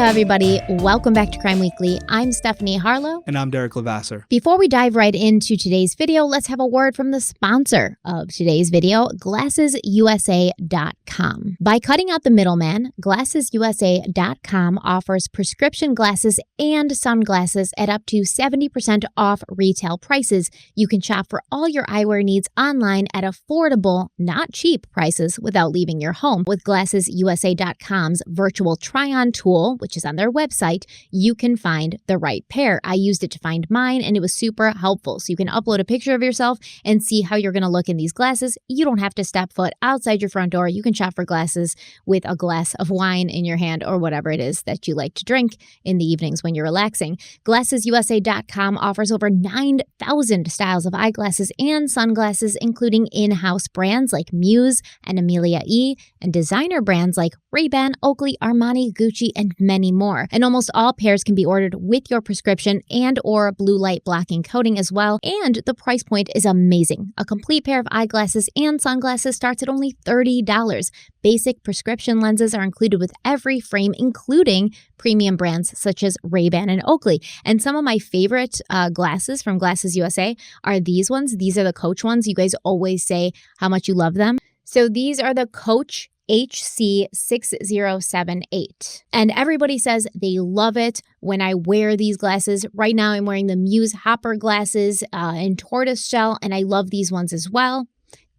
everybody. Welcome back to Crime Weekly. I'm Stephanie Harlow. And I'm Derek Levasseur. Before we dive right into today's video, let's have a word from the sponsor of today's video, GlassesUSA.com. By cutting out the middleman, GlassesUSA.com offers prescription glasses and sunglasses at up to 70% off retail prices. You can shop for all your eyewear needs online at affordable, not cheap prices without leaving your home. With GlassesUSA.com's virtual try-on tool, which is on their website, you can find the right pair. I used it to find mine, and it was super helpful. So you can upload a picture of yourself and see how you're going to look in these glasses. You don't have to step foot outside your front door. You can shop for glasses with a glass of wine in your hand or whatever it is that you like to drink in the evenings when you're relaxing. GlassesUSA.com offers over 9,000 styles of eyeglasses and sunglasses, including in-house brands like Muse and Amelia E, and designer brands like Ray-Ban, Oakley, Armani, Gucci, and many more. And almost all pairs can be ordered with your prescription and or blue light blocking coating as well. And the price point is amazing. A complete pair of eyeglasses and sunglasses starts at only $30. Basic prescription lenses are included with every frame, including premium brands such as Ray-Ban and Oakley. And some of my favorite glasses from Glasses USA are these ones. These are the Coach ones. You guys always say how much you love them. So these are the Coach HC6078. And everybody says they love it when I wear these glasses. Right now I'm wearing the Muse Hopper glasses in tortoise shell, and I love these ones as well.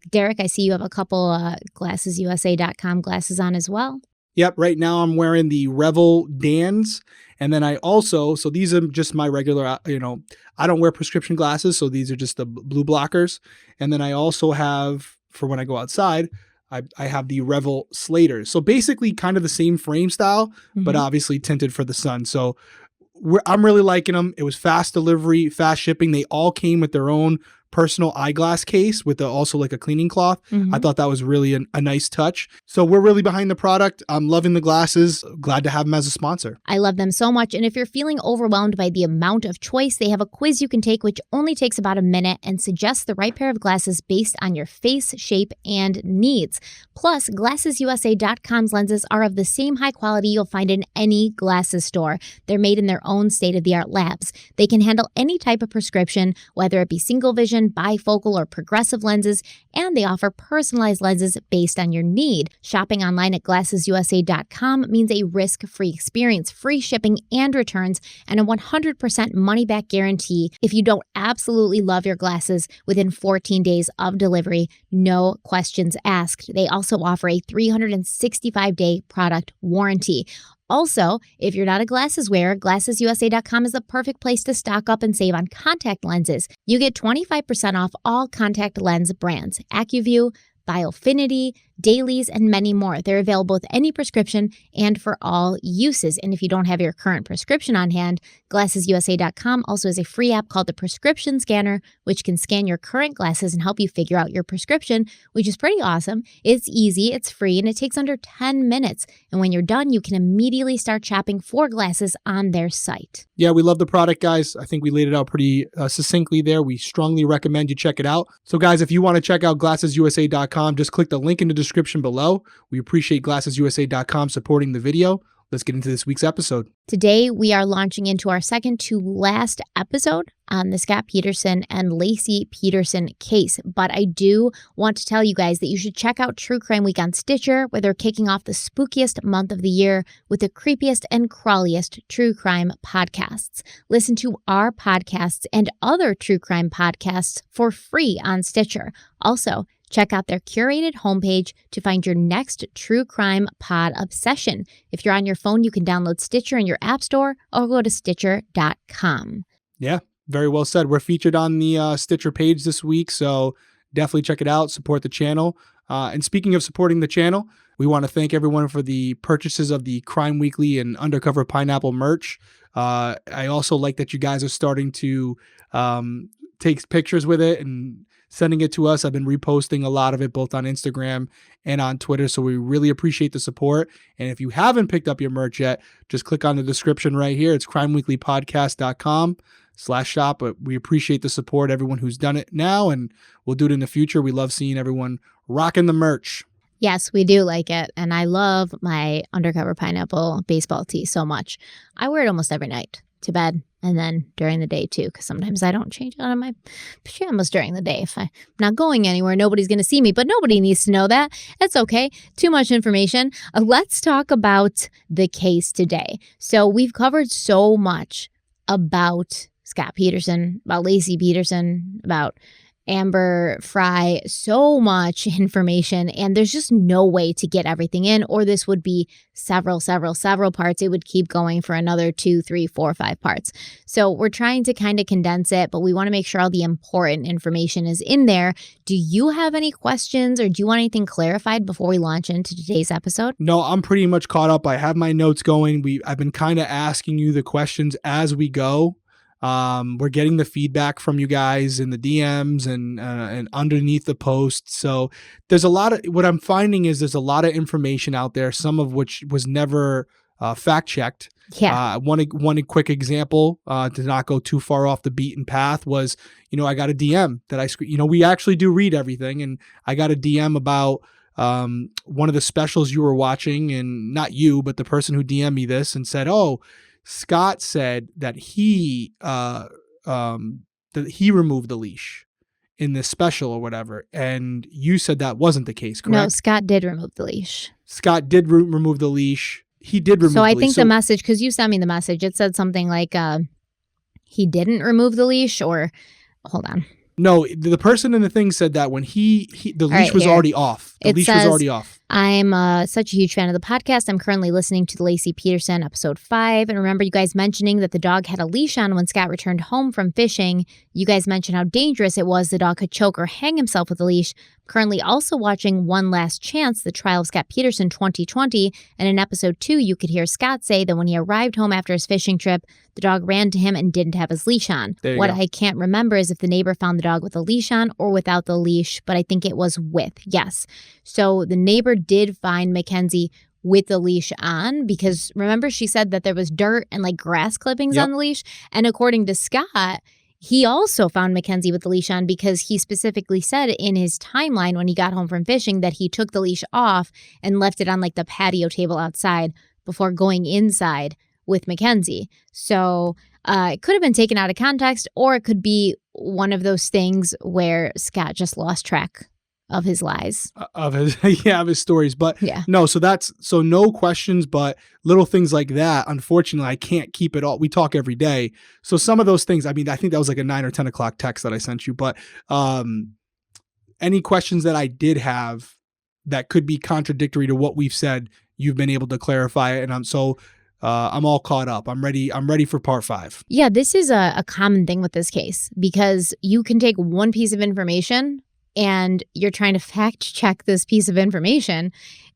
Derek, I see you have a couple GlassesUSA.com glasses on as well. Yep, right now I'm wearing the Revel Dans. And then I also, so these are just my regular, I don't wear prescription glasses, so these are just the blue blockers. And then I also have, for when I go outside, I have the Revel Slaters. So basically kind of the same frame style, but obviously tinted for the sun. So I'm really liking them. It was fast delivery, fast shipping. They all came with their own personal eyeglass case with also like a cleaning cloth. I thought that was really a nice touch. So we're really behind the product. I'm loving the glasses. Glad to have them as a sponsor. I love them so much. And if you're feeling overwhelmed by the amount of choice, they have a quiz you can take, which only takes about a minute and suggests the right pair of glasses based on your face, shape, and needs. Plus, GlassesUSA.com's lenses are of the same high quality you'll find in any glasses store. They're made in their own state-of-the-art labs. They can handle any type of prescription, whether it be single vision, bifocal, or progressive lenses, and they offer personalized lenses based on your need. Shopping online at GlassesUSA.com means a risk-free experience, free shipping and returns, and a 100% money-back guarantee if you don't absolutely love your glasses within 14 days of delivery, no questions asked. They also offer a 365-day product warranty. Also, if you're not a glasses wearer, GlassesUSA.com is the perfect place to stock up and save on contact lenses. You get 25% off all contact lens brands, AccuView, Biofinity, dailies, and many more. They're available with any prescription and for all uses. And if you don't have your current prescription on hand, GlassesUSA.com also has a free app called the Prescription Scanner, which can scan your current glasses and help you figure out your prescription, which is pretty awesome. It's easy, it's free, and it takes under 10 minutes. And when you're done, you can immediately start shopping for glasses on their site. Yeah, we love the product, guys. I think we laid it out pretty succinctly there. We strongly recommend you check it out. So guys, if you want to check out GlassesUSA.com, just click the link in the description below. We appreciate GlassesUSA.com supporting the video. Let's get into this week's episode. Today, we are launching into our second to last episode on the Scott Peterson and Laci Peterson case. But I do want to tell you guys that you should check out True Crime Week on Stitcher, where they're kicking off the spookiest month of the year with the creepiest and crawliest true crime podcasts. Listen to our podcasts and other true crime podcasts for free on Stitcher. Also, check out their curated homepage to find your next true crime pod obsession. If you're on your phone, you can download Stitcher in your app store or go to Stitcher.com. Yeah, very well said. We're featured on the Stitcher page this week, so definitely check it out. Support the channel. And speaking of supporting the channel, we want to thank everyone for the purchases of the Crime Weekly and Undercover Pineapple merch. I also like that you guys are starting to take pictures with it and sending it to us. I've been reposting a lot of it both on Instagram and on Twitter, so we really appreciate the support. And if you haven't picked up your merch yet, just click on the description right here. It's crimeweeklypodcast.com/shop. But we appreciate the support, everyone who's done it now, and we'll do it in the future. We love seeing everyone rocking the merch. Yes, we do like it. And I love my undercover pineapple baseball tee so much. I wear it almost every night to bed and then during the day too, because sometimes I don't change out of my pajamas during the day. If I'm not going anywhere, nobody's going to see me, but nobody needs to know that. It's okay. Too much information. Let's talk about the case today. So we've covered so much about Scott Peterson, about Laci Peterson, about Amber Fry, so much information, and there's just no way to get everything in, or this would be several parts. It would keep going for another 2, 3, 4, 5 parts. So we're trying to kind of condense it, but we want to make sure all the important information is in there. Do you have any questions, or do you want anything clarified before we launch into today's episode? No, I'm pretty much caught up. I have my notes going. I've been kind of asking you the questions as we go. We're getting the feedback from you guys in the DMs and underneath the posts. So there's a lot of, what I'm finding is there's a lot of information out there, some of which was never fact checked. Yeah. One quick example, to not go too far off the beaten path, was, I got a DM that we actually do read everything. And I got a DM about one of the specials you were watching, and not you, but the person who DM'd me this and said, "Oh, Scott said that he removed the leash in this special or whatever," and you said that wasn't the case, correct? No, Scott did remove the leash. Scott did remove the leash. He did remove the leash. So I think the message, because you sent me the message, it said something like he didn't remove the leash, or hold on. No, the person in the thing said that when the leash was already off. The leash was already off. I'm such a huge fan of the podcast. I'm currently listening to the Laci Peterson episode 5. And remember you guys mentioning that the dog had a leash on when Scott returned home from fishing. You guys mentioned how dangerous it was the dog could choke or hang himself with a leash. Currently also watching One Last Chance, the trial of Scott Peterson 2020. And in episode 2, you could hear Scott say that when he arrived home after his fishing trip, the dog ran to him and didn't have his leash on. What I can't remember is if the neighbor found the dog with a leash on or without the leash, but I think it was with. Yes. So the neighbor did find McKenzie with the leash on, because remember she said that there was dirt and like grass clippings on the leash. And according to Scott, he also found McKenzie with the leash on because he specifically said in his timeline when he got home from fishing that he took the leash off and left it on like the patio table outside before going inside with McKenzie. So it could have been taken out of context, or it could be one of those things where Scott just lost track of his lies, of his stories. But no, so no questions, but little things like that. Unfortunately, I can't keep it all. We talk every day. So some of those things, I mean, I think that was like a 9 or 10 o'clock text that I sent you, but any questions that I did have that could be contradictory to what we've said, you've been able to clarify it. And I'm all caught up. I'm ready for part 5. Yeah, this is a common thing with this case, because you can take one piece of information and you're trying to fact check this piece of information,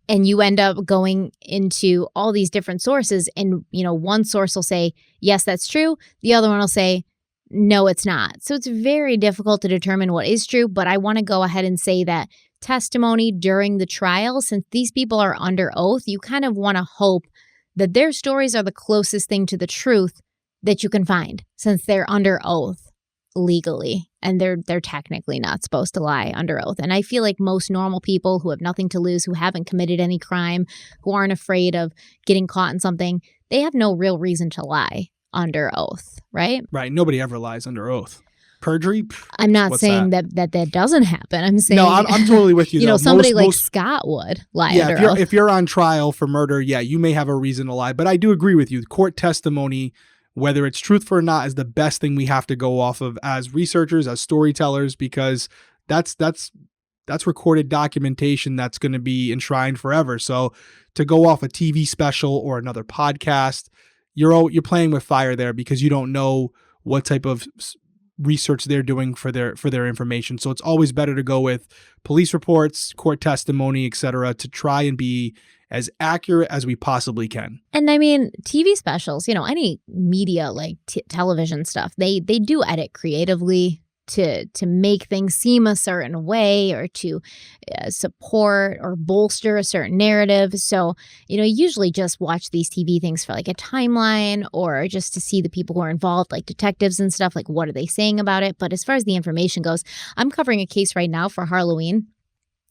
and you end up going into all these different sources. And, one source will say, yes, that's true. The other one will say, no, it's not. So it's very difficult to determine what is true. But I want to go ahead and say that testimony during the trial, since these people are under oath, you kind of want to hope that their stories are the closest thing to the truth that you can find, since they're under oath legally, and they're technically not supposed to lie under oath. And I feel like most normal people who have nothing to lose, who haven't committed any crime, who aren't afraid of getting caught in something, they have no real reason to lie under oath, right? Right. Nobody ever lies under oath. Perjury? I'm not saying that doesn't happen. I'm saying, no, I'm totally with you. Somebody like Scott would lie under oath. If you're on trial for murder, you may have a reason to lie. But I do agree with you. Court testimony, whether it's truthful or not, is the best thing we have to go off of as researchers, as storytellers, because that's recorded documentation that's going to be enshrined forever. So to go off a TV special or another podcast, you're playing with fire there, because you don't know what type of research they're doing for their information. So it's always better to go with police reports, court testimony, etc., to try and be as accurate as we possibly can. And I mean, TV specials, any media like television stuff, they do edit creatively to make things seem a certain way, or to support or bolster a certain narrative. So, you usually just watch these TV things for like a timeline, or just to see the people who are involved, like detectives and stuff, like what are they saying about it. But as far as the information goes, I'm covering a case right now for Halloween.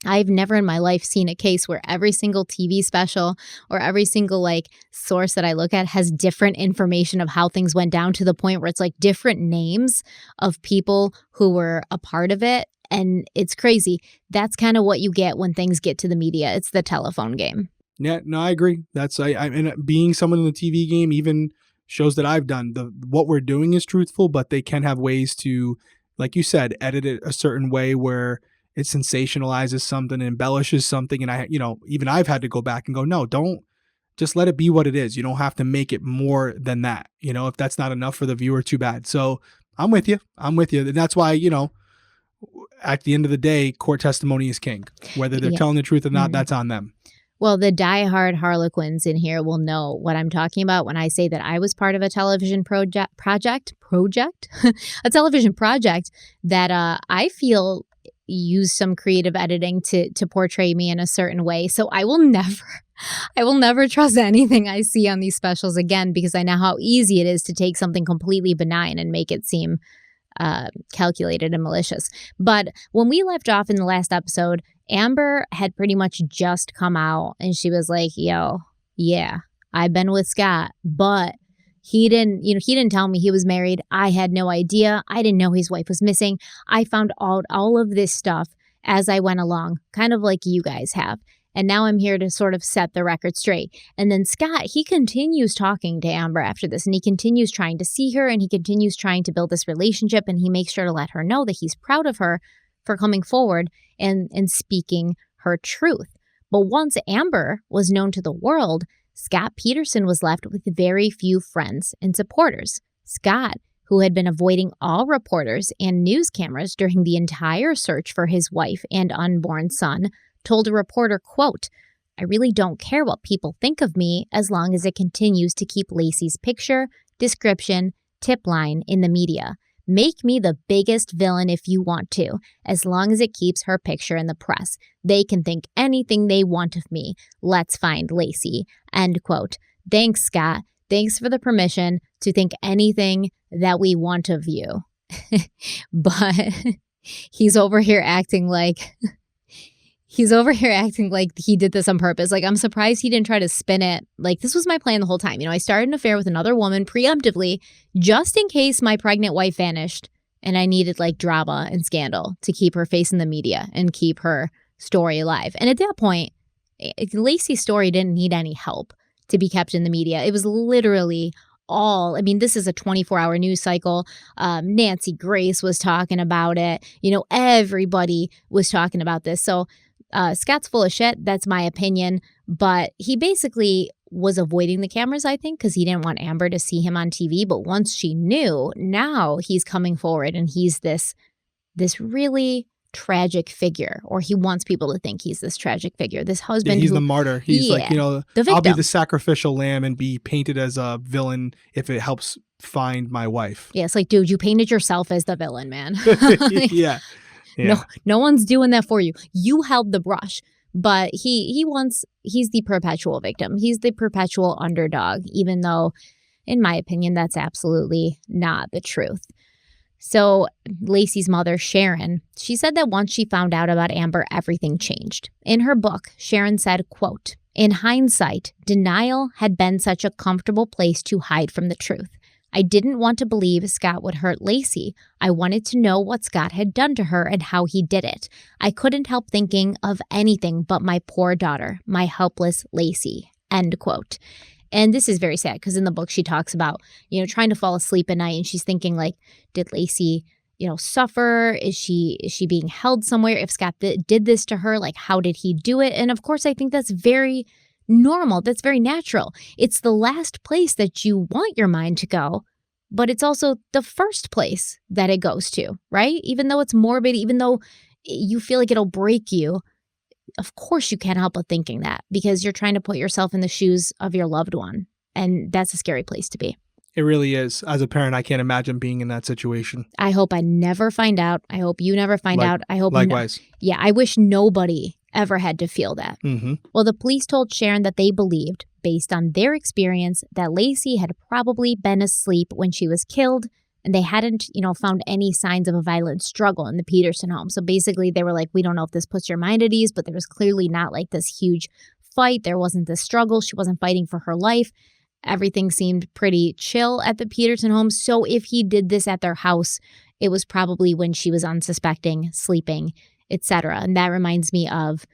I've never in my life seen a case where every single TV special or every single source that I look at has different information of how things went down, to the point where it's like different names of people who were a part of it. And it's crazy. That's kind of what you get when things get to the media. It's the telephone game. Yeah, no, I agree. That's and being someone in the TV game, even shows that I've done, what we're doing is truthful, but they can have ways to, like you said, edit it a certain way where it sensationalizes something, embellishes something. And even I've had to go back and go, no, don't, just let it be what it is. You don't have to make it more than that. If that's not enough for the viewer, too bad. So I'm with you. And that's why, at the end of the day, court testimony is king. Whether they're telling the truth or not, that's on them. Well, the diehard Harlequins in here will know what I'm talking about when I say that I was part of a television project, a television project that I feel used some creative editing to portray me in a certain way. So I will never trust anything I see on these specials again, because I know how easy it is to take something completely benign and make it seem calculated and malicious. But when we left off in the last episode, Amber had pretty much just come out and she was like, yo, yeah, I've been with Scott, but he didn't tell me he was married. I had no idea. I didn't know his wife was missing. I found out all of this stuff as I went along, kind of like you guys have. And now I'm here to sort of set the record straight. And then Scott, he continues talking to Amber after this, and he continues trying to see her, and he continues trying to build this relationship, and he makes sure to let her know that he's proud of her for coming forward and speaking her truth. But once Amber was known to the world, Scott Peterson was left with very few friends and supporters. Scott, who had been avoiding all reporters and news cameras during the entire search for his wife and unborn son, told a reporter, quote, "I really don't care what people think of me as long as it continues to keep Laci's picture, description, tip line in the media. Make me the biggest villain if you want to, as long as it keeps her picture in the press. They can think anything they want of me. Let's find Laci." End quote. Thanks, Scott. Thanks for the permission to think anything that we want of you. But he's over here acting like he did this on purpose. Like, I'm surprised he didn't try to spin it. Like, this was my plan the whole time. I started an affair with another woman preemptively just in case my pregnant wife vanished and I needed drama and scandal to keep her face in the media and keep her story alive. And at that point, Laci's story didn't need any help to be kept in the media. It was literally this is a 24-hour news cycle. Nancy Grace was talking about it. Everybody was talking about this. So Scott's full of shit. That's my opinion. But he basically was avoiding the cameras, I think, because he didn't want Amber to see him on TV. But once she knew, now he's coming forward and he's this really tragic figure, or he wants people to think he's this tragic figure. This husband, he's the martyr. He's the victim. I'll be the sacrificial lamb and be painted as a villain if it helps find my wife. Yeah, it's like, dude, you painted yourself as the villain, man. Yeah. No one's doing that for you. You held the brush. But he's the perpetual victim. He's the perpetual underdog, even though, in my opinion, that's absolutely not the truth. So Laci's mother, Sharon, she said that once she found out about Amber, everything changed. In her book, Sharon said, quote, "In hindsight, denial had been such a comfortable place to hide from the truth. I didn't want to believe Scott would hurt Laci. I wanted to know what Scott had done to her and how he did it. I couldn't help thinking of anything but my poor daughter, my helpless Laci." End quote. And this is very sad because in the book she talks about, trying to fall asleep at night, and she's thinking did Laci, suffer? Is she being held somewhere? If Scott did this to her, how did he do it? And of course, I think that's very normal. That's very natural. It's the last place that you want your mind to go, but it's also the first place that it goes to, right? Even though it's morbid, even though you feel like it'll break you, of course you can't help but thinking that because you're trying to put yourself in the shoes of your loved one. And that's a scary place to be. It really is. As a parent, I can't imagine being in that situation. I hope I never find out. I hope you never find out. I hope likewise. I wish nobody ever had to feel that. Mm-hmm. Well, the police told Sharon that they believed, based on their experience, that Laci had probably been asleep when she was killed, and they hadn't, found any signs of a violent struggle in the Peterson home. So basically they were like, we don't know if this puts your mind at ease, but there was clearly not like this huge fight. There wasn't this struggle. She wasn't fighting for her life. Everything seemed pretty chill at the Peterson home. So if he did this at their house, it was probably when she was unsuspecting, sleeping, etc. And that reminds me of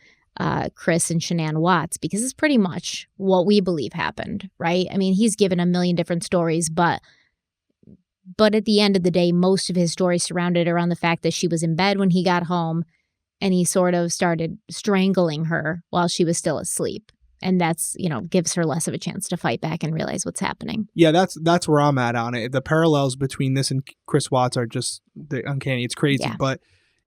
Chris and Shanann Watts, because it's pretty much what we believe happened, right? I mean, he's given a million different stories, but at the end of the day, most of his stories surrounded around the fact that she was in bed when he got home and he sort of started strangling her while she was still asleep. And that's, gives her less of a chance to fight back and realize what's happening. Yeah, that's where I'm at on it. The parallels between this and Chris Watts are just uncanny. It's crazy. Yeah. But,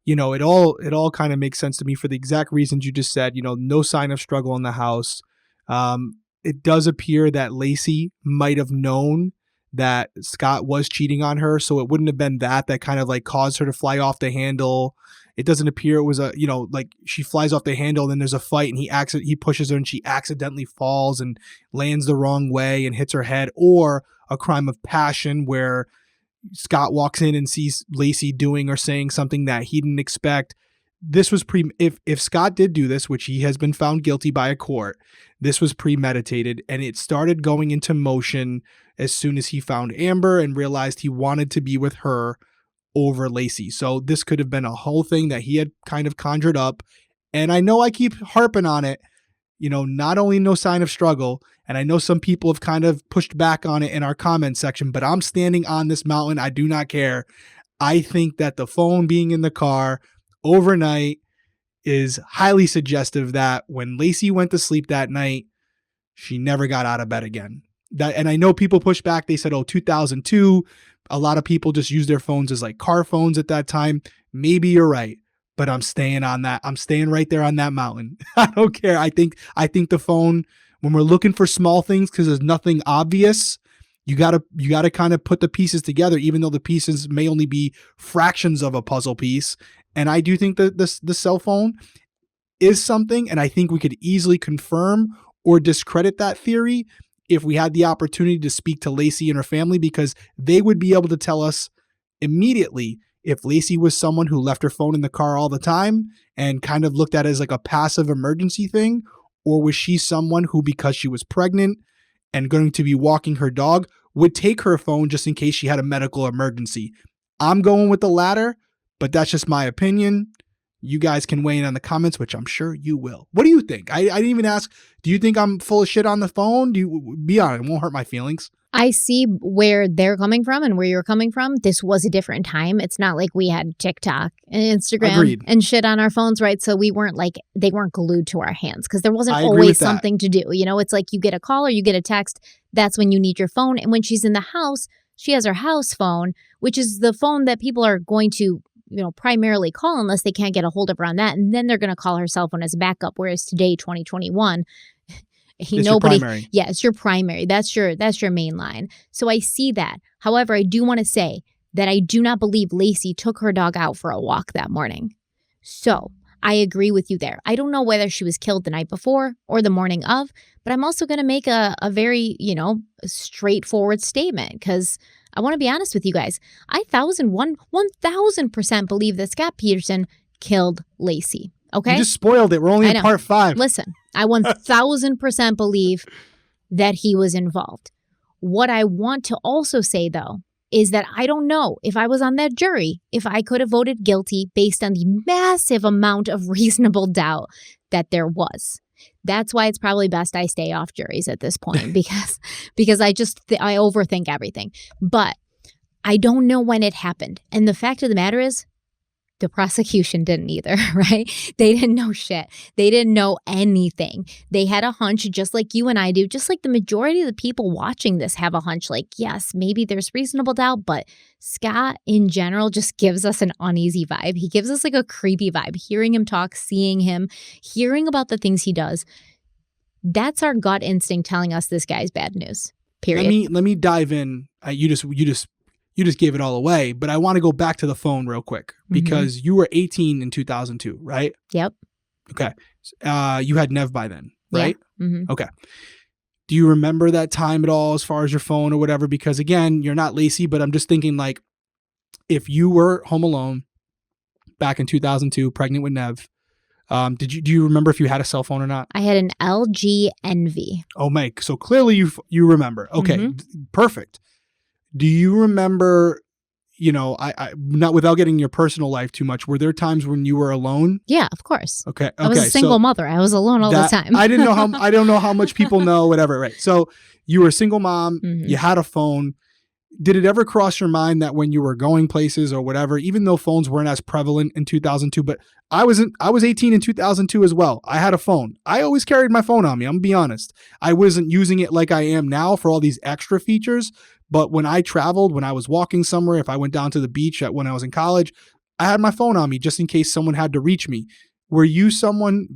it all kind of makes sense to me for the exact reasons you just said. No sign of struggle in the house. It does appear that Laci might have known that Scott was cheating on her, so it wouldn't have been that kind of like caused her to fly off the handle. It doesn't appear it was like she flies off the handle and then there's a fight and he pushes her and she accidentally falls and lands the wrong way and hits her head, or a crime of passion where Scott walks in and sees Laci doing or saying something that he didn't expect. This was if Scott did do this, which he has been found guilty by a court, this was premeditated, and it started going into motion as soon as he found Amber and realized he wanted to be with her over Laci. So this could have been a whole thing that he had kind of conjured up. And I know I keep harping on it, not only no sign of struggle, and I know some people have kind of pushed back on it in our comment section, but I'm standing on this mountain. I do not care. I think that the phone being in the car overnight is highly suggestive that when Laci went to sleep that night, she never got out of bed again. And I know people push back. They said, 2002, a lot of people just used their phones as like car phones at that time. Maybe you're right, but I'm staying on that. I'm staying right there on that mountain. I don't care. I think the phone, when we're looking for small things, because there's nothing obvious, you gotta kind of put the pieces together, even though the pieces may only be fractions of a puzzle piece. And I do think that the cell phone is something, and I think we could easily confirm or discredit that theory if we had the opportunity to speak to Laci and her family, because they would be able to tell us immediately if Laci was someone who left her phone in the car all the time and kind of looked at it as like a passive emergency thing, or was she someone who, because she was pregnant and going to be walking her dog, would take her phone just in case she had a medical emergency. I'm going with the latter, but that's just my opinion. You guys can weigh in on the comments, which I'm sure you will. What do you think? I didn't even ask, do you think I'm full of shit on the phone? Be honest, it won't hurt my feelings. I see where they're coming from and where you're coming from. This was a different time. It's not like we had TikTok and Instagram Agreed. And shit on our phones, right? So we weren't like, they weren't glued to our hands because there wasn't always something to do. It's like you get a call or you get a text. That's when you need your phone. And when she's in the house, she has her house phone, which is the phone that people are going to primarily call unless they can't get a hold of her on that. And then they're going to call her cell phone as a backup. Whereas today, 2021, your primary. Yeah, it's your primary. That's your main line. So I see that. However, I do want to say that I do not believe Laci took her dog out for a walk that morning. So I agree with you there. I don't know whether she was killed the night before or the morning of, but I'm also going to make a very, straightforward statement because I want to be honest with you guys. I 1,000% believe that Scott Peterson killed Laci. Okay? You just spoiled it. We're only in part 5. Listen, I 1,000% believe that he was involved. What I want to also say, though, is that I don't know if I was on that jury, if I could have voted guilty based on the massive amount of reasonable doubt that there was. That's why it's probably best I stay off juries at this point because I overthink everything. But I don't know when it happened. And the fact of the matter is, the prosecution didn't either, right? They didn't know shit. They didn't know anything. They had a hunch just like you and I do, just like the majority of the people watching this have a hunch like, yes, maybe there's reasonable doubt, but Scott in general just gives us an uneasy vibe. He gives us like a creepy vibe. Hearing him talk, seeing him, hearing about the things he does, that's our gut instinct telling us this guy's bad news, period. Let me dive in. You just gave it all away, but I want to go back to the phone real quick because you were 18 in 2002, right? Yep. Okay. You had Nev by then, right? Yeah. Mm-hmm. Okay. Do you remember that time at all as far as your phone or whatever? Because again, you're not Laci, but I'm just thinking like if you were home alone back in 2002, pregnant with Nev, do you remember if you had a cell phone or not? I had an LG Envy. Oh, Mike. So clearly you remember. Okay, perfect. Do you remember, I not without getting your personal life too much, were there times when you were alone? Yeah, of course. Okay. I was a single mother. I was alone all the time. I don't know how much people know, whatever. Right. So you were a single mom, you had a phone. Did it ever cross your mind that when you were going places or whatever, even though phones weren't as prevalent in 2002, but I was 18 in 2002 as well. I had a phone. I always carried my phone on me. I'm gonna be honest. I wasn't using it like I am now for all these extra features. But when I traveled, when I was walking somewhere, if I went down to the beach when I was in college, I had my phone on me just in case someone had to reach me. Were you someone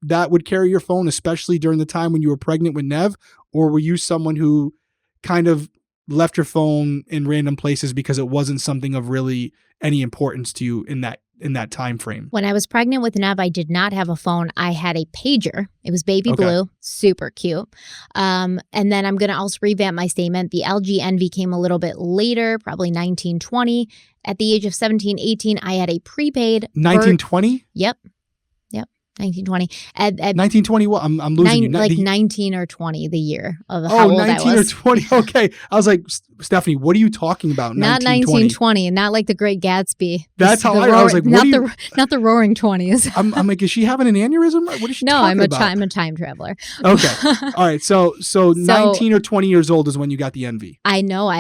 that would carry your phone, especially during the time when you were pregnant with Nev? Or were you someone who kind of left your phone in random places because it wasn't something of really any importance to you in that time frame? When I was pregnant with Nev, I did not have a phone. I had a pager. It was baby blue, super cute. And then I'm going to also revamp my statement. The LG Envy came a little bit later, probably 1920. At the age of 17, 18, I had a prepaid. 1920? Yep. 1920. At 1920 what? I'm losing you. Like 19 or 20, the year of how old 19 I was. or 20. Okay. I was like, Stephanie, what are you talking about? Not 1920, not like the Great Gatsby. That's how I was like, what not the Roaring 20s. I'm like, is she having an aneurysm? What is she talking about? No, I'm a time traveler. Okay. All right. So 19 or 20 years old is when you got the Envy. I know.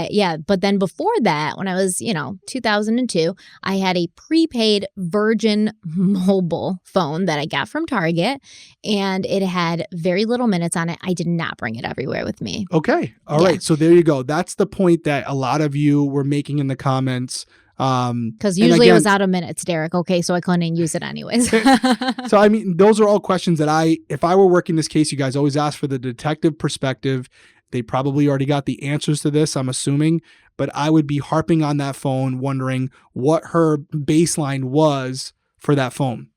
But then before that, when I was, 2002, I had a prepaid Virgin mobile phone that I got from Target, and it had very little minutes on it. I did not bring it everywhere with me. Okay. All right. So there you go. That's the point that a lot of you were making in the comments. Because usually it was out of minutes, Derek. Okay, so I couldn't use it anyways. So, I mean, those are all questions that if I were working this case, you guys always ask for the detective perspective. They probably already got the answers to this, I'm assuming, but I would be harping on that phone, wondering what her baseline was for that phone.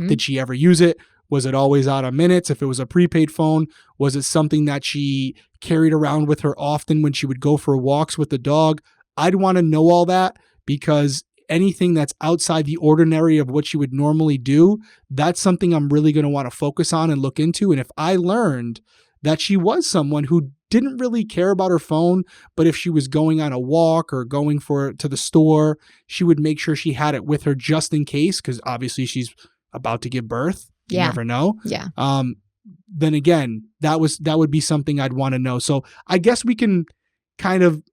Did she ever use it? Was it always out of minutes? If it was a prepaid phone, was it something that she carried around with her often when she would go for walks with the dog? I'd want to know all that, because anything that's outside the ordinary of what she would normally do, that's something I'm really going to want to focus on and look into. And if I learned that she was someone who didn't really care about her phone, but if she was going on a walk or going to the store, she would make sure she had it with her just in case, because obviously she's about to give birth. You never know. Yeah. Then again, that would be something I'd want to know. So I guess we can kind of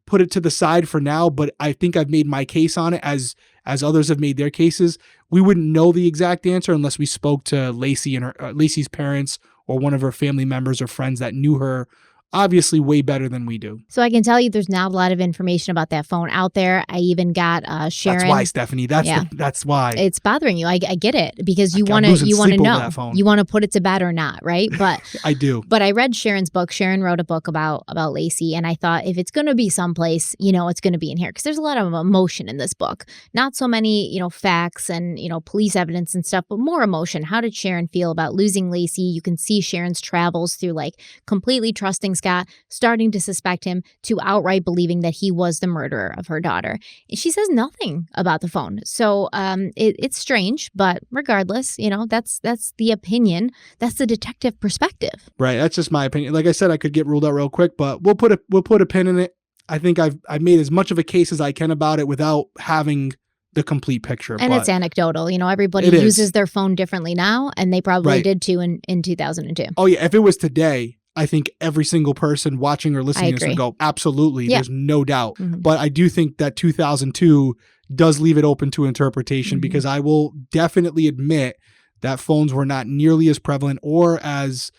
put it to the side for now, but I think I've made my case on it as others have made their cases. We wouldn't know the exact answer unless we spoke to Laci and Laci's parents or one of her family members or friends that knew her obviously way better than we do. So I can tell you there's not a lot of information about that phone out there. I even got Sharon. That's why, Stephanie. That's why. It's bothering you. I get it, because you want to know. You want to put it to bed or not, right? But I do. But I read Sharon's book. Sharon wrote a book about Laci, and I thought if it's going to be someplace, it's going to be in here, because there's a lot of emotion in this book. Not so many, facts and, police evidence and stuff, but more emotion. How did Sharon feel about losing Laci? You can see Sharon's travels through like completely trusting Scott, starting to suspect him, to outright believing that he was the murderer of her daughter. And she says nothing about the phone. So it's strange, but regardless, that's the opinion. That's the detective perspective. Right. That's just my opinion. Like I said, I could get ruled out real quick, but we'll put a pin in it. I think I've made as much of a case as I can about it without having the complete picture. And it's anecdotal. Everybody uses their phone differently now, and they probably did too in 2002. Oh yeah. If it was today, I think every single person watching or listening to this would go, absolutely, there's no doubt. But I do think that 2002 does leave it open to interpretation, because I will definitely admit that phones were not nearly as prevalent or as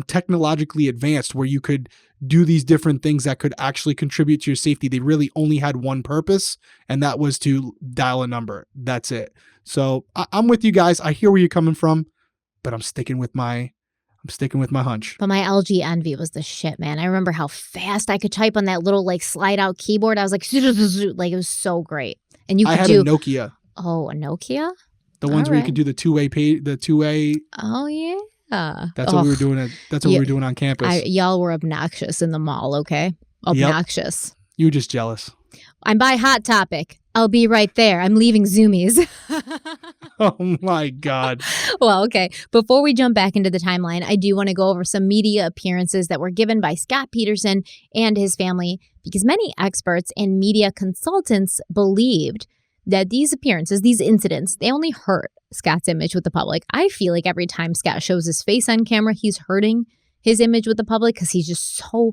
technologically advanced where you could do these different things that could actually contribute to your safety. They really only had one purpose, and that was to dial a number. That's it. So I'm with you guys. I hear where you're coming from, but I'm sticking with my hunch. But my LG Envy was the shit, man. I remember how fast I could type on that little like slide out keyboard. I was like it was so great. And you could I had a Nokia. Oh, a Nokia? The ones where you could do the two-way Oh yeah. That's what we were doing. That's what we were doing on campus. Y'all were obnoxious in the mall, okay? Obnoxious. Yep. You were just jealous. I'm by Hot Topic. I'll be right there. I'm leaving Zoomies. Oh my God. Well, okay. Before we jump back into the timeline, I do want to go over some media appearances that were given by Scott Peterson and his family, because many experts and media consultants believed that these appearances, these incidents, they only hurt Scott's image with the public. I feel like every time Scott shows his face on camera, he's hurting his image with the public because he's just so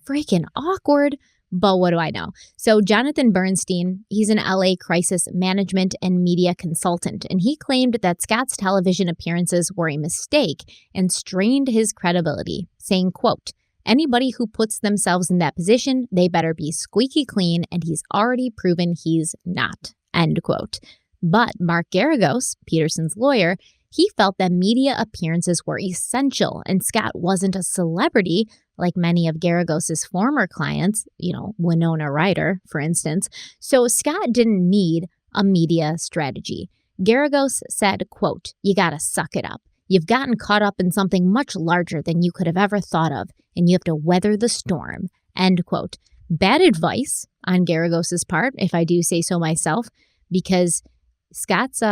freaking awkward. But what do I know? So Jonathan Bernstein, he's an LA crisis management and media consultant, and he claimed that Scott's television appearances were a mistake and strained his credibility, saying, quote, "Anybody who puts themselves in that position, they better be squeaky clean, and he's already proven he's not," end quote. But Mark Garagos, Peterson's lawyer, he felt that media appearances were essential, and Scott wasn't a celebrity like many of Garagos' former clients, Winona Ryder, for instance. So Scott didn't need a media strategy. Garagos said, quote, "You gotta suck it up. You've gotten caught up in something much larger than you could have ever thought of, and you have to weather the storm," end quote. Bad advice on Garagos' part, if I do say so myself, because Scott's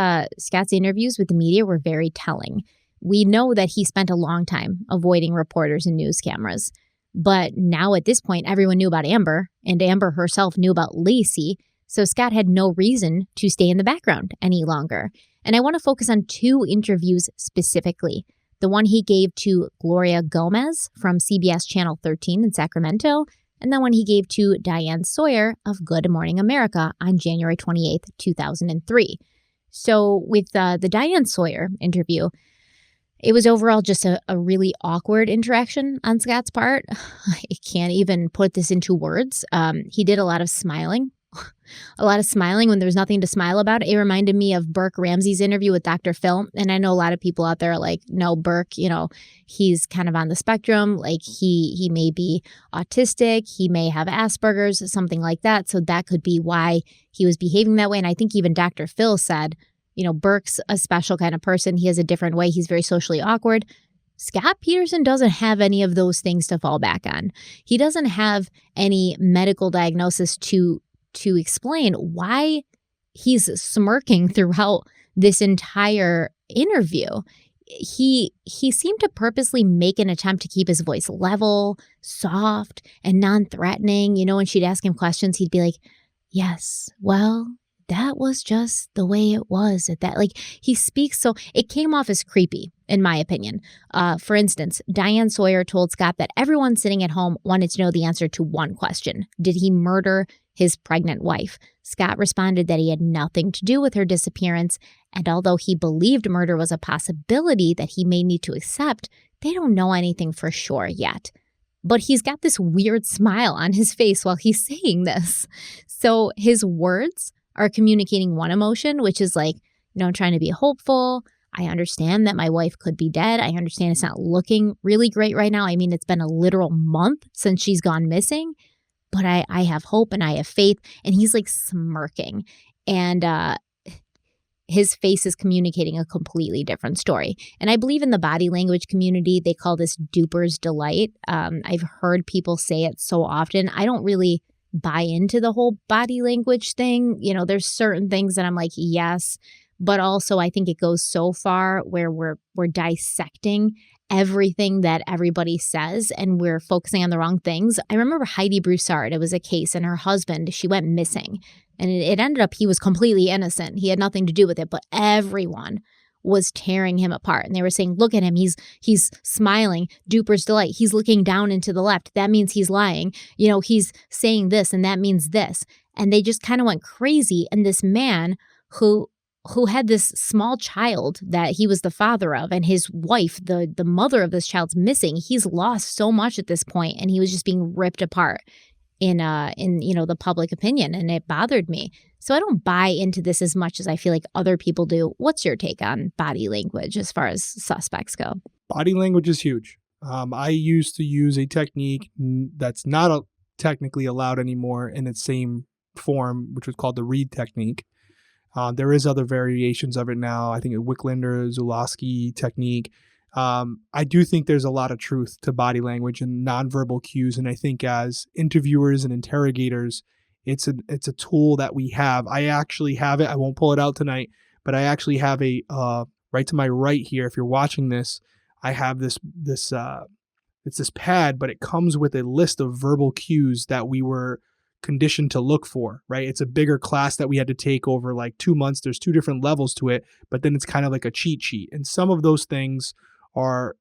interviews with the media were very telling. We know that he spent a long time avoiding reporters and news cameras. But now at this point, everyone knew about Amber, and Amber herself knew about Laci, so Scott had no reason to stay in the background any longer. And I want to focus on two interviews specifically. The one he gave to Gloria Gomez from CBS Channel 13 in Sacramento, and the one he gave to Diane Sawyer of Good Morning America on January 28th, 2003. So with the Diane Sawyer interview, it was overall just a really awkward interaction on Scott's part. I can't even put this into words. He did a lot of smiling. When there's nothing to smile about. It reminded me of Burke Ramsey's interview with Dr. Phil. And I know a lot of people out there are like, no, Burke, he's kind of on the spectrum. Like he may be autistic. He may have Asperger's, something like that. So that could be why he was behaving that way. And I think even Dr. Phil said, Burke's a special kind of person. He has a different way. He's very socially awkward. Scott Peterson doesn't have any of those things to fall back on. He doesn't have any medical diagnosis to explain why he's smirking throughout this entire interview. He seemed to purposely make an attempt to keep his voice level, soft, and non-threatening. When she'd ask him questions, he'd be like, "Yes, well, that was just the way it was at that." Like, he speaks so it came off as creepy, in my opinion. For instance, Diane Sawyer told Scott that everyone sitting at home wanted to know the answer to one question. Did he murder his pregnant wife? Scott responded that he had nothing to do with her disappearance, and although he believed murder was a possibility that he may need to accept, they don't know anything for sure yet. But he's got this weird smile on his face while he's saying this. So his words are communicating one emotion, which is like, I'm trying to be hopeful. I understand that my wife could be dead. I understand it's not looking really great right now. I mean, it's been a literal month since she's gone missing, but I have hope and I have faith. And he's like smirking, and his face is communicating a completely different story. And I believe in the body language community, they call this duper's delight. I've heard people say it so often. I don't really buy into the whole body language thing. There's certain things that I'm like, yes, but also I think it goes so far where we're dissecting everything that everybody says and we're focusing on the wrong things. I remember Heidi Broussard. It was a case, and her husband, she went missing, and it ended up he was completely innocent. He had nothing to do with it, but everyone was tearing him apart. And they were saying, look at him. He's smiling. Duper's delight. He's looking down and to the left. That means he's lying. He's saying this and that means this. And they just kind of went crazy. And this man who had this small child that he was the father of, and his wife, the mother of this child's missing. He's lost so much at this point, and he was just being ripped apart in the public opinion, and it bothered me. So I don't buy into this as much as I feel like other people do. What's your take on body language as far as suspects go? Body language is huge. I used to use a technique that's not technically allowed anymore in its same form, which was called the read technique. There is other variations of it now. I think a Wicklander, Zulawski technique. I do think there's a lot of truth to body language and nonverbal cues. And I think as interviewers and interrogators, It's a tool that we have. I actually have it. I won't pull it out tonight, but I actually have a right to my right here. If you're watching this, I have this it's this pad, but it comes with a list of verbal cues that we were conditioned to look for, right? It's a bigger class that we had to take over like 2 months. There's 2 different levels to it, but then it's kind of like a cheat sheet. And some of those things are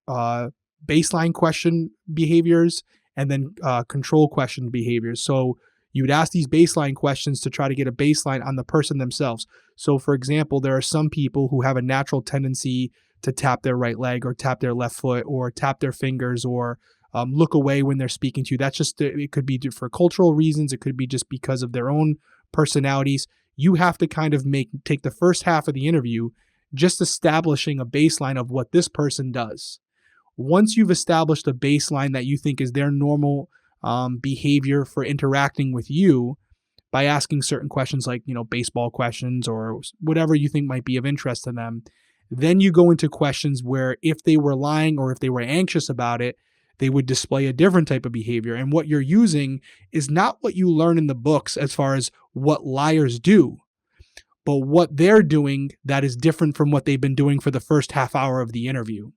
baseline question behaviors and then control question behaviors. So you would ask these baseline questions to try to get a baseline on the person themselves. So for example, there are some people who have a natural tendency to tap their right leg or tap their left foot or tap their fingers or look away when they're speaking to you. That's just, it could be for cultural reasons. It could be just because of their own personalities. You have to kind of take the first half of the interview just establishing a baseline of what this person does. Once you've established a baseline that you think is their normal behavior for interacting with you by asking certain questions like, baseball questions or whatever you think might be of interest to them, then you go into questions where if they were lying or if they were anxious about it, they would display a different type of behavior. And what you're using is not what you learn in the books as far as what liars do, but what they're doing that is different from what they've been doing for the first half hour of the interview.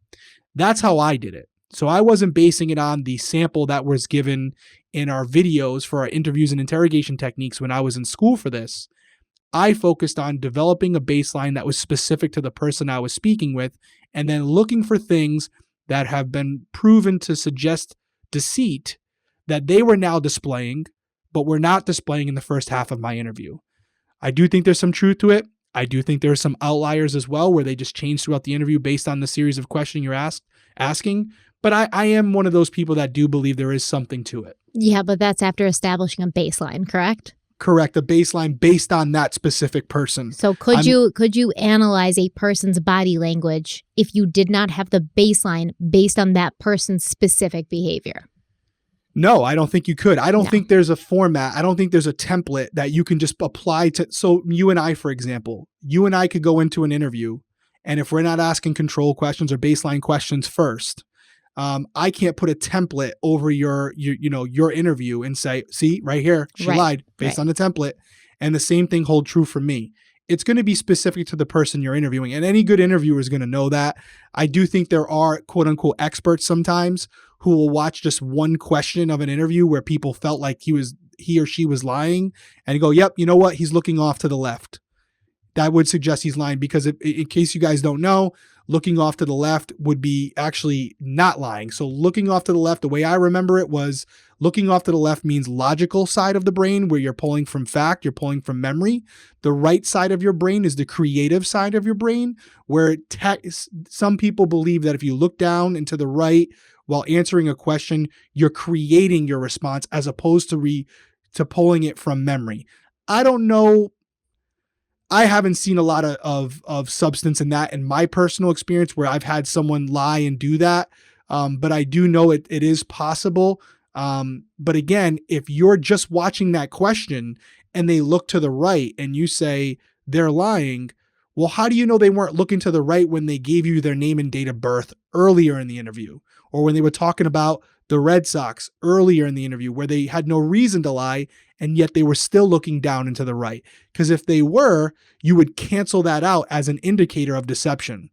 That's how I did it. So I wasn't basing it on the sample that was given in our videos for our interviews and interrogation techniques when I was in school for this. I focused on developing a baseline that was specific to the person I was speaking with, and then looking for things that have been proven to suggest deceit that they were now displaying, but were not displaying in the first half of my interview. I do think there's some truth to it. I do think there are some outliers as well where they just change throughout the interview based on the series of questions you're asking. But I am one of those people that do believe there is something to it. Yeah, but that's after establishing a baseline, correct? Correct, a baseline based on that specific person. So could you analyze a person's body language if you did not have the baseline based on that person's specific behavior? No, I don't think you could. I don't think there's a format. I don't think there's a template that you can just apply to. So you and I, for example, you and I could go into an interview, and if we're not asking control questions or baseline questions first, I can't put a template over your interview and say, see, right here, she lied based on the template. And the same thing hold true for me. It's going to be specific to the person you're interviewing. And any good interviewer is going to know that. I do think there are quote unquote experts sometimes who will watch just one question of an interview where people felt like he or she was lying and go, yep, you know what? He's looking off to the left. That would suggest he's lying because in case you guys don't know, looking off to the left would be actually not lying. So looking off to the left, the way I remember it was looking off to the left means logical side of the brain where you're pulling from fact, you're pulling from memory. The right side of your brain is the creative side of your brain where some people believe that if you look down and to the right while answering a question, you're creating your response as opposed to pulling it from memory. I don't know. I haven't seen a lot of substance in that in my personal experience where I've had someone lie and do that. But I do know it is possible. But again, if you're just watching that question and they look to the right and you say they're lying, well, how do you know they weren't looking to the right when they gave you their name and date of birth earlier in the interview? Or when they were talking about the Red Sox earlier in the interview where they had no reason to lie and yet they were still looking down and to the right? Because if they were, you would cancel that out as an indicator of deception.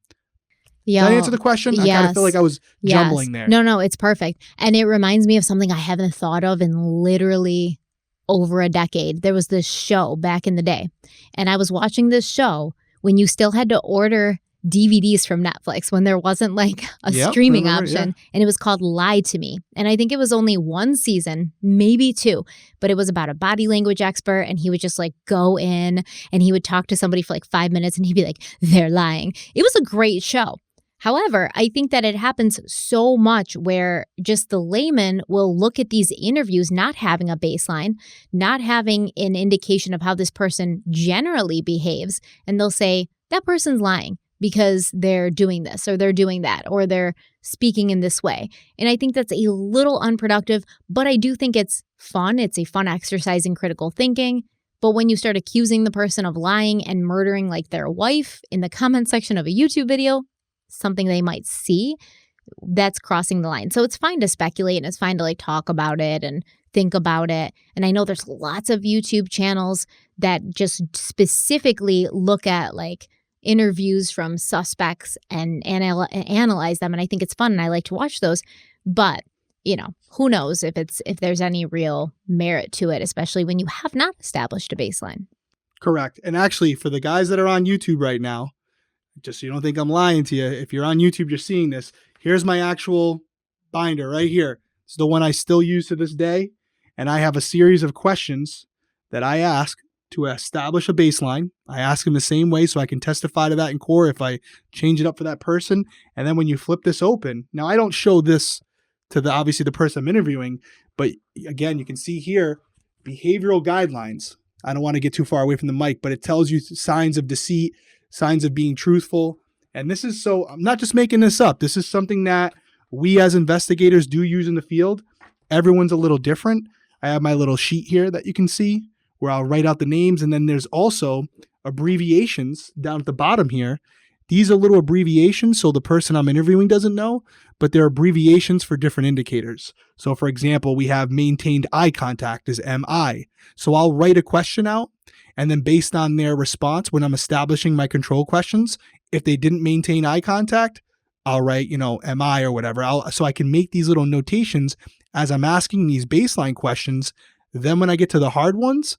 Yeah. Did that answer the question? Yes. I kind of feel like I was jumbling there. No, it's perfect. And it reminds me of something I haven't thought of in literally over a decade. There was this show back in the day, and I was watching this show when you still had to order DVDs from Netflix, when there wasn't like a streaming option. Yeah. And it was called Lie to Me. And I think it was only 1 season, maybe 2, but it was about a body language expert. And he would just like go in and he would talk to somebody for like 5 minutes and he'd be like, they're lying. It was a great show. However, I think that it happens so much where just the layman will look at these interviews not having a baseline, not having an indication of how this person generally behaves. And they'll say, that person's lying because they're doing this or they're doing that or they're speaking in this way. And I think that's a little unproductive, but I do think it's fun. It's a fun exercise in critical thinking. But when you start accusing the person of lying and murdering like their wife in the comment section of a YouTube video, something they might see, that's crossing the line. So it's fine to speculate and it's fine to like talk about it and think about it. And I know there's lots of YouTube channels that just specifically look at like interviews from suspects and analyze them. And I think it's fun and I like to watch those. But, who knows if there's any real merit to it, especially when you have not established a baseline. Correct. And actually, for the guys that are on YouTube right now, just so you don't think I'm lying to you, if you're on YouTube, you're seeing this. Here's my actual binder right here. It's the one I still use to this day. And I have a series of questions that I ask to establish a baseline. I ask them the same way so I can testify to that in court if I change it up for that person. And then when you flip this open, now I don't show this to obviously the person I'm interviewing, but again, you can see here, behavioral guidelines. I don't want to get too far away from the mic, but it tells you signs of deceit, signs of being truthful. And this is I'm not just making this up. This is something that we as investigators do use in the field. Everyone's a little different. I have my little sheet here that you can see where I'll write out the names. And then there's also abbreviations down at the bottom here. These are little abbreviations so the person I'm interviewing doesn't know, but they're abbreviations for different indicators. So for example, we have maintained eye contact as MI. So I'll write a question out, and then based on their response when I'm establishing my control questions, if they didn't maintain eye contact, I'll write, MI or whatever. So I can make these little notations as I'm asking these baseline questions. Then when I get to the hard ones,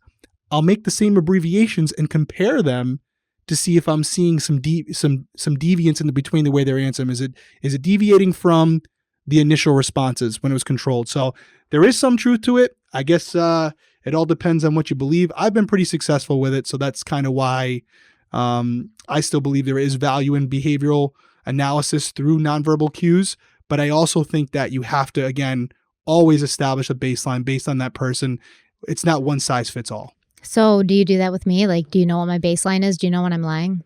I'll make the same abbreviations and compare them to see if I'm seeing some deviance in between the way they're answering. Is it deviating from the initial responses when it was controlled? So there is some truth to it. I guess it all depends on what you believe. I've been pretty successful with it, so that's kind of why I still believe there is value in behavioral analysis through nonverbal cues. But I also think that you have to, again, always establish a baseline based on that person. It's not one size fits all. So do you do that with me? Like, do you know what my baseline is? Do you know when I'm lying?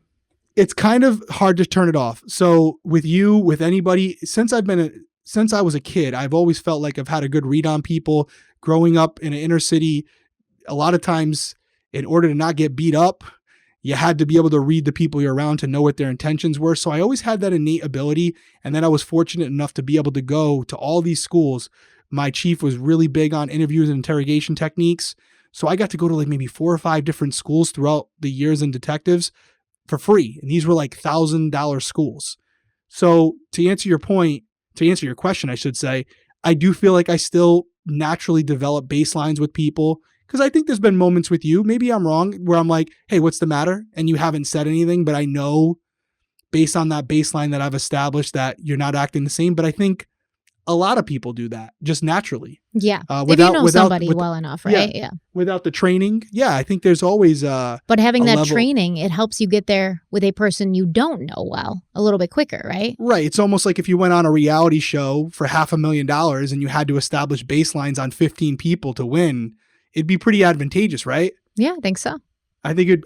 It's kind of hard to turn it off. So with you, with anybody, since I was a kid, I've always felt like I've had a good read on people. Growing up in an inner city, a lot of times in order to not get beat up, you had to be able to read the people you're around to know what their intentions were. So I always had that innate ability. And then I was fortunate enough to be able to go to all these schools. My chief was really big on interviews and interrogation techniques. So I got to go to like maybe 4 or 5 different schools throughout the years in detectives for free. And these were like $1,000 schools. So to answer your question, I should say, I do feel like I still naturally develop baselines with people, because I think there's been moments with you, maybe I'm wrong, where I'm like, hey, what's the matter? And you haven't said anything, but I know based on that baseline that I've established that you're not acting the same. But I think a lot of people do that just naturally. Yeah. If you know somebody well enough, right? Yeah. Without the training. Yeah. I think there's always but having that training, it helps you get there with a person you don't know well a little bit quicker, right? Right. It's almost like if you went on a reality show for $500,000 and you had to establish baselines on 15 people to win, it'd be pretty advantageous, right? Yeah, I think so. I think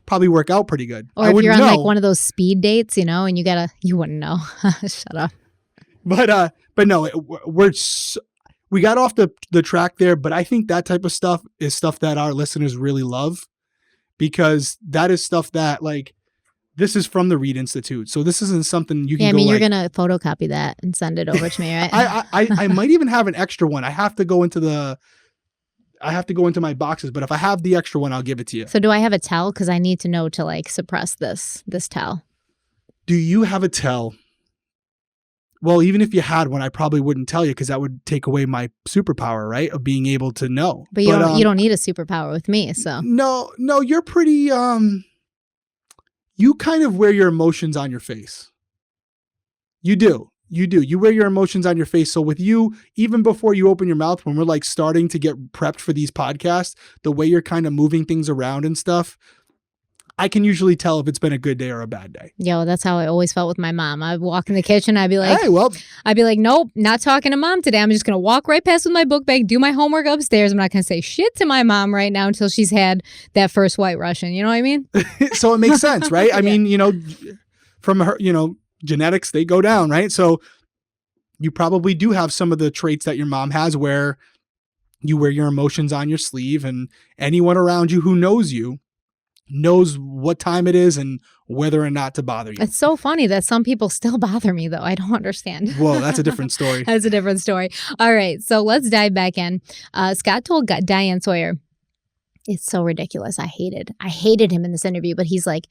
probably work out pretty good. Or if you're on like one of those speed dates, and you wouldn't know. Shut up. But no, we got off the track there, but I think that type of stuff is stuff that our listeners really love, because that is stuff that, like, this is from the Reed Institute. So this isn't something you can you're going to photocopy that and send it over to me, right? I might even have an extra one. I have to go into my boxes, but if I have the extra one, I'll give it to you. So do I have a tell? Because I need to know to like suppress this tell. Do you have a tell? Well, even if you had one, I probably wouldn't tell you, because that would take away my superpower, right? Of being able to know. But you don't need a superpower with me, so. No, you're pretty, you kind of wear your emotions on your face. You do. You wear your emotions on your face. So with you, even before you open your mouth, when we're like starting to get prepped for these podcasts, the way you're kind of moving things around and stuff, I can usually tell if it's been a good day or a bad day. Yo, that's how I always felt with my mom. I'd walk in the kitchen, I'd be like, hey, nope, not talking to mom today. I'm just going to walk right past with my book bag, do my homework upstairs. I'm not going to say shit to my mom right now until she's had that first White Russian. You know what I mean? So it makes sense, right? I mean, from her, genetics, they go down, right? So you probably do have some of the traits that your mom has, where you wear your emotions on your sleeve, and anyone around you who knows you knows what time it is and whether or not to bother you. It's so funny that some people still bother me, though. I don't understand. Whoa, that's a different story. That's a different story. All right, so let's dive back in. Scott told Diane Sawyer, it's so ridiculous. I hated him in this interview, but he's like,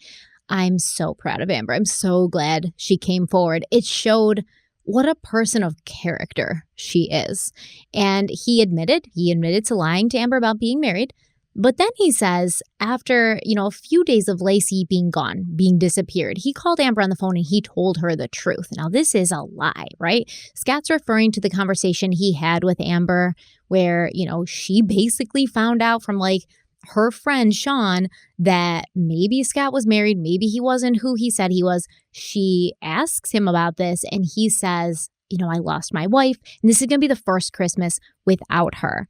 I'm so proud of Amber. I'm so glad she came forward. It showed what a person of character she is. And he admitted to lying to Amber about being married. But then he says after, a few days of Laci being gone, being disappeared, he called Amber on the phone and he told her the truth. Now, this is a lie, right? Scott's referring to the conversation he had with Amber where, she basically found out from her friend Sean that maybe Scott was married, maybe he wasn't who he said he was. She asks him about this and he says, I lost my wife and this is going to be the first Christmas without her.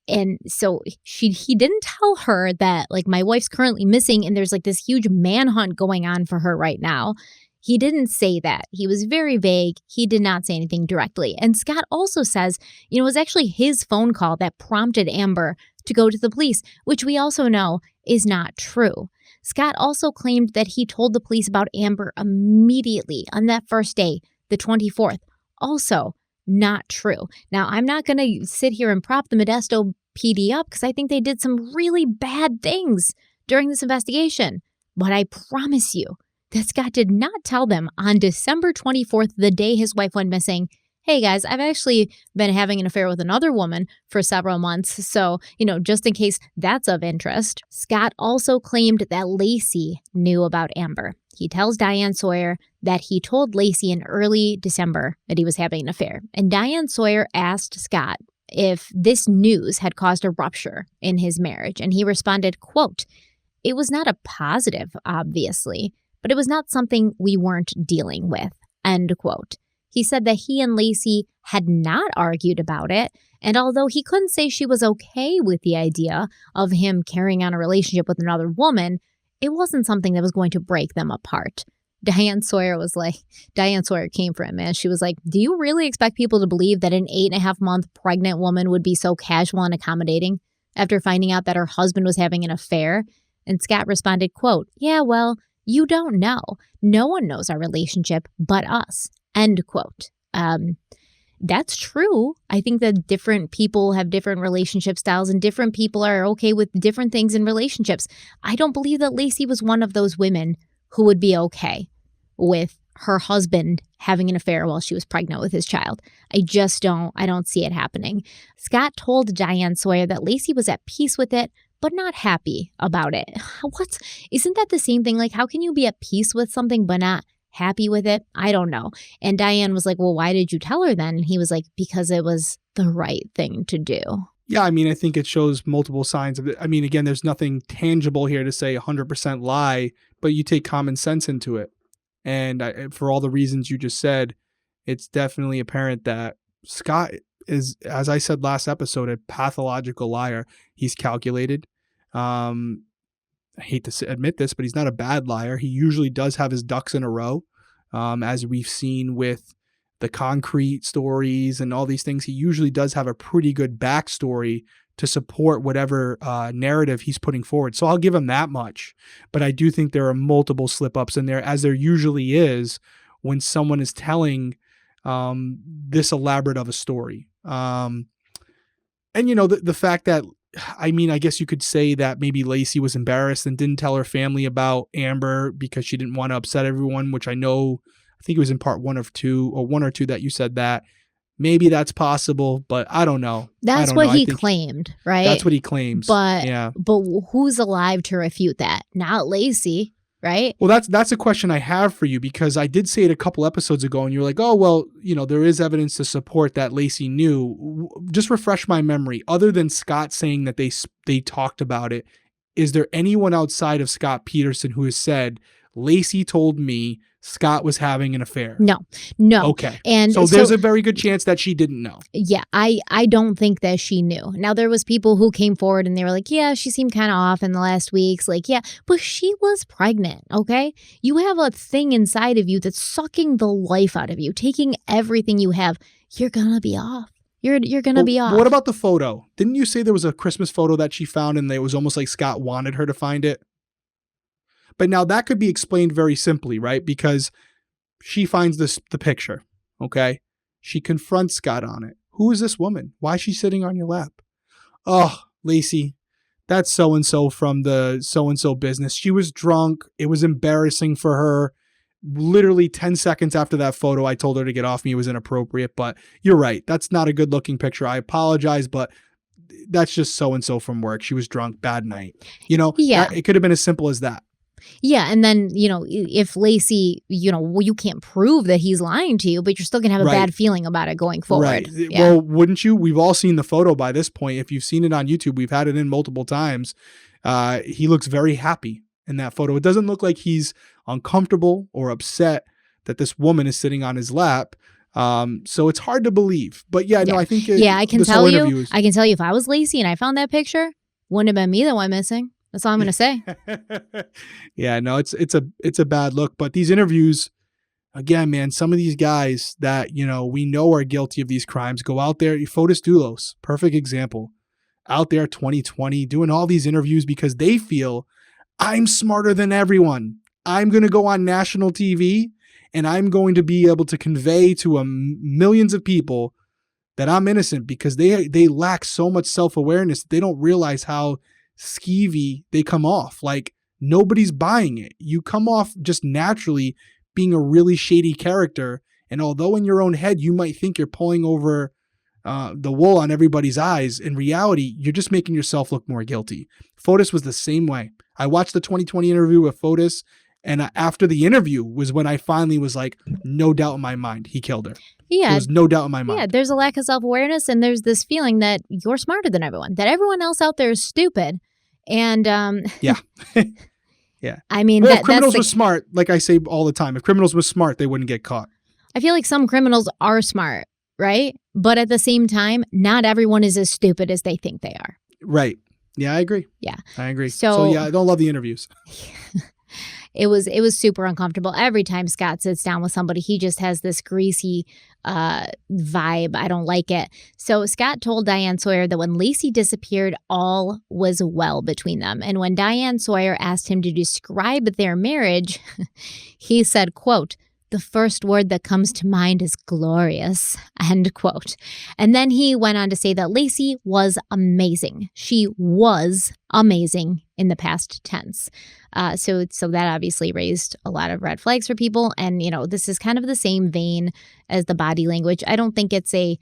And so he didn't tell her that my wife's currently missing and there's this huge manhunt going on for her right now. He didn't say that. He was very vague. He did not say anything directly. And Scott also says, it was actually his phone call that prompted Amber to go to the police, which we also know is not true. Scott also claimed that he told the police about Amber immediately on that first day, the 24th. Also, not true. Now, I'm not going to sit here and prop the Modesto PD up because I think they did some really bad things during this investigation. But I promise you that Scott did not tell them on December 24th, the day his wife went missing, hey guys, I've actually been having an affair with another woman for several months. So, just in case that's of interest. Scott also claimed that Laci knew about Amber. He tells Diane Sawyer that he told Laci in early December that he was having an affair. And Diane Sawyer asked Scott if this news had caused a rupture in his marriage. And he responded, quote, it was not a positive, obviously, but it was not something we weren't dealing with, end quote. He said that he and Laci had not argued about it. And although he couldn't say she was okay with the idea of him carrying on a relationship with another woman, it wasn't something that was going to break them apart. Diane Sawyer came for him, man. She was like, do you really expect people to believe that an 8.5-month pregnant woman would be so casual and accommodating after finding out that her husband was having an affair? And Scott responded, quote, yeah, well, you don't know. No one knows our relationship but us, end quote. That's true. I think that different people have different relationship styles and different people are okay with different things in relationships. I don't believe that Laci was one of those women who would be okay with her husband having an affair while she was pregnant with his child. I don't see it happening. Scott told Diane Sawyer that Laci was at peace with it, but not happy about it. Isn't that the same thing? How can you be at peace with something but not happy with it? I don't know. And Diane was like, well, why did you tell her then? And he was like, because it was the right thing to do. Yeah, I think it shows multiple signs of it. Again, there's nothing tangible here to say 100% lie, but you take common sense into it. And for all the reasons you just said, it's definitely apparent that Scott is, as I said last episode, a pathological liar. He's calculated. I hate to admit this, but he's not a bad liar. He usually does have his ducks in a row, as we've seen with the concrete stories and all these things. He usually does have a pretty good backstory to support whatever narrative he's putting forward. So I'll give him that much. But I do think there are multiple slip-ups in there, as there usually is when someone is telling this elaborate of a story. And, the fact that, I guess you could say that maybe Laci was embarrassed and didn't tell her family about Amber because she didn't want to upset everyone, which I think it was in part 1 or 2 that you said that. Maybe that's possible, but I don't know. That's what he claimed, right? That's what he claims. But who's alive to refute that? Not Laci, right? Well, that's a question I have for you, because I did say it a couple episodes ago and you were like, oh, well, there is evidence to support that Laci knew. Just refresh my memory. Other than Scott saying that they talked about it, is there anyone outside of Scott Peterson who has said, Laci told me Scott was having an affair? No. Okay. And so there's a very good chance that she didn't know. Yeah, I don't think that she knew. Now, there was people who came forward and they were like, yeah, she seemed kind of off in the last weeks. Yeah, but she was pregnant, okay? You have a thing inside of you that's sucking the life out of you, taking everything you have. You're going to be off. You're going to be off. What about the photo? Didn't you say there was a Christmas photo that she found and it was almost like Scott wanted her to find it? But now that could be explained very simply, right? Because she finds the picture, okay? She confronts Scott on it. Who is this woman? Why is she sitting on your lap? Oh, Laci, that's so-and-so from the so-and-so business. She was drunk. It was embarrassing for her. Literally 10 seconds after that photo, I told her to get off me. It was inappropriate, but you're right. That's not a good looking picture. I apologize, but that's just so-and-so from work. She was drunk, bad night. Yeah. It could have been as simple as that. Yeah. And then, if Laci, you can't prove that he's lying to you, but you're still going to have a bad feeling about it going forward. Right. Yeah. Well, wouldn't you? We've all seen the photo by this point. If you've seen it on YouTube, we've had it in multiple times. He looks very happy in that photo. It doesn't look like he's uncomfortable or upset that this woman is sitting on his lap. So it's hard to believe. But no, I think I can tell you. I can tell you, if I was Laci and I found that picture, wouldn't have been me that went missing. That's all I'm going to say. Yeah, no, it's a bad look. But these interviews, again, man, some of these guys that we know are guilty of these crimes go out there. Fotis Dulos, perfect example, out there 2020 doing all these interviews because they feel I'm smarter than everyone. I'm going to go on national TV and I'm going to be able to convey to millions of people that I'm innocent because they lack so much self-awareness. They don't realize how skeevy they come off. Like, nobody's buying it. You come off just naturally being a really shady character. And although in your own head, you might think you're pulling over the wool on everybody's eyes, in reality, you're just making yourself look more guilty. Fotis was the same way. I watched the 2020 interview with Fotis, and after the interview was when I finally was like, no doubt in my mind, he killed her. Yeah. There's no doubt in my mind. Yeah, there's a lack of self-awareness, and there's this feeling that you're smarter than everyone, that everyone else out there is stupid. And yeah. Yeah. I mean, if criminals were smart, like I say all the time, if criminals were smart, they wouldn't get caught. I feel like some criminals are smart, right? But at the same time, not everyone is as stupid as they think they are. Right. Yeah, I agree. Yeah. I agree. So yeah, I don't love the interviews. It was super uncomfortable. Every time Scott sits down with somebody, he just has this greasy vibe. I don't like it. So Scott told Diane Sawyer that when Laci disappeared, all was well between them. And when Diane Sawyer asked him to describe their marriage, he said, quote, "The first word that comes to mind is glorious," end quote. And then he went on to say that Laci was amazing. She was amazing in the past tense. So that obviously raised a lot of red flags for people. And, this is kind of the same vein as the body language. I don't think it's a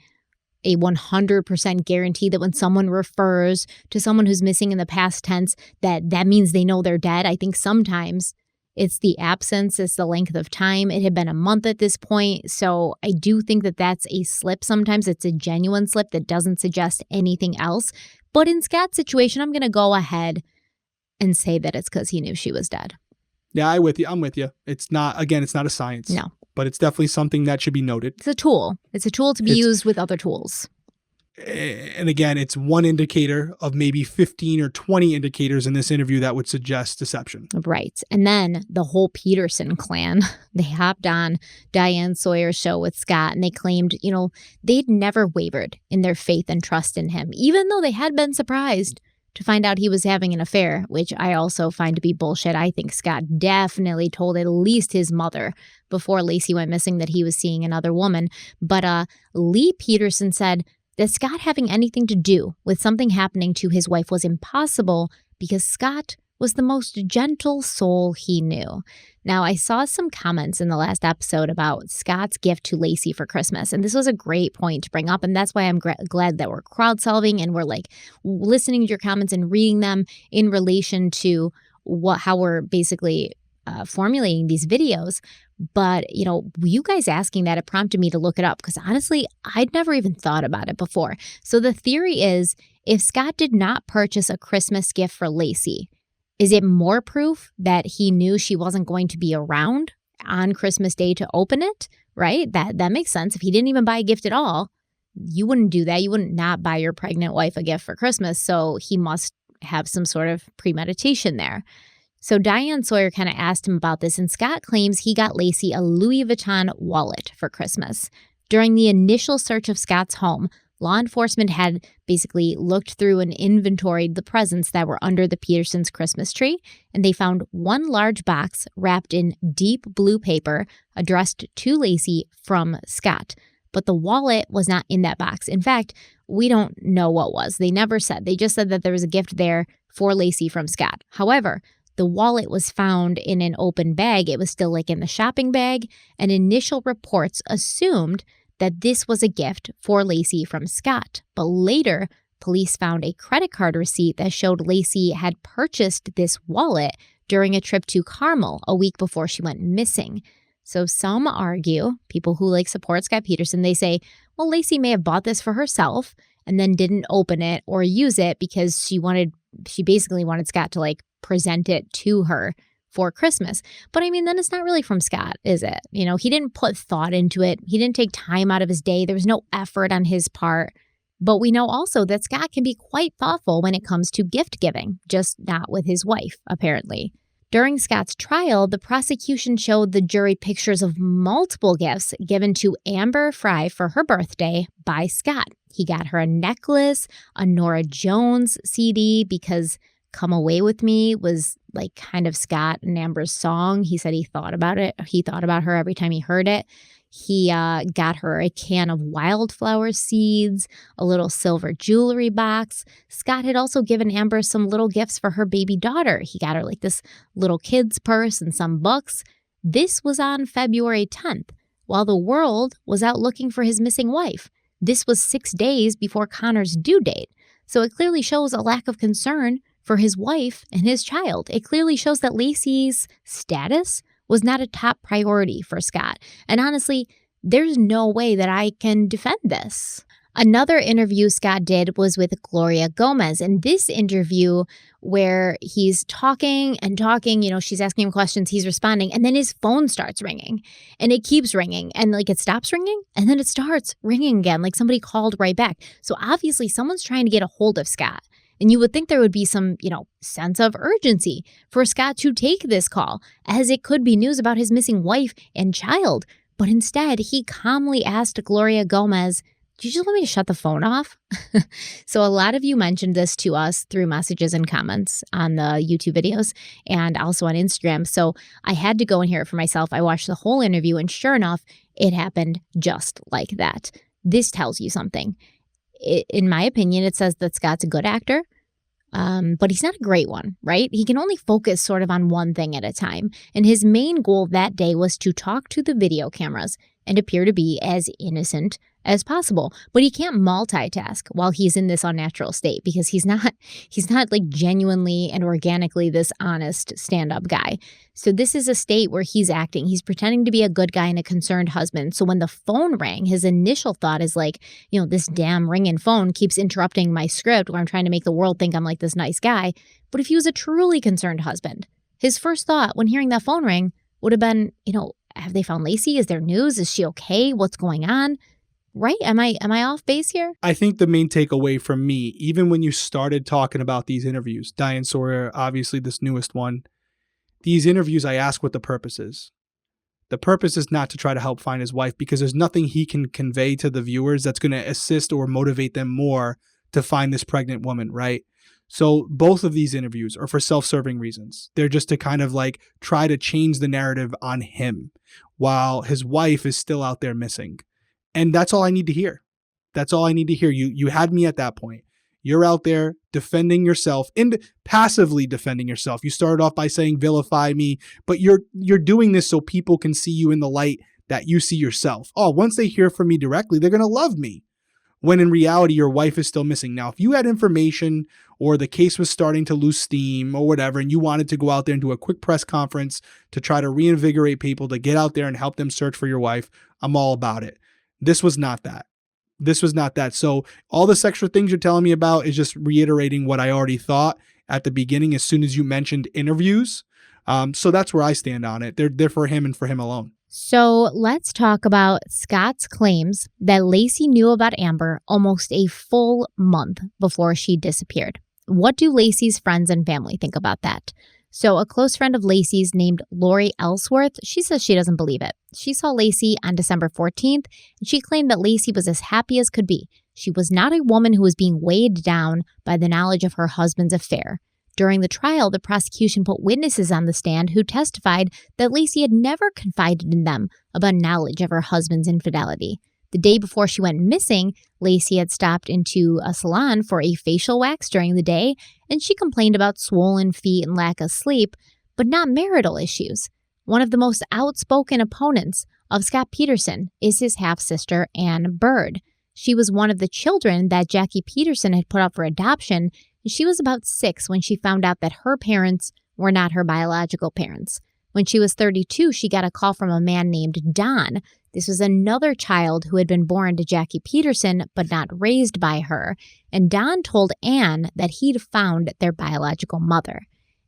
100% guarantee that when someone refers to someone who's missing in the past tense, that means they know they're dead. I think sometimes it's the absence, it's the length of time. It had been a month at this point. So I do think that that's a slip. Sometimes it's a genuine slip that doesn't suggest anything else. But in Scott's situation, I'm going to go ahead and say that it's because he knew she was dead. Yeah, I'm with you. It's not a science. No. But it's definitely something that should be noted. It's a tool. It's a tool to be used with other tools. And again, it's one indicator of maybe 15 or 20 indicators in this interview that would suggest deception. Right. And then the whole Peterson clan, they hopped on Diane Sawyer's show with Scott and they claimed, they'd never wavered in their faith and trust in him, even though they had been surprised to find out he was having an affair, which I also find to be bullshit. I think Scott definitely told at least his mother before Laci went missing that he was seeing another woman. But Lee Peterson said that Scott having anything to do with something happening to his wife was impossible because Scott was the most gentle soul he knew. Now, I saw some comments in the last episode about Scott's gift to Laci for Christmas, and this was a great point to bring up, and that's why I'm glad that we're crowd solving and we're listening to your comments and reading them in relation to how we're basically formulating these videos. But, you guys asking that, it prompted me to look it up because honestly, I'd never even thought about it before. So the theory is if Scott did not purchase a Christmas gift for Laci, is it more proof that he knew she wasn't going to be around on Christmas Day to open it? Right? That makes sense. If he didn't even buy a gift at all, you wouldn't do that. You wouldn't not buy your pregnant wife a gift for Christmas. So he must have some sort of premeditation there. So Diane Sawyer kind of asked him about this, and Scott claims he got Laci a Louis Vuitton wallet for Christmas. During the initial search of Scott's home, Law enforcement had basically looked through and inventoried the presents that were under the Petersons' Christmas tree, and they found one large box wrapped in deep blue paper addressed to Laci from Scott. But the wallet was not in that box. In fact, we don't know what was. They never said. They just said that there was a gift there for Laci from Scott. However, the wallet was found in an open bag. It was still like in the shopping bag, and initial reports assumed that this was a gift for Laci from Scott. But later, police found a credit card receipt that showed Laci had purchased this wallet during a trip to Carmel a week before she went missing. So some argue, people who support Scott Peterson, they say, well, Laci may have bought this for herself and then didn't open it or use it because she basically wanted Scott to present it to her for Christmas. But I mean, then it's not really from Scott, is it? He didn't put thought into it. He didn't take time out of his day. There was no effort on his part. But we know also that Scott can be quite thoughtful when it comes to gift giving, just not with his wife, apparently. During Scott's trial, the prosecution showed the jury pictures of multiple gifts given to Amber Frey for her birthday by Scott. He got her a necklace, a Norah Jones CD, because Come Away With Me was kind of Scott and Amber's song. He said he thought about it. He thought about her every time he heard it. He got her a can of wildflower seeds, a little silver jewelry box. Scott had also given Amber some little gifts for her baby daughter. He got her this little kid's purse and some books. This was on February 10th, while the world was out looking for his missing wife. This was 6 days before Connor's due date. So it clearly shows a lack of concern for his wife and his child. It clearly shows that Laci's status was not a top priority for Scott. And honestly, there's no way that I can defend this. Another interview Scott did was with Gloria Gomez. And this interview where he's talking and talking, she's asking him questions, he's responding, and then his phone starts ringing. And it keeps ringing. And it stops ringing, and then it starts ringing again, somebody called right back. So obviously someone's trying to get a hold of Scott. And you would think there would be some, sense of urgency for Scott to take this call, as it could be news about his missing wife and child. But instead, he calmly asked Gloria Gomez, "Did you just want me to shut the phone off?" So a lot of you mentioned this to us through messages and comments on the YouTube videos and also on Instagram. So I had to go and hear it for myself. I watched the whole interview, and sure enough, it happened just like that. This tells you something. In my opinion, it says that Scott's a good actor, but he's not a great one, right? He can only focus sort of on one thing at a time. And his main goal that day was to talk to the video cameras and appear to be as innocent as possible. But he can't multitask while he's in this unnatural state, because he's not genuinely and organically this honest stand-up guy. So this is a state where he's acting. He's pretending to be a good guy and a concerned husband. So when the phone rang, his initial thought is this damn ringing phone keeps interrupting my script where I'm trying to make the world think I'm this nice guy. But if he was a truly concerned husband, his first thought when hearing that phone ring would have been, have they found Laci? Is there news? Is she okay? What's going on? Right? Am I off base here? I think the main takeaway from me, even when you started talking about these interviews, Diane, Sawyer, obviously this newest one, these interviews, I ask what the purpose is. The purpose is not to try to help find his wife, because there's nothing he can convey to the viewers that's going to assist or motivate them more to find this pregnant woman, right? So both of these interviews are for self-serving reasons. They're just to kind of try to change the narrative on him while his wife is still out there missing. And that's all I need to hear. That's all I need to hear. You had me at that point. You're out there defending yourself and passively defending yourself. You started off by saying vilify me, but you're doing this so people can see you in the light that you see yourself. Oh, once they hear from me directly, they're going to love me. When in reality, your wife is still missing. Now, if you had information or the case was starting to lose steam or whatever, and you wanted to go out there and do a quick press conference to try to reinvigorate people to get out there and help them search for your wife, I'm all about it. This was not that. This was not that. So all this extra things you're telling me about is just reiterating what I already thought at the beginning as soon as you mentioned interviews. So that's where I stand on it. They're for him and for him alone. So let's talk about Scott's claims that Laci knew about Amber almost a full month before she disappeared. What do Laci's friends and family think about that? So a close friend of Laci's named Lori Ellsworth, she says she doesn't believe it. She saw Laci on December 14th, and she claimed that Laci was as happy as could be. She was not a woman who was being weighed down by the knowledge of her husband's affair. During the trial, the prosecution put witnesses on the stand who testified that Laci had never confided in them about knowledge of her husband's infidelity. The day before she went missing, Laci had stopped into a salon for a facial wax during the day, and she complained about swollen feet and lack of sleep, but not marital issues. One of the most outspoken opponents of Scott Peterson is his half-sister, Ann Bird. She was one of the children that Jackie Peterson had put up for adoption, and she was about 6 when she found out that her parents were not her biological parents. When she was 32, she got a call from a man named Don. This was another child who had been born to Jackie Peterson but not raised by her, and Don told Ann that he'd found their biological mother.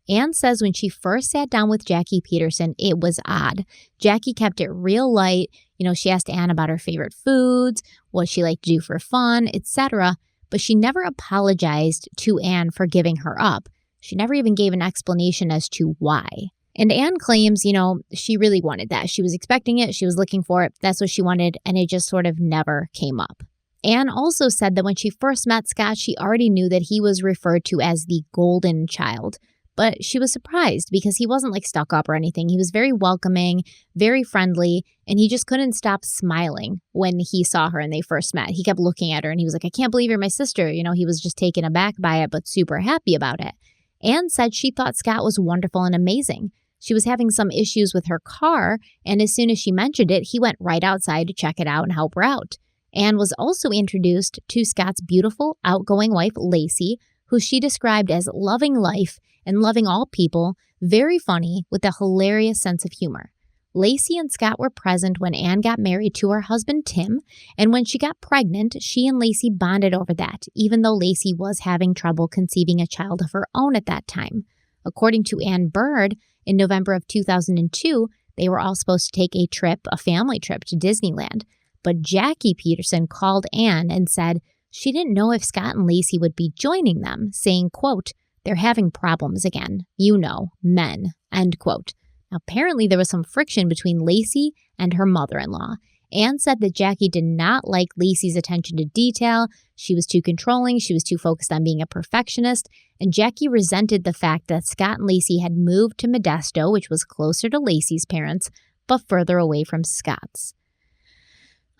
Ann says when she first sat down with Jackie Peterson, it was odd. Jackie kept it real light. She asked Ann about her favorite foods, what she liked to do for fun, etc., but she never apologized to Ann for giving her up. She never even gave an explanation as to why. And Ann claims, she really wanted that. She was expecting it. She was looking for it. That's what she wanted. And it just sort of never came up. Ann also said that when she first met Scott, she already knew that he was referred to as the golden child. But she was surprised because he wasn't stuck up or anything. He was very welcoming, very friendly, and he just couldn't stop smiling when he saw her and they first met. He kept looking at her and he was like, I can't believe you're my sister. He was just taken aback by it, but super happy about it. Ann said she thought Scott was wonderful and amazing. She was having some issues with her car, and as soon as she mentioned it, he went right outside to check it out and help her out. Ann was also introduced to Scott's beautiful, outgoing wife, Laci, who she described as loving life and loving all people, very funny, with a hilarious sense of humor. Laci and Scott were present when Ann got married to her husband, Tim, and when she got pregnant, she and Laci bonded over that, even though Laci was having trouble conceiving a child of her own at that time. According to Ann Bird, in November of 2002, they were all supposed to take a family trip to Disneyland, but Jackie Peterson called Ann and said she didn't know if Scott and Laci would be joining them, saying, quote, they're having problems again. Men, end quote. Now, apparently there was some friction between Laci and her mother-in-law. Ann said that Jackie did not like Laci's attention to detail. She was too controlling. She was too focused on being a perfectionist. And Jackie resented the fact that Scott and Laci had moved to Modesto, which was closer to Laci's parents, but further away from Scott's.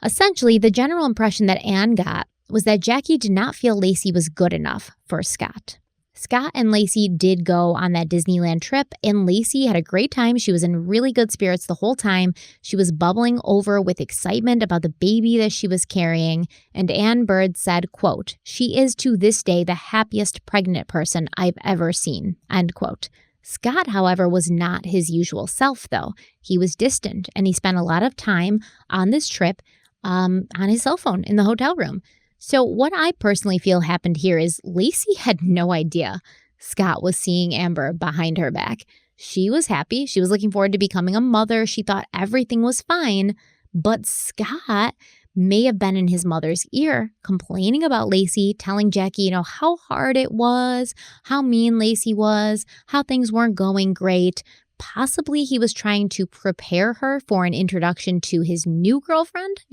Essentially, the general impression that Ann got was that Jackie did not feel Laci was good enough for Scott. Scott and Laci did go on that Disneyland trip, and Laci had a great time. She was in really good spirits the whole time. She was bubbling over with excitement about the baby that she was carrying, and Ann Bird said, quote, she is to this day the happiest pregnant person I've ever seen, end quote. Scott, however, was not his usual self, though. He was distant, and he spent a lot of time on this trip on his cell phone in the hotel room. So what I personally feel happened here is Laci had no idea Scott was seeing Amber behind her back. She was happy. She was looking forward to becoming a mother. She thought everything was fine. But Scott may have been in his mother's ear complaining about Laci, telling Jackie, how hard it was, how mean Laci was, how things weren't going great. Possibly he was trying to prepare her for an introduction to his new girlfriend,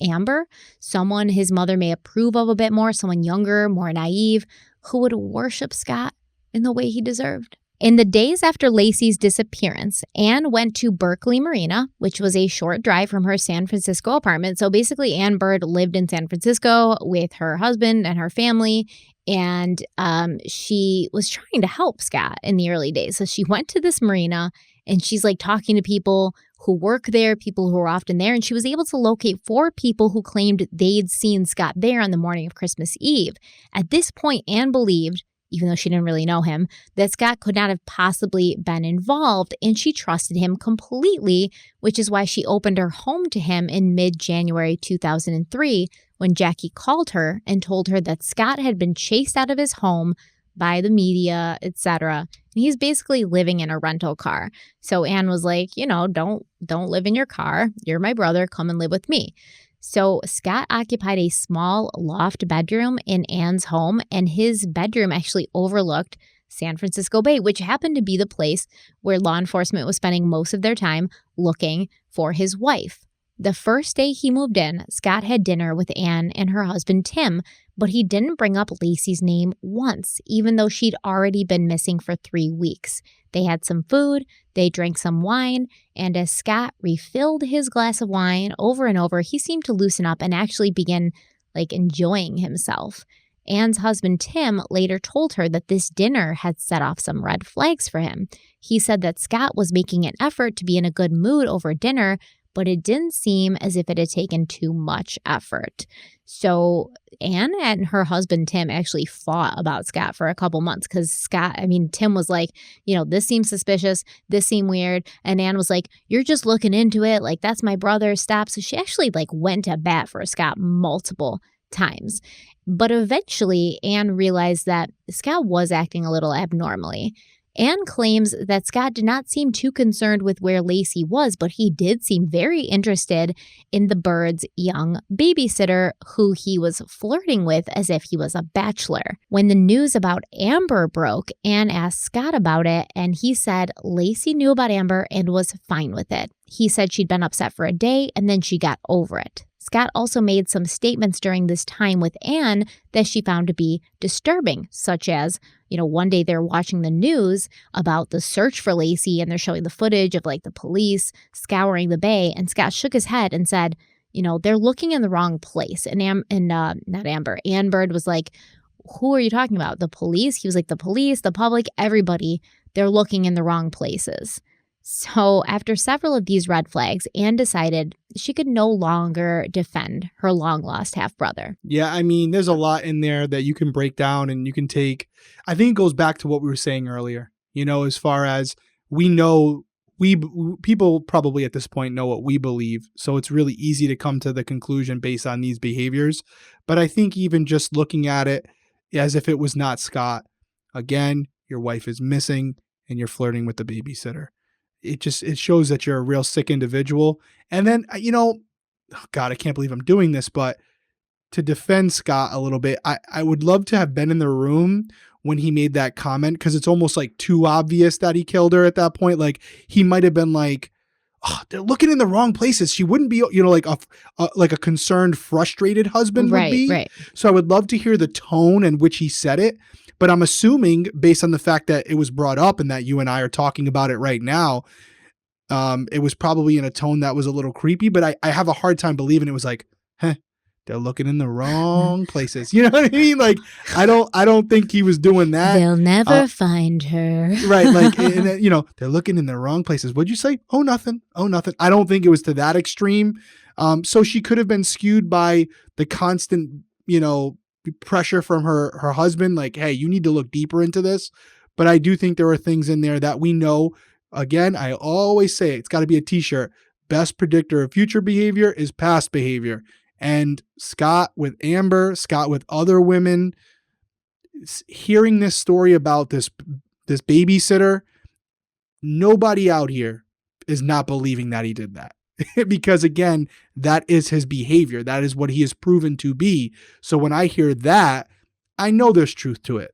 Amber, someone his mother may approve of a bit more, someone younger, more naive, who would worship Scott in the way he deserved. In the days after Laci's disappearance, Ann went to Berkeley Marina, which was a short drive from her San Francisco apartment. So basically, Ann Bird lived in San Francisco with her husband and her family, and she was trying to help Scott in the early days. So she went to this marina, and she's talking to people who work there, people who are often there, and she was able to locate 4 people who claimed they'd seen Scott there on the morning of Christmas Eve. At this point, Ann believed, even though she didn't really know him, that Scott could not have possibly been involved, and she trusted him completely, which is why she opened her home to him in mid-January 2003 when Jackie called her and told her that Scott had been chased out of his home by the media, etc. And he's basically living in a rental car. So Ann was like, don't live in your car. You're my brother. Come and live with me. So Scott occupied a small loft bedroom in Ann's home, and his bedroom actually overlooked San Francisco Bay, which happened to be the place where law enforcement was spending most of their time looking for his wife. The first day he moved in, Scott had dinner with Anne and her husband Tim, but he didn't bring up Laci's name once, even though she'd already been missing for 3 weeks. They had some food, they drank some wine, and as Scott refilled his glass of wine over and over, he seemed to loosen up and actually begin enjoying himself. Anne's husband Tim later told her that this dinner had set off some red flags for him. He said that Scott was making an effort to be in a good mood over dinner, but it didn't seem as if it had taken too much effort. So Anne and her husband Tim actually fought about Scott for a couple months because Tim was like, this seems suspicious, this seemed weird. And Anne was like, you're just looking into it. That's my brother, stop. So she actually went to bat for Scott multiple times. But eventually Anne realized that Scott was acting a little abnormally. Anne claims that Scott did not seem too concerned with where Laci was, but he did seem very interested in the Bird's young babysitter who he was flirting with as if he was a bachelor. When the news about Amber broke, Anne asked Scott about it, and he said Laci knew about Amber and was fine with it. He said she'd been upset for a day and then she got over it. Scott also made some statements during this time with Anne that she found to be disturbing, such as, one day they're watching the news about the search for Laci and they're showing the footage of the police scouring the bay, and Scott shook his head and said, they're looking in the wrong place. And not Amber, Anne Bird was like, who are you talking about? The police? He was like, the police, the public, everybody, they're looking in the wrong places. So after several of these red flags, Anne decided she could no longer defend her long-lost half-brother. Yeah, there's a lot in there that you can break down and you can take. I think it goes back to what we were saying earlier, as far as we know, people probably at this point know what we believe. So it's really easy to come to the conclusion based on these behaviors. But I think even just looking at it as if it was not Scott, again, your wife is missing and you're flirting with the babysitter. It shows that you're a real sick individual. And then, God, I can't believe I'm doing this, but to defend Scott a little bit, I would love to have been in the room when he made that comment, because it's almost too obvious that he killed her at that point. He might have been like, oh, they're looking in the wrong places. She wouldn't be, like a concerned, frustrated husband would be. Right. So I would love to hear the tone in which he said it. But I'm assuming, based on the fact that it was brought up and that you and I are talking about it right now, it was probably in a tone that was a little creepy. But I have a hard time believing it was they're looking in the wrong places. You know what I mean? I don't think he was doing that. They'll never find her. Right. And they're looking in the wrong places. What'd you say? Oh, nothing. Oh, nothing. I don't think it was to that extreme. So she could have been skewed by the constant, pressure from her husband, hey, you need to look deeper into this. But I do think there are things in there that we know. Again, I always say it's got to be a t-shirt. Best predictor of future behavior is past behavior. And Scott with Amber, Scott with other women, hearing this story about this babysitter, nobody out here is not believing that he did that. Because again, that is his behavior. That is what he is proven to be. So when I hear that, I know there's truth to it.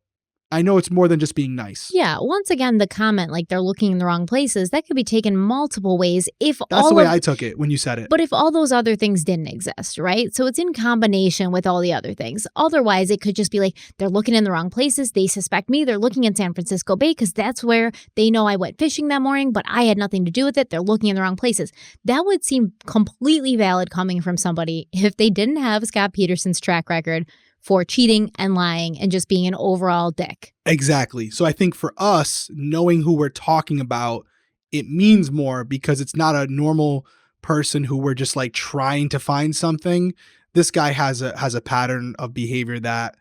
I know it's more than just being nice. Yeah. Once again, the comment, they're looking in the wrong places, that could be taken multiple ways. That's the way I took it when you said it. But if all those other things didn't exist, right? So it's in combination with all the other things. Otherwise, it could just be they're looking in the wrong places. They suspect me. They're looking in San Francisco Bay because that's where they know I went fishing that morning, but I had nothing to do with it. They're looking in the wrong places. That would seem completely valid coming from somebody if they didn't have Scott Peterson's track record for cheating and lying and just being an overall dick. Exactly. So I think for us, knowing who we're talking about, it means more because it's not a normal person who we're just trying to find something. This guy has a pattern of behavior that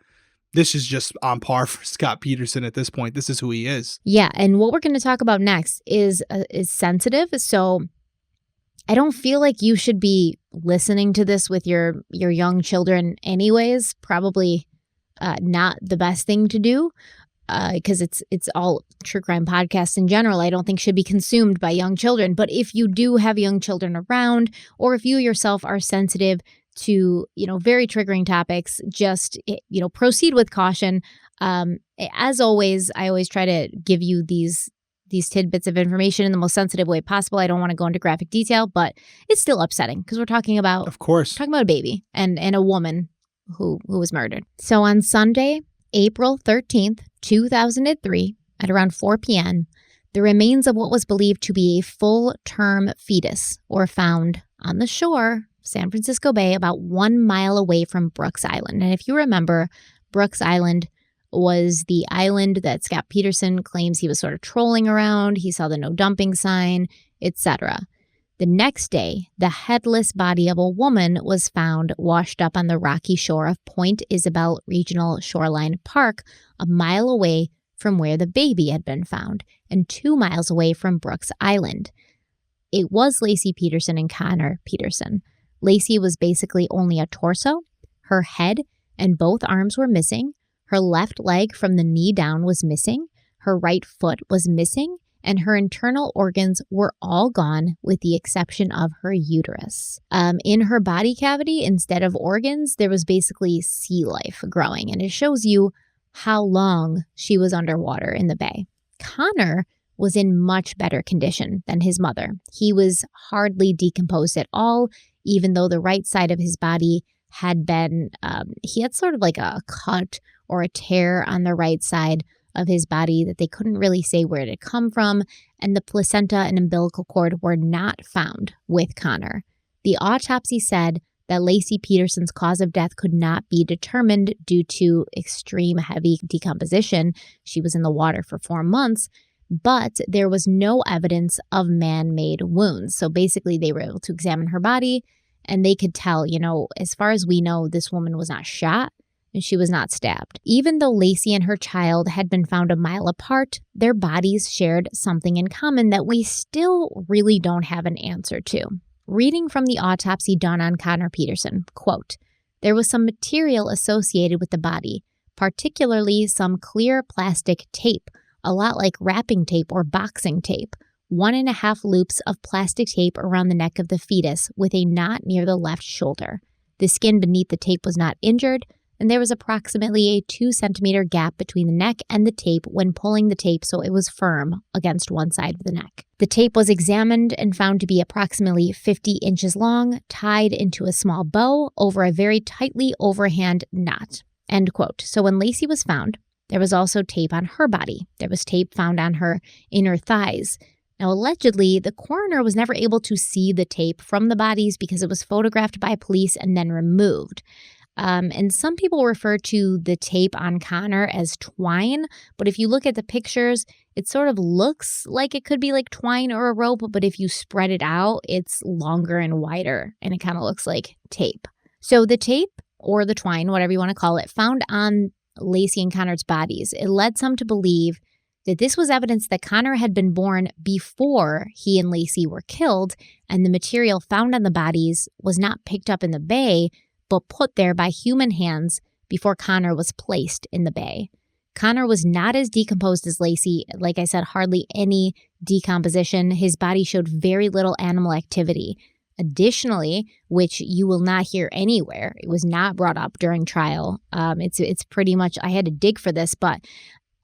this is just on par for Scott Peterson at this point. This is who he is. Yeah. And what we're going to talk about next is sensitive. So I don't feel like you should be listening to this with your young children anyways. Probably not the best thing to do because it's all true crime podcasts in general. I don't think should be consumed by young children. But if you do have young children around, or if you yourself are sensitive to, very triggering topics, just, proceed with caution. As always, I always try to give you these these tidbits of information in the most sensitive way possible. I don't want to go into graphic detail, but it's still upsetting because we're talking about, of course, a baby and a woman who was murdered. So on Sunday, April 13th, 2003, at around 4 p.m., the remains of what was believed to be a full-term fetus were found on the shore, San Francisco Bay, about 1 mile away from Brooks Island. And if you remember, Brooks Island was the island that Scott Peterson claims he was sort of trolling around. He saw the no dumping sign, etc. The next day, the headless body of a woman was found washed up on the rocky shore of Point Isabel Regional Shoreline Park, a mile away from where the baby had been found and 2 miles away from Brooks Island. It was Laci Peterson and Connor Peterson. Laci was basically only a torso. Her head and both arms were missing. Her left leg from the knee down was missing. Her right foot was missing. And her internal organs were all gone with the exception of her uterus. In her body cavity, instead of organs, there was basically sea life growing. And it shows you how long she was underwater in the bay. Connor was in much better condition than his mother. He was hardly decomposed at all, even though the right side of his body had been, he had sort of like a cut or a tear on the right side of his body that they couldn't really say where it had come from, and the placenta and umbilical cord were not found with Connor. The autopsy said that Laci Peterson's cause of death could not be determined due to extreme heavy decomposition. She was in the water for 4 months, but there was no evidence of man-made wounds. So basically they were able to examine her body and they could tell, as far as we know, this woman was not shot and she was not stabbed. Even though Laci and her child had been found a mile apart, their bodies shared something in common that we still really don't have an answer to. Reading from the autopsy done on Connor Peterson, quote, "There was some material associated with the body, particularly some clear plastic tape, a lot like wrapping tape or boxing tape, 1.5 loops of plastic tape around the neck of the fetus with a knot near the left shoulder. The skin beneath the tape was not injured, and there was approximately a 2-centimeter gap between the neck and the tape when pulling the tape so it was firm against one side of the neck. The tape was examined and found to be approximately 50 inches long, tied into a small bow over a very tightly overhand knot." End quote. So when Laci was found, there was also tape on her body. There was tape found on her inner thighs. Now, allegedly, the coroner was never able to see the tape from the bodies because it was photographed by police and then removed. And some people refer to the tape on Connor as twine, but if you look at the pictures, it sort of looks like it could be like twine or a rope, but if you spread it out, it's longer and wider, and it kind of looks like tape. So the tape, or the twine, whatever you want to call it, found on Laci and Connor's bodies, it led some to believe that this was evidence that Connor had been born before he and Laci were killed, and the material found on the bodies was not picked up in the bay, but put there by human hands before Connor was placed in the bay. Connor was not as decomposed as Laci. Like I said, hardly any decomposition. His body showed very little animal activity. Additionally, which you will not hear anywhere, it was not brought up during trial. It's pretty much, I had to dig for this, but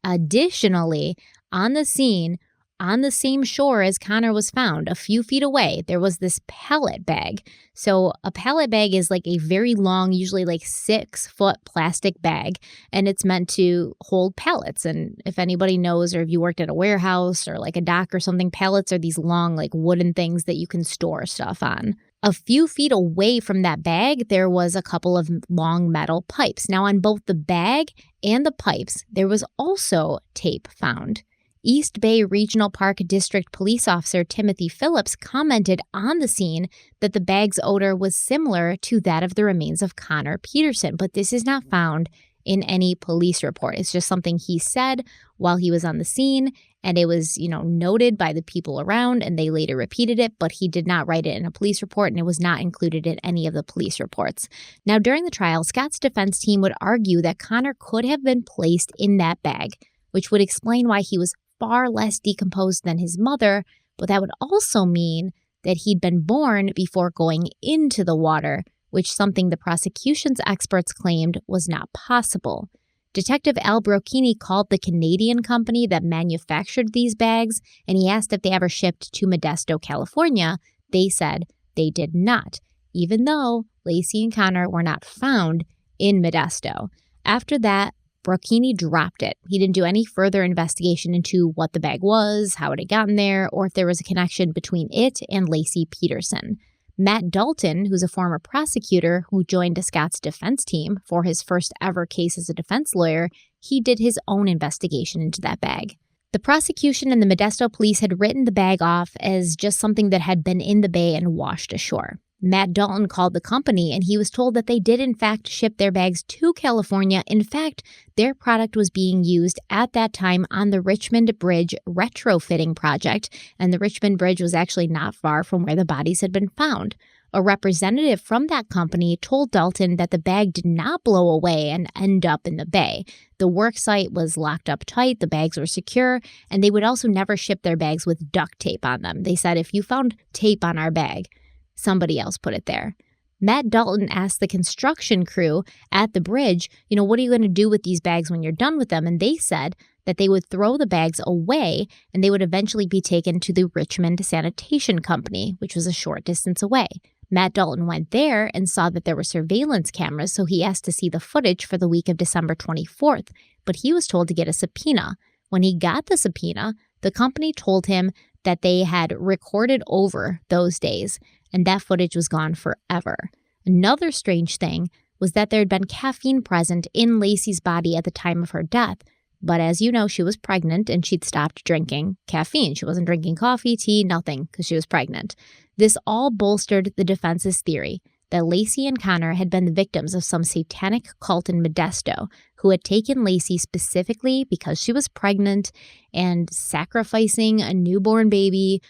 additionally, on the scene, on the same shore as Connor was found, a few feet away, there was this pallet bag. So a pallet bag is like a very long, usually like 6-foot plastic bag, and it's meant to hold pallets. And if anybody knows, or if you worked at a warehouse or like a dock or something, pallets are these long like wooden things that you can store stuff on. A few feet away from that bag, there was a couple of long metal pipes. Now on both the bag and the pipes, there was also tape found. East Bay Regional Park District Police Officer Timothy Phillips commented on the scene that the bag's odor was similar to that of the remains of Connor Peterson, but this is not found in any police report. It's just something he said while he was on the scene, and it was, noted by the people around, and they later repeated it, but he did not write it in a police report, and it was not included in any of the police reports. Now, during the trial, Scott's defense team would argue that Connor could have been placed in that bag, which would explain why he was far less decomposed than his mother, but that would also mean that he'd been born before going into the water, which something the prosecution's experts claimed was not possible. Detective Al Brocchini called the Canadian company that manufactured these bags, and he asked if they ever shipped to Modesto, California. They said they did not, even though Laci and Connor were not found in Modesto. After that, Brocchini dropped it. He didn't do any further investigation into what the bag was, how it had gotten there, or if there was a connection between it and Laci Peterson. Matt Dalton, who's a former prosecutor who joined Scott's defense team for his first ever case as a defense lawyer, he did his own investigation into that bag. The prosecution and the Modesto police had written the bag off as just something that had been in the bay and washed ashore. Matt Dalton called the company, and he was told that they did in fact ship their bags to California. In fact, their product was being used at that time on the Richmond Bridge retrofitting project, and the Richmond Bridge was actually not far from where the bodies had been found. A representative from that company told Dalton that the bag did not blow away and end up in the bay. The work site was locked up tight, the bags were secure, and they would also never ship their bags with duct tape on them. They said, if you found tape on our bag, somebody else put it there. Matt Dalton asked the construction crew at the bridge, what are you going to do with these bags when you're done with them? And they said that they would throw the bags away and they would eventually be taken to the Richmond Sanitation Company, which was a short distance away. Matt Dalton went there and saw that there were surveillance cameras, so he asked to see the footage for the week of December 24th, but he was told to get a subpoena. When he got the subpoena, the company told him that they had recorded over those days, and that footage was gone forever. Another strange thing was that there had been caffeine present in Laci's body at the time of her death. But as you know, she was pregnant and she'd stopped drinking caffeine. She wasn't drinking coffee, tea, nothing, because she was pregnant. This all bolstered the defense's theory that Laci and Connor had been the victims of some satanic cult in Modesto who had taken Laci specifically because she was pregnant, and sacrificing a newborn baby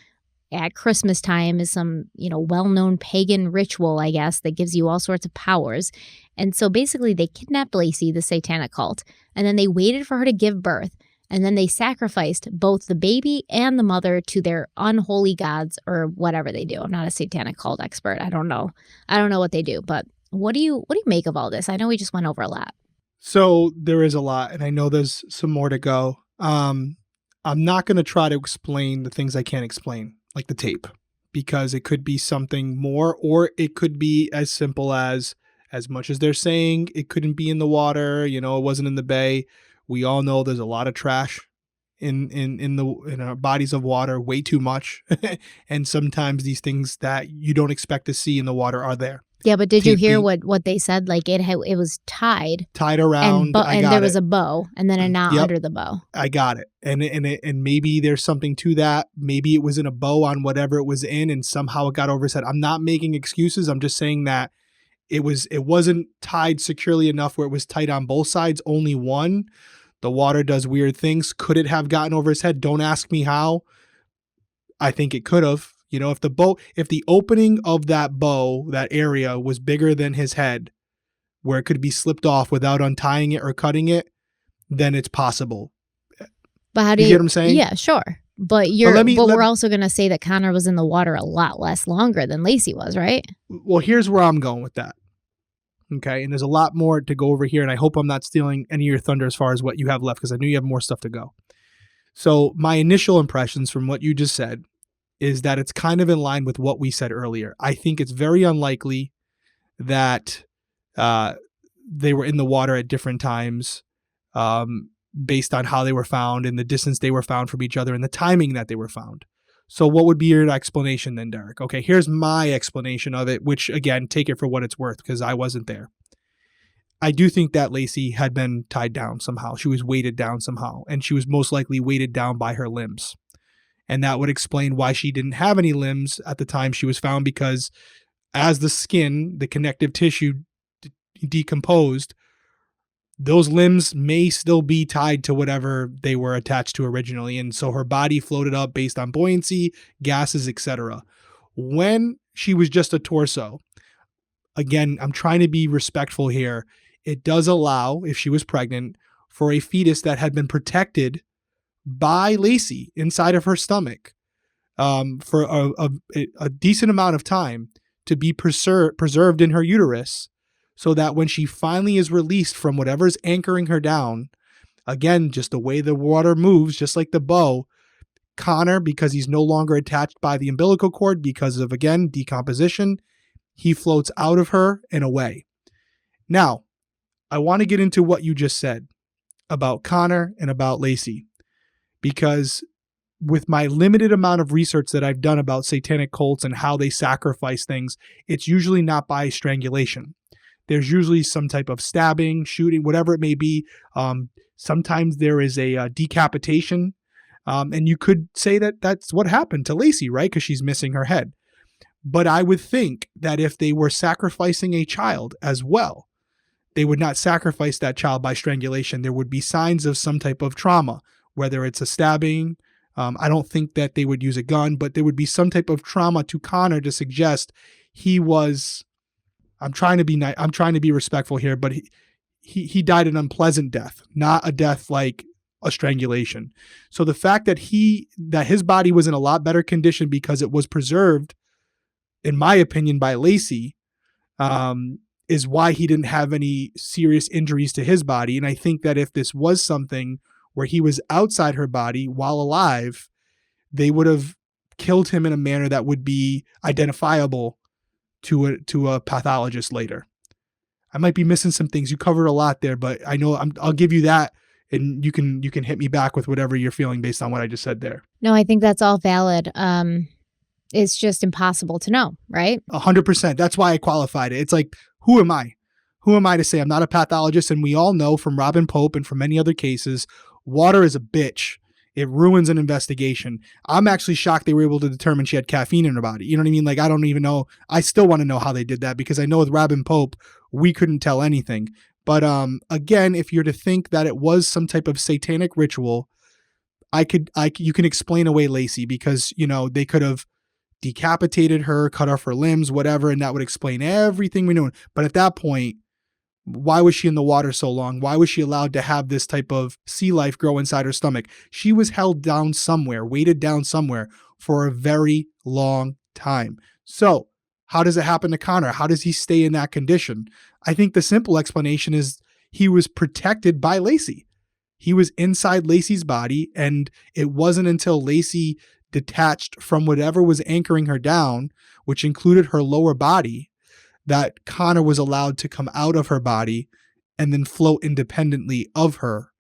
at Christmas time is some, well-known pagan ritual, I guess, that gives you all sorts of powers. And so basically they kidnapped Laci, the satanic cult, and then they waited for her to give birth. And then they sacrificed both the baby and the mother to their unholy gods or whatever they do. I'm not a satanic cult expert. I don't know what they do. But what do you make of all this? I know we just went over a lot. So there is a lot, and I know there's some more to go. I'm not going to try to explain the things I can't explain, like the tape, because it could be something more, or it could be as simple as much as they're saying it couldn't be in the water, it wasn't in the bay. We all know there's a lot of trash in our bodies of water, way too much. And sometimes these things that you don't expect to see in the water are there. Yeah, but did you hear what they said? Like it was tied around, and there was a bow, and then a knot under the bow. I got it. And maybe there's something to that. Maybe it was in a bow on whatever it was in, and somehow it got over his head. I'm not making excuses. I'm just saying that it wasn't tied securely enough where it was tight on both sides, only one. The water does weird things. Could it have gotten over his head? Don't ask me how. I think it could have. If the opening of that bow, that area, was bigger than his head, where it could be slipped off without untying it or cutting it, then it's possible. But how do you get what I'm saying? Yeah, sure. But we're also going to say that Connor was in the water a lot less longer than Laci was, right? Well, here's where I'm going with that. Okay, and there's a lot more to go over here, and I hope I'm not stealing any of your thunder as far as what you have left, because I knew you have more stuff to go. So my initial impressions from what you just said is that it's kind of in line with what we said earlier. I think it's very unlikely that they were in the water at different times based on how they were found and the distance they were found from each other and the timing that they were found. So what would be your explanation then, Derek? Okay, here's my explanation of it, which, again, take it for what it's worth because I wasn't there. I do think that Laci had been tied down somehow. She was weighted down somehow, and she was most likely weighted down by her limbs. And that would explain why she didn't have any limbs at the time she was found, because as the skin, the connective tissue decomposed, those limbs may still be tied to whatever they were attached to originally. And so her body floated up based on buoyancy, gases, etc. When she was just a torso, again, I'm trying to be respectful here. It does allow, if she was pregnant, for a fetus that had been protected by Laci inside of her stomach for a decent amount of time to be preserved in her uterus so that when she finally is released from whatever's anchoring her down, again, just the way the water moves, just like the bow, Connor, because he's no longer attached by the umbilical cord because of, again, decomposition, he floats out of her and away. Now, I want to get into what you just said about Connor and about Laci, because with my limited amount of research that I've done about satanic cults and how they sacrifice things, it's usually not by strangulation. There's usually some type of stabbing, shooting, whatever it may be. Sometimes there is a decapitation. And you could say that that's what happened to Laci, right? Because she's missing her head. But I would think that if they were sacrificing a child as well, they would not sacrifice that child by strangulation. There would be signs of some type of trauma, whether it's a stabbing. I don't think that they would use a gun, but there would be some type of trauma to Connor to suggest he was. I'm trying to be respectful here, but he died an unpleasant death, not a death like a strangulation. So the fact that his body was in a lot better condition because it was preserved, in my opinion, by Laci, is why he didn't have any serious injuries to his body. And I think that if this was something where he was outside her body while alive, they would have killed him in a manner that would be identifiable to a pathologist later. I might be missing some things. You covered a lot there, but I know I'll give you that, and you can hit me back with whatever you're feeling based on what I just said there. No, I think that's all valid. It's just impossible to know, right? 100%. That's why I qualified it. It's like, who am I? Who am I to say? I'm not a pathologist, and we all know from Robin Pope and from many other cases, water is a bitch. It ruins an investigation. I'm actually shocked they were able to determine she had caffeine in her body. You know what I mean? Like, I don't even know. I still want to know how they did that, because I know with Robin Pope, we couldn't tell anything. But again, if you're to think that it was some type of satanic ritual, you can explain away Laci, because, they could have decapitated her, cut off her limbs, whatever, and that would explain everything we know. But at that point, why was she in the water so long? Why was she allowed to have this type of sea life grow inside her stomach? She was held down somewhere, weighted down somewhere for a very long time. So how does it happen to Connor? How does he stay in that condition? I think the simple explanation is he was protected by Laci. He was inside Laci's body, and it wasn't until Laci detached from whatever was anchoring her down, which included her lower body, that Connor was allowed to come out of her body and then float independently of her.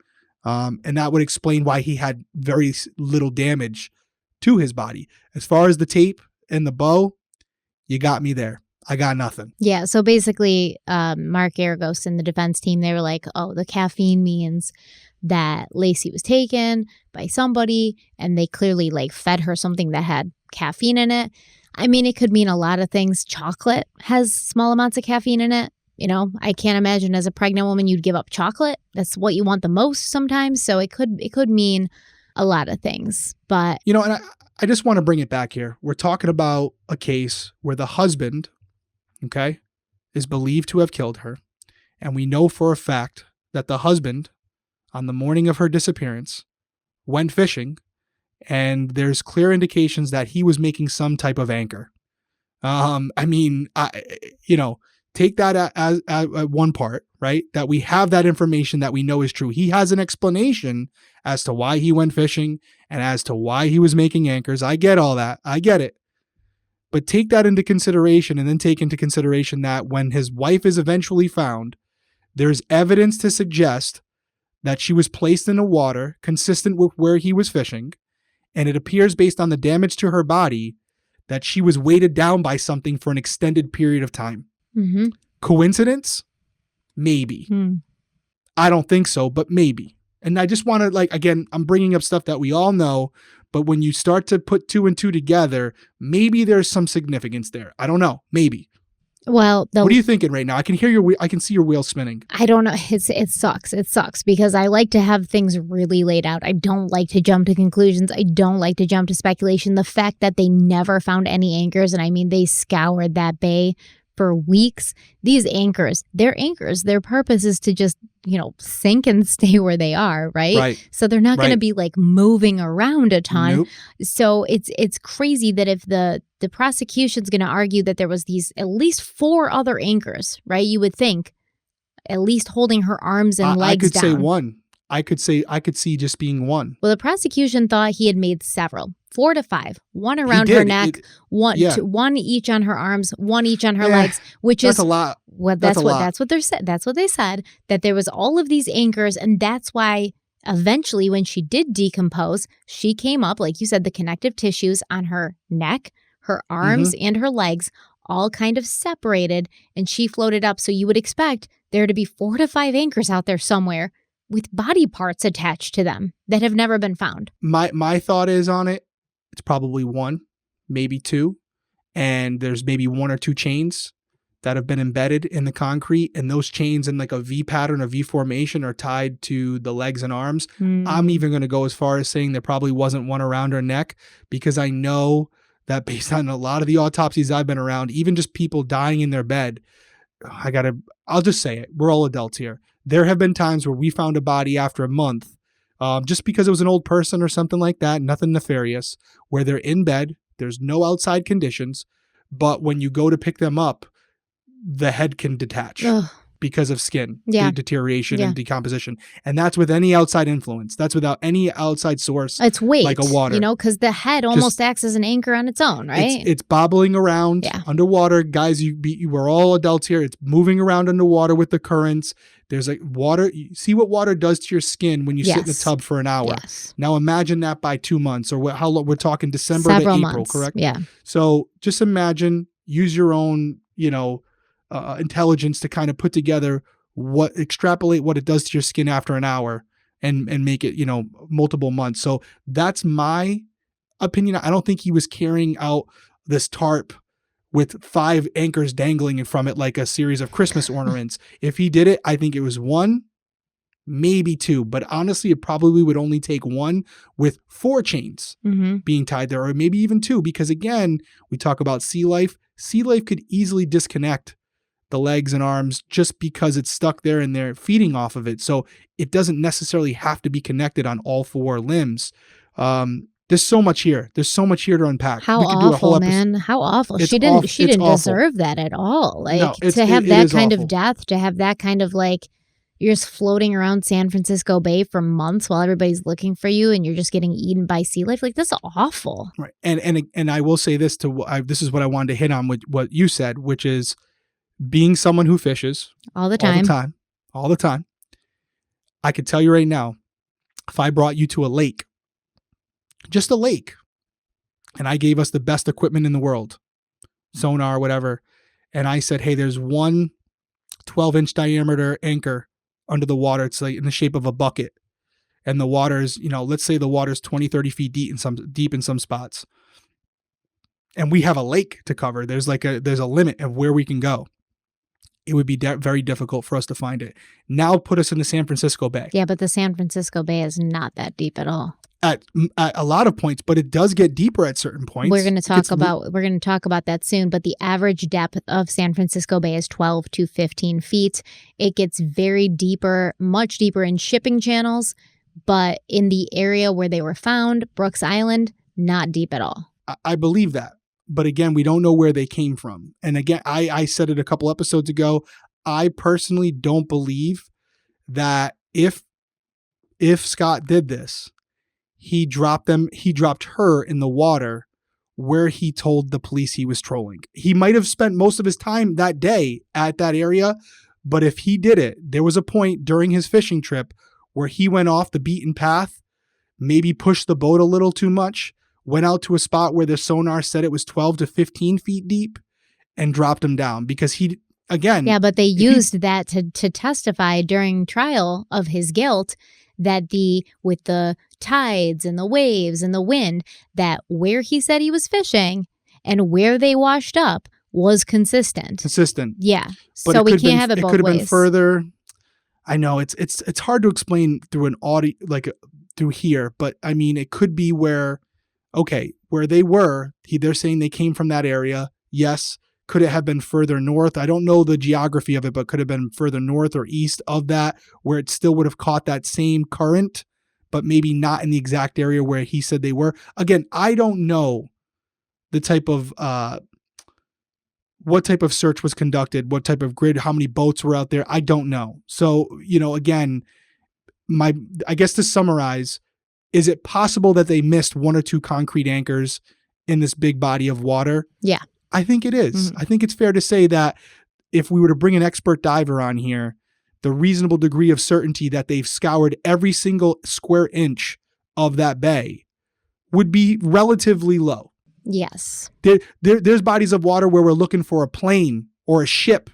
And that would explain why he had very little damage to his body. As far as the tape and the bow, you got me there. I got nothing. Yeah, so basically, Mark Aragos and the defense team, they were like, oh, the caffeine means that Laci was taken by somebody, and they clearly fed her something that had caffeine in it. I mean, it could mean a lot of things. Chocolate has small amounts of caffeine in it. I can't imagine as a pregnant woman you'd give up chocolate. That's what you want the most sometimes. So it could mean a lot of things. But and I just want to bring it back here. We're talking about a case where the husband, okay, is believed to have killed her. And we know for a fact that the husband, on the morning of her disappearance, went fishing. And there's clear indications that he was making some type of anchor. Take that as one part, right? That we have that information that we know is true. He has an explanation as to why he went fishing and as to why he was making anchors. I get all that. I get it. But take that into consideration, and then take into consideration that when his wife is eventually found, there's evidence to suggest that she was placed in the water consistent with where he was fishing. And it appears, based on the damage to her body, that she was weighted down by something for an extended period of time. Mm-hmm. Coincidence? Maybe. I don't think so, but maybe. And I just want to, again, I'm bringing up stuff that we all know, but when you start to put two and two together, maybe there's some significance there. I don't know. Maybe. Well, what are you thinking right now? I can see your wheels spinning. I don't know. It sucks. It sucks because I like to have things really laid out. I don't like to jump to conclusions. I don't like to jump to speculation. The fact that they never found any anchors, and I mean, they scoured that bay for weeks. These anchors, they're anchors. Their purpose is to just, sink and stay where they are, right? Right. So they're not going to be like moving around a ton. Nope. So it's crazy that if the prosecution's going to argue that there was these at least 4 other anchors, right? You would think at least holding her arms and legs down. I could say one. I could see just being one. Well, the prosecution thought he had made several, 4 to 5, one around her neck, one each on her arms, one each on her legs, that's a lot. Well, that's what they said. That's what they said, that there was all of these anchors, and that's why eventually when she did decompose, she came up, like you said, the connective tissues on her neck, her arms, and her legs all kind of separated, and she floated up. So you would expect there to be 4 to 5 anchors out there somewhere with body parts attached to them that have never been found. My thought is on it, it's probably 1, maybe 2, and there's maybe 1 or 2 chains that have been embedded in the concrete, and those chains in like a V pattern, a V formation, are tied to the legs and arms. I'm even going to go as far as saying there probably wasn't one around her neck, because I know that based on a lot of the autopsies I've been around, even just people dying in their bed, I'll just say it. We're all adults here. There have been times where we found a body after a month, just because it was an old person or something like that, nothing nefarious, where they're in bed, there's no outside conditions, but when you go to pick them up, the head can detach because of skin deterioration and decomposition. And that's with any outside influence. That's without any outside source. It's weight, like a water. Because the head almost acts as an anchor on its own, right? It's bobbling around underwater. Guys, we're all adults here. It's moving around underwater with the currents. There's like water. You see what water does to your skin when you sit in the tub for an hour. Yes. Now imagine that by 2 months, or how long we're talking, December to April, months. Correct? Yeah. So just imagine, use your own, intelligence to kind of put together extrapolate what it does to your skin after an hour and make it, multiple months. So that's my opinion. I don't think he was carrying out this tarp with 5 anchors dangling from it like a series of Christmas ornaments. If he did it, I think it was 1, maybe 2, but honestly, it probably would only take 1 with 4 chains being tied there, or maybe even 2, because again, we talk about sea life. Sea life could easily disconnect the legs and arms just because it's stuck there and they're feeding off of it. So it doesn't necessarily have to be connected on all 4 limbs. There's so much here. There's so much here to unpack. How we could awful, do a whole man. How awful. It's she didn't awful. deserve that at all. Like, No, to have that kind awful. of death, to have that kind of like, you're just floating around San Francisco Bay for months while everybody's looking for you and you're just getting eaten by sea life. Like, that's awful. Right. And I will say this this is what I wanted to hit on with what you said, which is being someone who fishes all the time. I could tell you right now, if I brought you to a lake, just a lake, and I gave us the best equipment in the world, sonar, whatever, and I said, hey, there's one 12-inch diameter anchor under the water. It's like in the shape of a bucket. And the water's, let's say the water's 20, 30 feet deep in some spots. And we have a lake to cover. There's a limit of where we can go. It would be very difficult for us to find it. Now put us in the San Francisco Bay. Yeah, but the San Francisco Bay is not that deep at all. At a lot of points, but it does get deeper at certain points. We're going to talk about that soon, but the average depth of San Francisco Bay is 12 to 15 feet. It gets very deeper, much deeper in shipping channels, but in the area where they were found, Brooks Island, not deep at all. I believe that. But again, we don't know where they came from. And again, I said it a couple episodes ago. I personally don't believe that if Scott did this, he dropped her in the water where he told the police he was trolling. He might have spent most of his time that day at that area, but if he did it, there was a point during his fishing trip where he went off the beaten path, maybe pushed the boat a little too much, went out to a spot where the sonar said it was 12 to 15 feet deep and dropped him down because Yeah, but they used that to testify during trial of his guilt, that with the tides and the waves and the wind, that where he said he was fishing and where they washed up was consistent. Yeah. But so we can't have it both ways. It could have been further. I know it's hard to explain through an audio, like through here, but I mean, it could be where they were, they're saying they came from that area. Yes. Could it have been further north? I don't know the geography of it, but could have been further north or east of that, where it still would have caught that same current, but maybe not in the exact area where he said they were. Again, I don't know the type of what type of search was conducted, what type of grid, how many boats were out there. I don't know. So, again, I guess to summarize, is it possible that they missed one or two concrete anchors in this big body of water? Yeah. I think it is. I think it's fair to say that if we were to bring an expert diver on here, the reasonable degree of certainty that they've scoured every single square inch of that bay would be relatively low. Yes. There's bodies of water where we're looking for a plane or a ship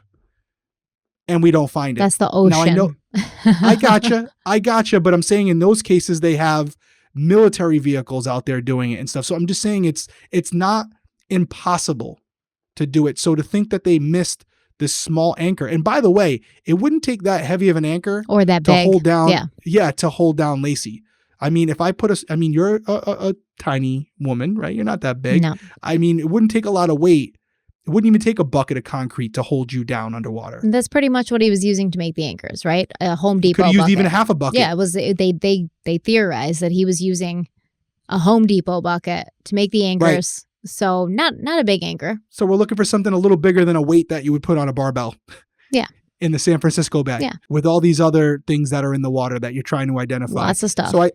and we don't find it. That's the ocean. Now, I know, I gotcha. But I'm saying in those cases, they have military vehicles out there doing it and stuff. So I'm just saying it's not impossible to do it. So to think that they missed this small anchor, and by the way, it wouldn't take that heavy of an anchor or that to big hold down. Yeah, to hold down Laci. I mean, if I put you're a tiny woman, right? You're not that big. No. I mean, it wouldn't take a lot of weight. It wouldn't even take a bucket of concrete to hold you down underwater. That's pretty much what he was using to make the anchors, right? A Home Depot Could have used bucket. even half a bucket. Yeah, it was. They theorized that he was using a Home Depot bucket to make the anchors. Right. So not a big anchor. So we're looking for something a little bigger than a weight that you would put on a barbell. Yeah. In the San Francisco Bay. Yeah. With all these other things that are in the water that you're trying to identify. Lots of stuff. So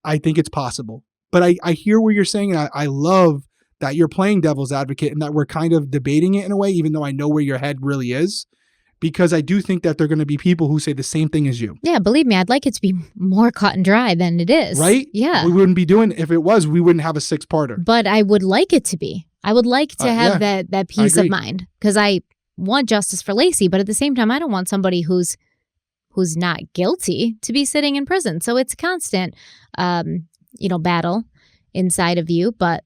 I think it's possible. But I hear what you're saying, and I love that you're playing devil's advocate and that we're kind of debating it in a way, even though I know where your head really is, because I do think that there are going to be people who say the same thing as you. Yeah, believe me, I'd like it to be more cut and dry than it is. Right? Yeah. We wouldn't be doing, if it was, we wouldn't have a 6-parter. But I would like it to be. I would like to have that peace of mind, because I want justice for Laci, but at the same time, I don't want somebody who's not guilty to be sitting in prison. So it's a constant, battle inside of you. But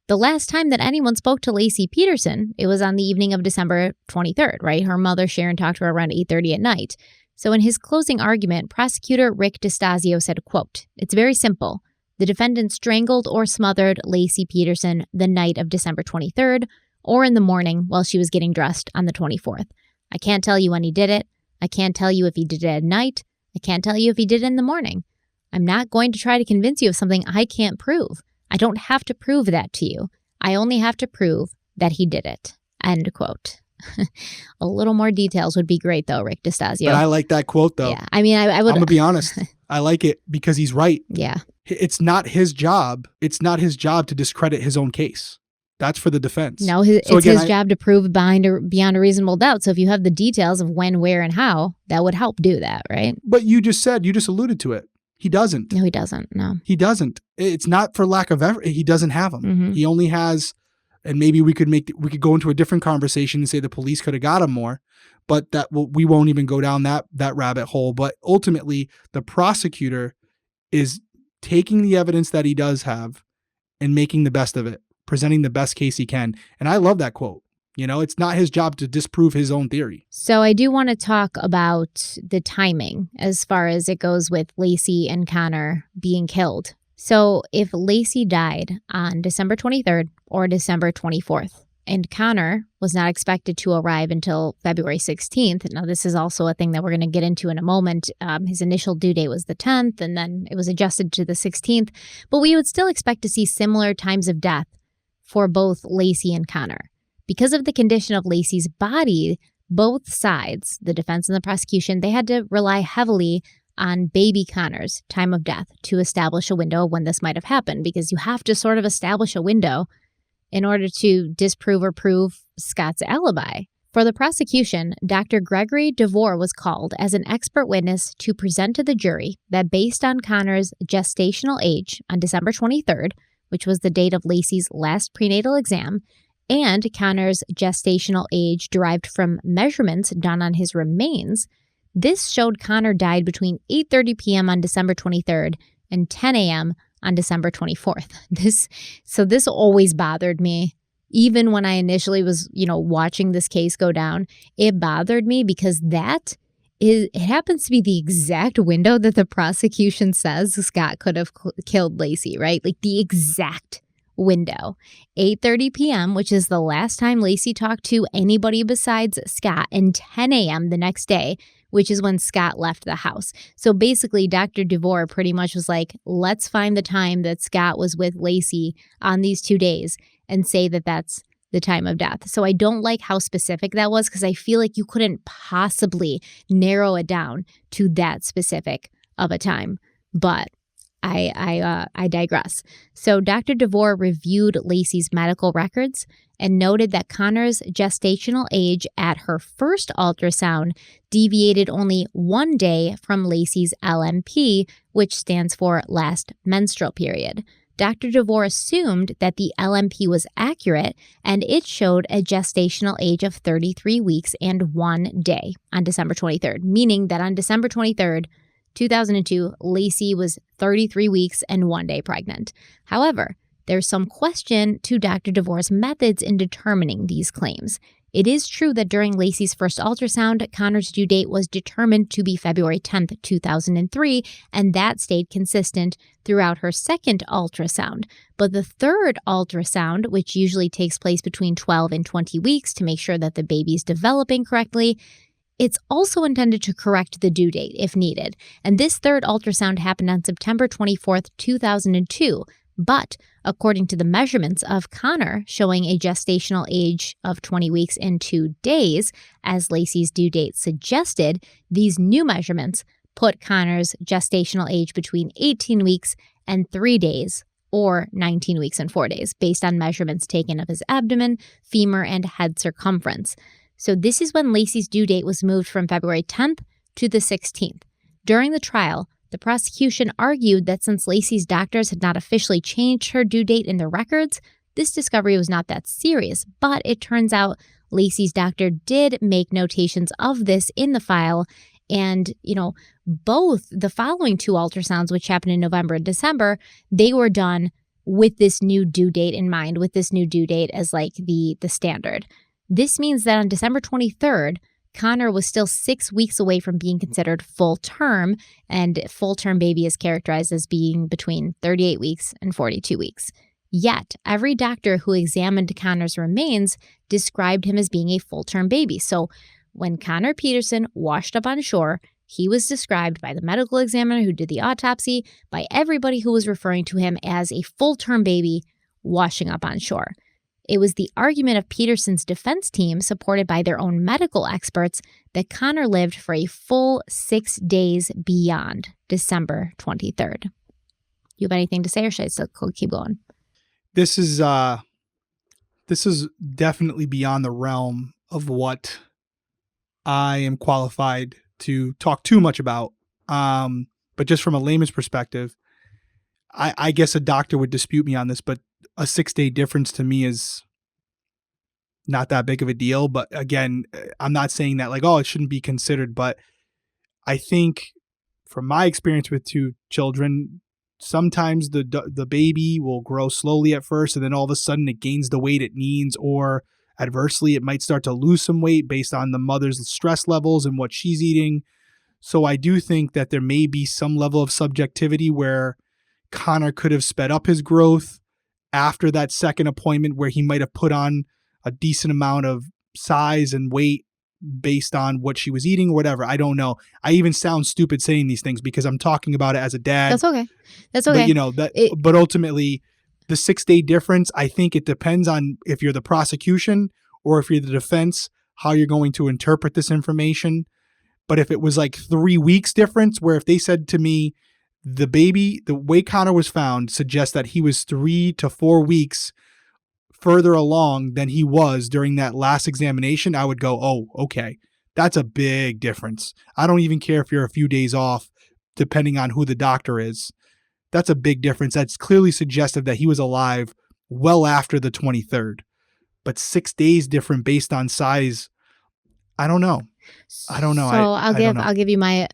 the last time that anyone spoke to Laci Peterson, it was on the evening of December 23rd, right? Her mother, Sharon, talked to her around 8:30 at night. So in his closing argument, prosecutor Rick DeStasio said, quote, "It's very simple. The defendant strangled or smothered Laci Peterson the night of December 23rd or in the morning while she was getting dressed on the 24th. I can't tell you when he did it. I can't tell you if he did it at night. I can't tell you if he did it in the morning. I'm not going to try to convince you of something I can't prove. I don't have to prove that to you. I only have to prove that he did it." End quote. A little more details would be great, though, Rick DeStasio. But I like that quote, though. Yeah, I mean, I would. I'm going to be honest. I like it because he's right. Yeah. It's not his job. It's not his job to discredit his own case. That's for the defense. No, it's his job to prove beyond a reasonable doubt. So if you have the details of when, where, and how, that would help do that, right? But you just alluded to it. He doesn't. No, he doesn't. No. He doesn't. It's not for lack of effort. He doesn't have them. Mm-hmm. He only has, and maybe we could go into a different conversation and say the police could have got him more, but we won't even go down that rabbit hole. But ultimately, the prosecutor is taking the evidence that he does have and making the best of it, presenting the best case he can. And I love that quote. It's not his job to disprove his own theory. So I do want to talk about the timing as far as it goes with Laci and Connor being killed. So if Laci died on December 23rd or December 24th, and Connor was not expected to arrive until February 16th. Now, this is also a thing that we're going to get into in a moment. His initial due date was the 10th, and then it was adjusted to the 16th. But we would still expect to see similar times of death for both Laci and Connor. Because of the condition of Laci's body, both sides, the defense and the prosecution, they had to rely heavily on baby Connor's time of death to establish a window of when this might have happened, because you have to sort of establish a window in order to disprove or prove Scott's alibi. For the prosecution, Dr. Gregory DeVore was called as an expert witness to present to the jury that based on Connor's gestational age on December 23rd, which was the date of Laci's last prenatal exam, and Connor's gestational age derived from measurements done on his remains, this showed Connor died between 8:30 p.m. on December 23rd and 10 a.m. on December 24th. This always bothered me. Even when I initially was, watching this case go down, it bothered me because it happens to be the exact window that the prosecution says Scott could have killed Laci, right? Like the exact window. 8:30 p.m., which is the last time Laci talked to anybody besides Scott, and 10 a.m. the next day, which is when Scott left the house. So basically, Dr. DeVore pretty much was like, let's find the time that Scott was with Laci on these 2 days and say that that's the time of death. So I don't like how specific that was, because I feel like you couldn't possibly narrow it down to that specific of a time. But I digress. So Dr. DeVore reviewed Laci's medical records and noted that Connor's gestational age at her first ultrasound deviated only 1 day from Laci's LMP, which stands for last menstrual period. Dr. DeVore assumed that the LMP was accurate, and it showed a gestational age of 33 weeks and 1 day on December 23rd, meaning that on December 23rd, 2002, Laci was 33 weeks and 1 day pregnant. However, there's some question to Dr. DeVore's methods in determining these claims. It is true that during Laci's first ultrasound, Connor's due date was determined to be February 10th, 2003, and that stayed consistent throughout her second ultrasound. But the third ultrasound, which usually takes place between 12 and 20 weeks to make sure that the baby's developing correctly, it's also intended to correct the due date if needed. And this third ultrasound happened on September 24th, 2002. But according to the measurements of Connor showing a gestational age of 20 weeks and 2 days, as Laci's due date suggested, these new measurements put Connor's gestational age between 18 weeks and 3 days, or 19 weeks and 4 days, based on measurements taken of his abdomen, femur, and head circumference. So this is when Laci's due date was moved from February 10th to the 16th. During the trial, the prosecution argued that since Laci's doctors had not officially changed her due date in their records, this discovery was not that serious. But it turns out Laci's doctor did make notations of this in the file. And, both the following 2 ultrasounds, which happened in November and December, they were done with this new due date in mind, with this new due date as like the standard. This means that on December 23rd, Connor was still 6 weeks away from being considered full term, and full term baby is characterized as being between 38 weeks and 42 weeks. Yet, every doctor who examined Connor's remains described him as being a full term baby. So when Connor Peterson washed up on shore, he was described by the medical examiner who did the autopsy, by everybody who was referring to him as a full term baby washing up on shore. It was the argument of Peterson's defense team, supported by their own medical experts, that Connor lived for a full 6 days beyond December 23rd. You have anything to say, or should I still keep going? This is definitely beyond the realm of what I am qualified to talk too much about. But just from a layman's perspective, I guess a doctor would dispute me on this, but a 6-day difference to me is not that big of a deal. But again, I'm not saying that like, oh, it shouldn't be considered. But I think from my experience with 2 children, sometimes the baby will grow slowly at first, and then all of a sudden it gains the weight it needs, or adversely, it might start to lose some weight based on the mother's stress levels and what she's eating. So I do think that there may be some level of subjectivity where Connor could have sped up his growth after that second appointment, where he might have put on a decent amount of size and weight based on what she was eating or whatever. I don't know. I even sound stupid saying these things because I'm talking about it as a dad. That's okay. That's okay. But but ultimately the 6-day difference, I think it depends on if you're the prosecution or if you're the defense, how you're going to interpret this information. But if it was like 3 weeks difference, where if they said to me, the baby, the way Connor was found suggests that he was 3 to 4 weeks further along than he was during that last examination, I would go, oh, okay, that's a big difference. I don't even care if you're a few days off, depending on who the doctor is. That's a big difference. That's clearly suggestive that he was alive well after the 23rd. But 6 days different based on size, I don't know. So I'll give you my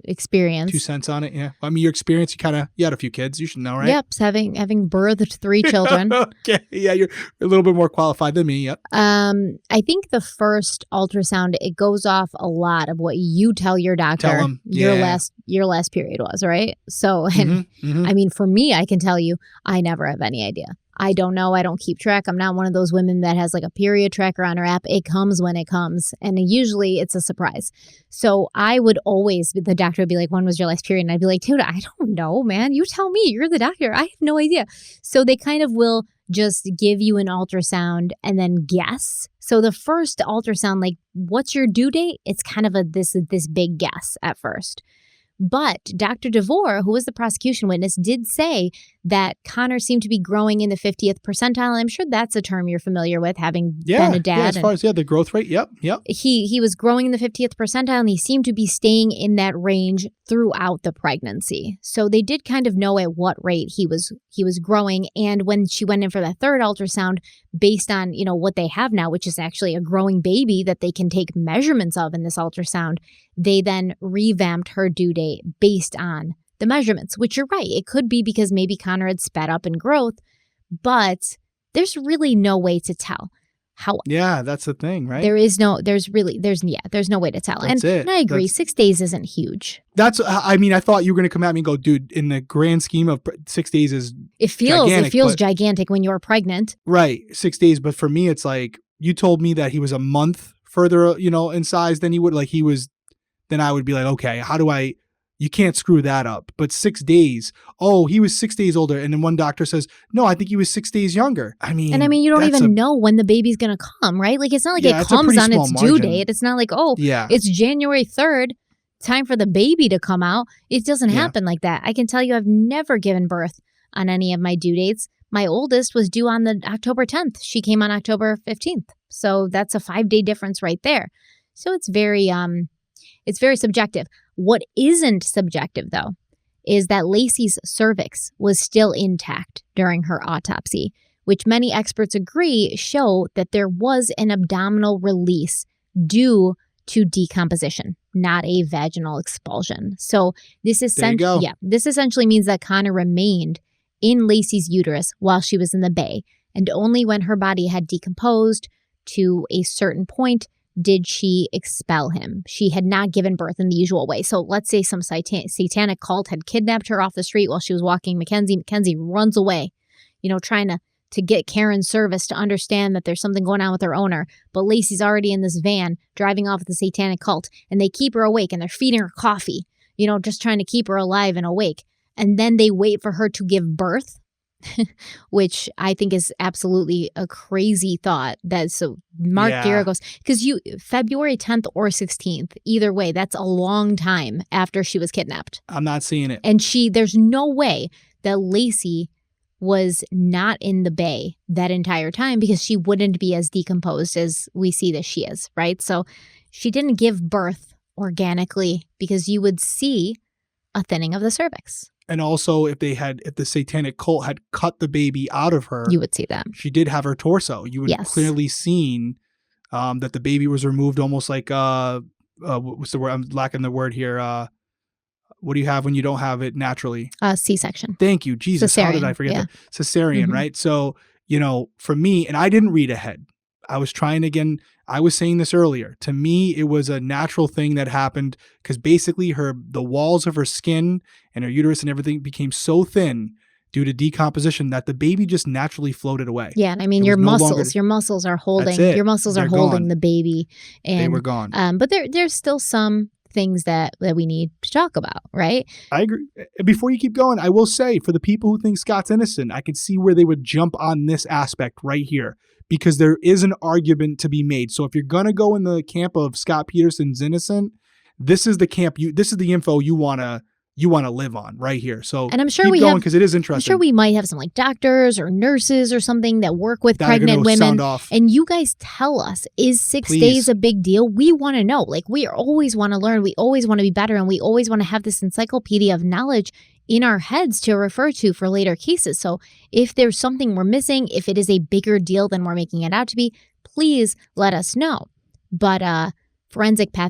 experience. 2 cents on it, yeah. I mean, your experience, you had a few kids. You should know, right? Yep, having birthed 3 children. Okay, yeah, you're a little bit more qualified than me, yep. I think the first ultrasound, it goes off a lot of what you tell your doctor Tell 'em, yeah. your last period was, right? So, and I mean, for me, I can tell you, I never have any idea. I don't know. I don't keep track. I'm not one of those women that has like a period tracker on her app. It comes when it comes. And usually it's a surprise. So I would always, the doctor would be like, when was your last period? And I'd be like, dude, I don't know, man. You tell me. You're the doctor. I have no idea. So they kind of will just give you an ultrasound and then guess. So the first ultrasound, like, what's your due date? It's kind of this big guess at first. But Dr. DeVore, who was the prosecution witness, did say that Connor seemed to be growing in the 50th percentile. I'm sure that's a term you're familiar with, having been a dad. Yeah, as far as the growth rate, yep. He was growing in the 50th percentile, and he seemed to be staying in that range throughout the pregnancy. So they did kind of know at what rate he was growing. And when she went in for that third ultrasound, based on what they have now, which is actually a growing baby that they can take measurements of in this ultrasound, they then revamped her due date based on the measurements, which you're right. It could be because maybe Connor had sped up in growth, but there's really no way to tell. Yeah, that's the thing, right? There's no way to tell. That's it. And I agree, 6 days isn't huge. I thought you were going to come at me and go, dude, in the grand scheme of 6 days is gigantic, gigantic when you're pregnant. Right, 6 days. But for me, it's like, you told me that he was a month further, in size than he would, then I would be like, okay, you can't screw that up. But 6 days, he was 6 days older. And then one doctor says, no, I think he was 6 days younger. You don't even know when the baby's going to come, right? Like, it's not like it comes on its due date. It's not like, it's January 3rd, time for the baby to come out. It doesn't happen like that. I can tell you I've never given birth on any of my due dates. My oldest was due on the October 10th. She came on October 15th. So that's a 5-day difference right there. So it's very subjective. What isn't subjective, though, is that Laci's cervix was still intact during her autopsy, which many experts agree show that there was an abdominal release due to decomposition, not a vaginal expulsion. So this essentially means that Connor remained in Laci's uterus while she was in the bay, and only when her body had decomposed to a certain point did she expel him. She had not given birth in the usual way. So let's say some satanic cult had kidnapped her off the street while she was walking McKenzie. McKenzie runs away, trying to get Karen's service to understand that there's something going on with her owner. But Laci's already in this van driving off with the satanic cult, and they keep her awake and they're feeding her coffee, just trying to keep her alive and awake. And then they wait for her to give birth, which I think is absolutely a crazy thought. So Mark Garagos, because February 10th or 16th, either way, that's a long time after she was kidnapped. I'm not seeing it. And there's no way that Laci was not in the bay that entire time, because she wouldn't be as decomposed as we see that she is, right? So she didn't give birth organically, because you would see a thinning of the cervix. And also, if the satanic cult had cut the baby out of her, you would see that. She did have her torso. You would have clearly seen that the baby was removed, almost like what's the word? I'm lacking the word here. What do you have when you don't have it naturally? C-section. Thank you, Jesus. Cesarean, how did I forget that? Cesarean, right? So, for me, and I didn't read ahead. I was trying again. I was saying this earlier. To me, it was a natural thing that happened, because basically the walls of her skin and her uterus and everything became so thin due to decomposition that the baby just naturally floated away. Yeah, and your muscles are holding the baby, and they were gone. But there's still some things that we need to talk about, right? I agree. Before you keep going, I will say, for the people who think Scott's innocent, I can see where they would jump on this aspect right here, because there is an argument to be made. So if you're going to go in the camp of Scott Peterson's innocent, this is the camp this is the info you want to live on right here. So, and I'm sure keep going, because it is interesting. I'm sure we might have some doctors or nurses or something that work with pregnant women. And you guys tell us, is 6 days a big deal? We want to know. We always want to learn. We always want to be better. And we always want to have this encyclopedia of knowledge in our heads to refer to for later cases. So if there's something we're missing, if it is a bigger deal than we're making it out to be, please let us know. But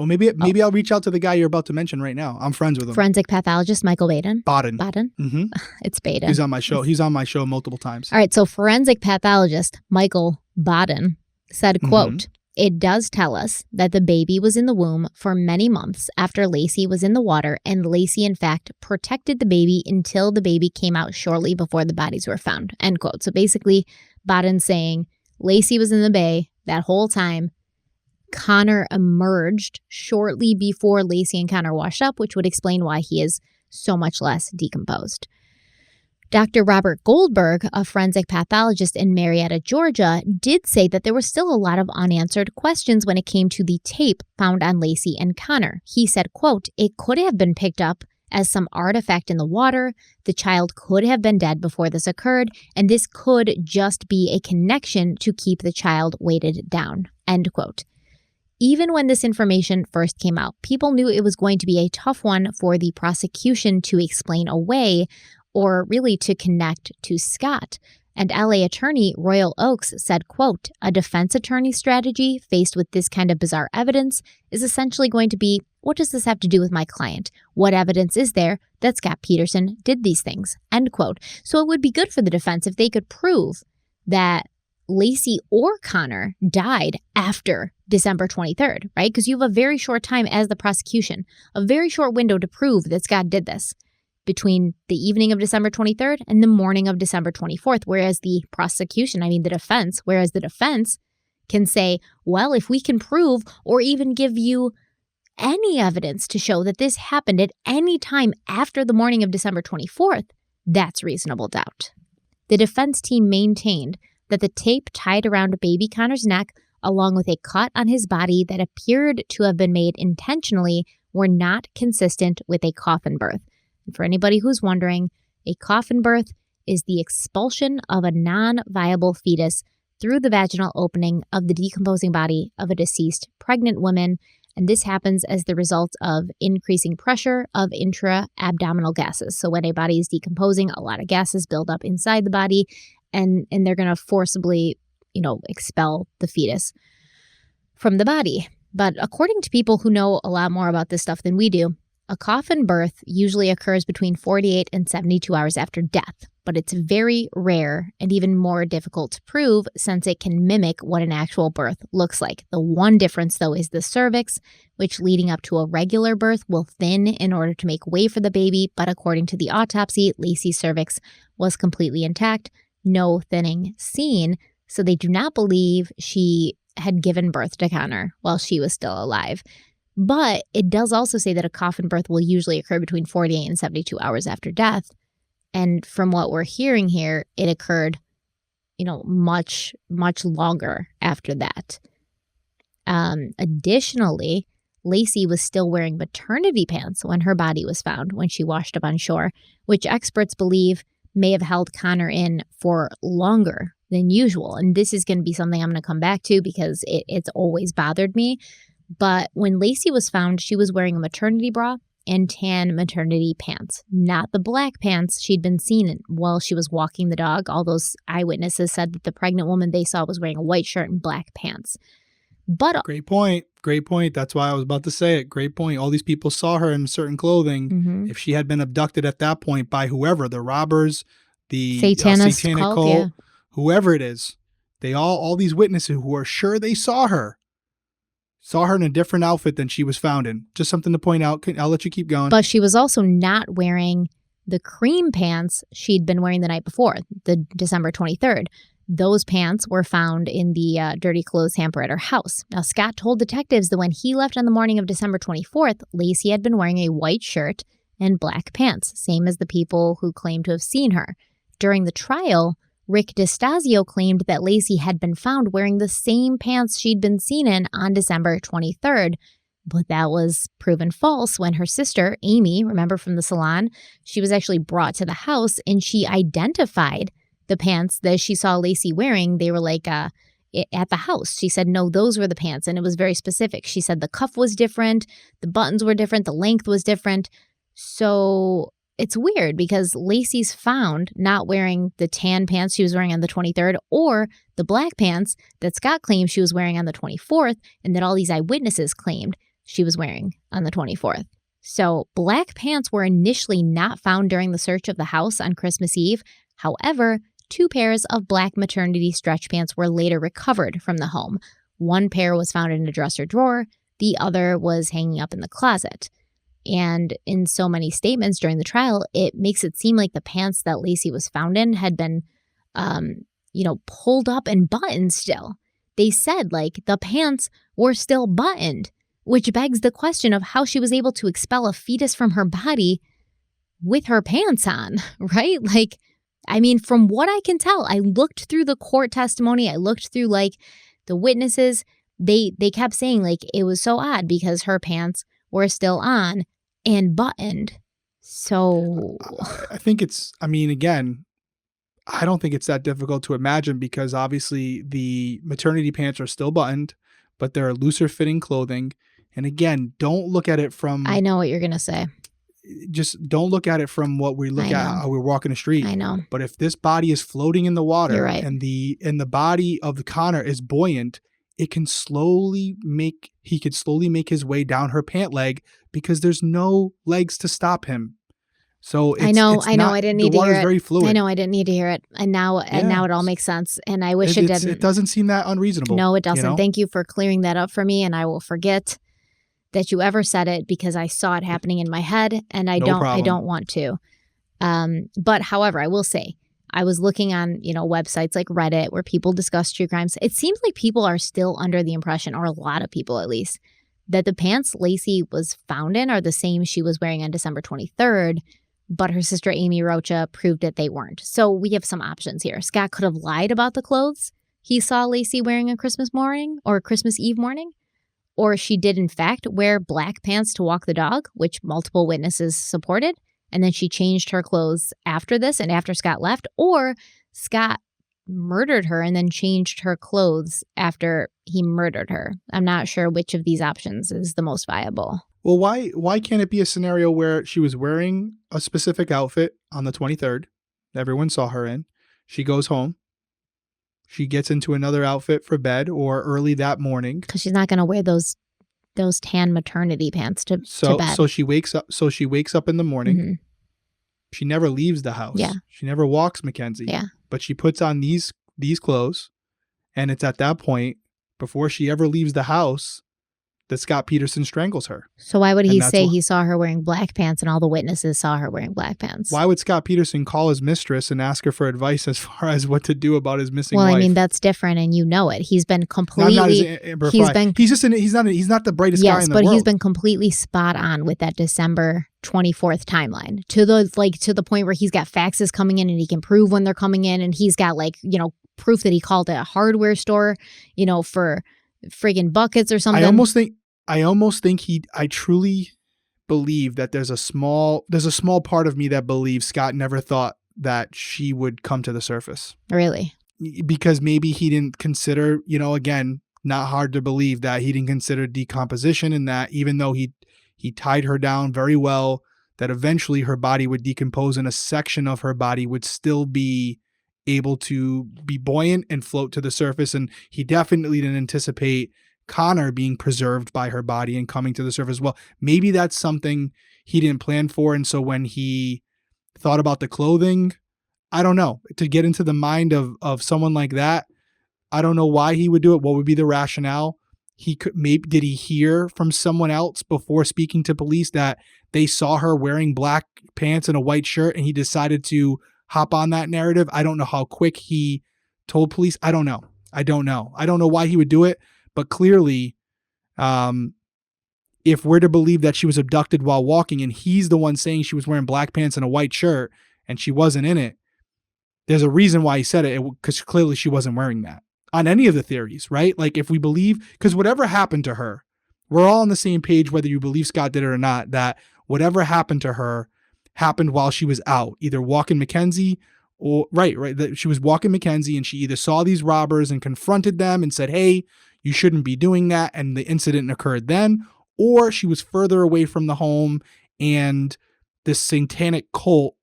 Well, maybe I'll reach out to the guy you're about to mention right now. I'm friends with him. Forensic pathologist Michael Baden. Baden. Mm-hmm. It's Baden. He's on my show. He's on my show multiple times. All right. So forensic pathologist Michael Baden said, quote, "It does tell us that the baby was in the womb for many months after Laci was in the water, and Laci, in fact, protected the baby until the baby came out shortly before the bodies were found." End quote. So basically, Baden's saying Laci was in the bay that whole time. Connor emerged shortly before Laci and Connor washed up, which would explain why he is so much less decomposed. Dr. Robert Goldberg, a forensic pathologist in Marietta, Georgia, did say that there were still a lot of unanswered questions when it came to the tape found on Laci and Connor. He said, quote, "It could have been picked up as some artifact in the water. The child could have been dead before this occurred, and this could just be a connection to keep the child weighted down." End quote. Even when this information first came out, people knew it was going to be a tough one for the prosecution to explain away, or really to connect to Scott. And LA attorney Royal Oakes said, quote, "A defense attorney's strategy faced with this kind of bizarre evidence is essentially going to be, what does this have to do with my client? What evidence is there that Scott Peterson did these things?" End quote. So it would be good for the defense if they could prove that Laci or Connor died after December 23rd, right? Because you have a very short time as the prosecution, a very short window to prove that Scott did this between the evening of December 23rd and the morning of December 24th, whereas the defense can say, well, if we can prove or even give you any evidence to show that this happened at any time after the morning of December 24th, that's reasonable doubt. The defense team maintained that the tape tied around baby Connor's neck, along with a cut on his body that appeared to have been made intentionally, were not consistent with a coffin birth. And for anybody who's wondering, a coffin birth is the expulsion of a non-viable fetus through the vaginal opening of the decomposing body of a deceased pregnant woman, and this happens as the result of increasing pressure of intra-abdominal gases. So when a body is decomposing, a lot of gases build up inside the body, and they're going to forcibly, expel the fetus from the body. But according to people who know a lot more about this stuff than we do, a coffin birth usually occurs between 48 and 72 hours after death, but it's very rare and even more difficult to prove since it can mimic what an actual birth looks like. The one difference, though, is the cervix, which leading up to a regular birth will thin in order to make way for the baby, but according to the autopsy, Laci's cervix was completely intact, no thinning seen, so they do not believe she had given birth to Connor while she was still alive. But it does also say that a coffin birth will usually occur between 48 and 72 hours after death. And from what we're hearing here, it occurred, much, much longer after that. Additionally, Laci was still wearing maternity pants when her body was found when she washed up on shore, which experts believe may have held Connor in for longer than usual. And this is going to be something I'm going to come back to because it's always bothered me. But when Laci was found, she was wearing a maternity bra and tan maternity pants, not the black pants she'd been seen in while she was walking the dog. All those eyewitnesses said that the pregnant woman they saw was wearing a white shirt and black pants. But Great point. That's why I was about to say it. Great point. All these people saw her in certain clothing. Mm-hmm. If she had been abducted at that point by whoever, the robbers, the Satanic cult, yeah. whoever it is, all these witnesses who are sure they saw her in a different outfit than she was found in. Just something to point out. I'll let you keep going. But she was also not wearing the cream pants she'd been wearing the night before, the December 23rd. Those pants were found in the dirty clothes hamper at her house. Now, Scott told detectives that when he left on the morning of December 24th, Laci had been wearing a white shirt and black pants, same as the people who claimed to have seen her. During the trial, Rick DeStasio claimed that Laci had been found wearing the same pants she'd been seen in on December 23rd, but that was proven false when her sister, Amy, remember from the salon, she was actually brought to the house and she identified the pants that she saw Laci wearing. They were like at the house. She said, no, those were the pants, and it was very specific. She said the cuff was different, the buttons were different, the length was different. So it's weird because Laci's found not wearing the tan pants she was wearing on the 23rd or the black pants that Scott claimed she was wearing on the 24th and that all these eyewitnesses claimed she was wearing on the 24th. So black pants were initially not found during the search of the house on Christmas Eve. However, 2 pairs of black maternity stretch pants were later recovered from the home. One pair was found in a dresser drawer. The other was hanging up in the closet. And in so many statements during the trial, it makes it seem like the pants that Laci was found in had been, pulled up and buttoned still. They said, like, the pants were still buttoned, which begs the question of how she was able to expel a fetus from her body with her pants on, right? Like, I mean, from what I can tell, I looked through the court testimony. I looked through, like, the witnesses. They kept saying, like, it was so odd because her pants were still on and buttoned. So I think again, I don't think it's that difficult to imagine because obviously the maternity pants are still buttoned, but they're looser fitting clothing. And again, don't look at it from... I know what you're going to say. Just don't look at it from what we look at how we're walking the street. I know. But if this body is floating in the water, you're right, and the body of the Connor is buoyant, he could slowly make his way down her pant leg because there's no legs to stop him. So it's, I know. I didn't need to hear it. Very fluid. I know. I didn't need to hear it, and now it all makes sense. And I wish it didn't. It doesn't seem that unreasonable. No, it doesn't. You know? Thank you for clearing that up for me, and I will forget that you ever said it because I saw it happening in my head, and I don't want to. But however, I will say, I was looking on, websites like Reddit where people discuss true crimes. It seems like people are still under the impression, or a lot of people at least, that the pants Laci was found in are the same she was wearing on December 23rd, but her sister Amy Rocha proved that they weren't. So we have some options here. Scott could have lied about the clothes he saw Laci wearing on Christmas morning or Christmas Eve morning, or she did in fact wear black pants to walk the dog, which multiple witnesses supported. And then she changed her clothes after this and after Scott left, or Scott murdered her and then changed her clothes after he murdered her. I'm not sure which of these options is the most viable. Well, why can't it be a scenario where she was wearing a specific outfit on the 23rd, everyone saw her in, she goes home, she gets into another outfit for bed or early that morning. Because she's not going to wear those tan maternity pants to bed. So she wakes up in the morning. Mm-hmm. She never leaves the house. Yeah. She never walks McKenzie. Yeah. But she puts on these clothes, and it's at that point, before she ever leaves the house, that Scott Peterson strangles her. So why would he say he saw her wearing black pants and all the witnesses saw her wearing black pants? Why would Scott Peterson call his mistress and ask her for advice as far as what to do about his missing wife? Well, I mean, that's different, and you know it. He's been completely... he's not the brightest guy in the world. Yes, but he's been completely spot on with that December 24th timeline to the point where he's got faxes coming in and he can prove when they're coming in, and he's got proof that he called a hardware store, for friggin' buckets or something. I truly believe that there's a small part of me that believes Scott never thought that she would come to the surface. Really? Because maybe he didn't consider, again, not hard to believe that he didn't consider decomposition, and that even though he tied her down very well, that eventually her body would decompose and a section of her body would still be able to be buoyant and float to the surface. And he definitely didn't anticipate Connor being preserved by her body and coming to the surface. Well, maybe that's something he didn't plan for. And so when he thought about the clothing, I don't know, to get into the mind of someone like that, I don't know why he would do it. What would be the rationale? Did he hear from someone else before speaking to police that they saw her wearing black pants and a white shirt, and he decided to hop on that narrative? I don't know how quick he told police. I don't know. I don't know why he would do it. But clearly, if we're to believe that she was abducted while walking and he's the one saying she was wearing black pants and a white shirt and she wasn't in it, there's a reason why he said it, because clearly she wasn't wearing that on any of the theories, right? Like if we believe, because whatever happened to her, we're all on the same page, whether you believe Scott did it or not, that whatever happened to her happened while she was out, either walking McKenzie or right. That she was walking McKenzie and she either saw these robbers and confronted them and said, hey, you shouldn't be doing that, and the incident occurred then, or she was further away from the home and this satanic cult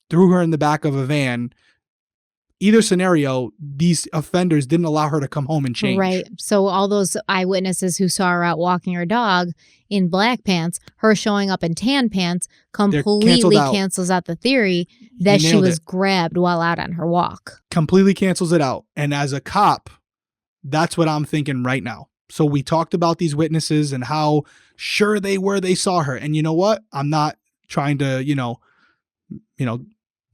threw her in the back of a van. Either scenario, these offenders didn't allow her to come home and change. Right. So all those eyewitnesses who saw her out walking her dog in black pants, her showing up in tan pants, completely cancels out the theory that she was grabbed while out on her walk. Completely cancels it out. And as a cop, that's what I'm thinking right now. So we talked about these witnesses and how sure they were they saw her. And you know what? I'm not trying to,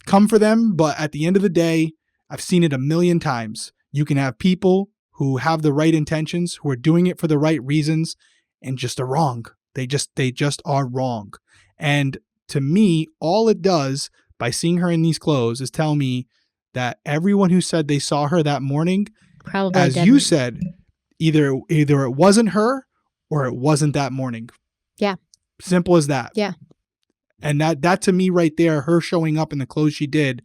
come for them. But at the end of the day, I've seen it a million times. You can have people who have the right intentions, who are doing it for the right reasons, and just are wrong. They just are wrong. And to me, all it does by seeing her in these clothes is tell me that everyone who said they saw her that morning, probably as you said, either it wasn't her or it wasn't that morning. Yeah. Simple as that. Yeah. And that to me right there, her showing up in the clothes she did,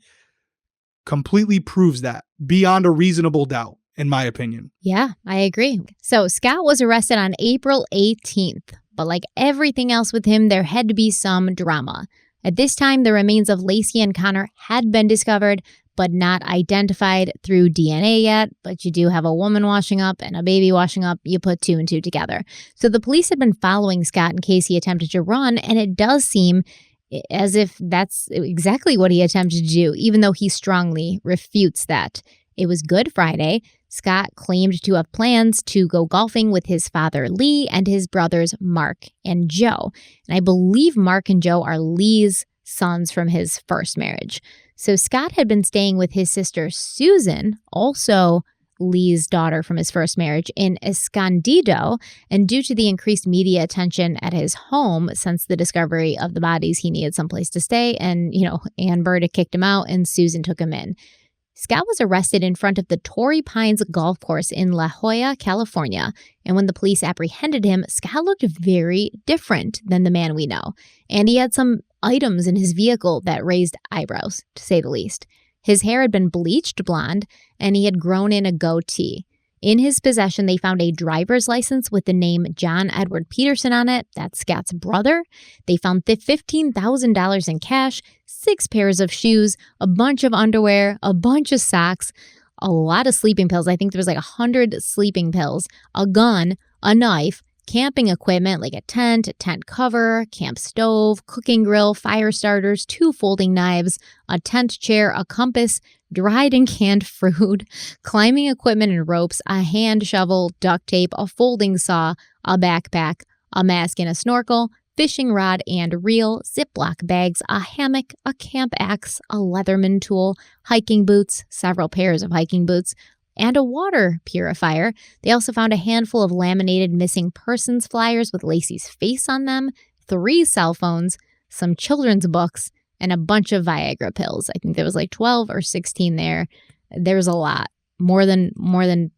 completely proves that beyond a reasonable doubt, in my opinion. Yeah, I agree. So Scott was arrested on April 18th, but like everything else with him, there had to be some drama. At this time, the remains of Laci and Connor had been discovered, but not identified through DNA yet. But you do have a woman washing up and a baby washing up. You put two and two together. So the police had been following Scott in case he attempted to run, and it does seem as if that's exactly what he attempted to do, even though he strongly refutes that. It was Good Friday. Scott claimed to have plans to go golfing with his father, Lee, and his brothers, Mark and Joe. And I believe Mark and Joe are Lee's sons from his first marriage. So Scott had been staying with his sister, Susan, also Lee's daughter from his first marriage, in Escondido, and due to the increased media attention at his home since the discovery of the bodies, he needed someplace to stay, and, Ann Bird kicked him out and Susan took him in. Scott was arrested in front of the Torrey Pines golf course in La Jolla, California, and when the police apprehended him, Scott looked very different than the man we know, and he had some items in his vehicle that raised eyebrows, to say the least. His hair had been bleached blonde, and he had grown in a goatee. In his possession, they found a driver's license with the name John Edward Peterson on it. That's Scott's brother. They found $15,000 in cash, 6 pairs of shoes, a bunch of underwear, a bunch of socks, a lot of sleeping pills. I think there was like 100 sleeping pills, a gun, a knife, camping equipment like a tent cover, camp stove, cooking grill, fire starters, 2 folding knives, a tent chair, a compass, dried and canned fruit, climbing equipment and ropes, a hand shovel, duct tape, a folding saw, a backpack, a mask and a snorkel, fishing rod and reel, Ziploc bags, a hammock, a camp axe, a Leatherman tool, hiking boots, several pairs of hiking boots, and a water purifier. They also found a handful of laminated missing persons flyers with Laci's face on them, 3 cell phones, some children's books, and a bunch of Viagra pills. I think there was like 12 or 16 there. There's a lot. More than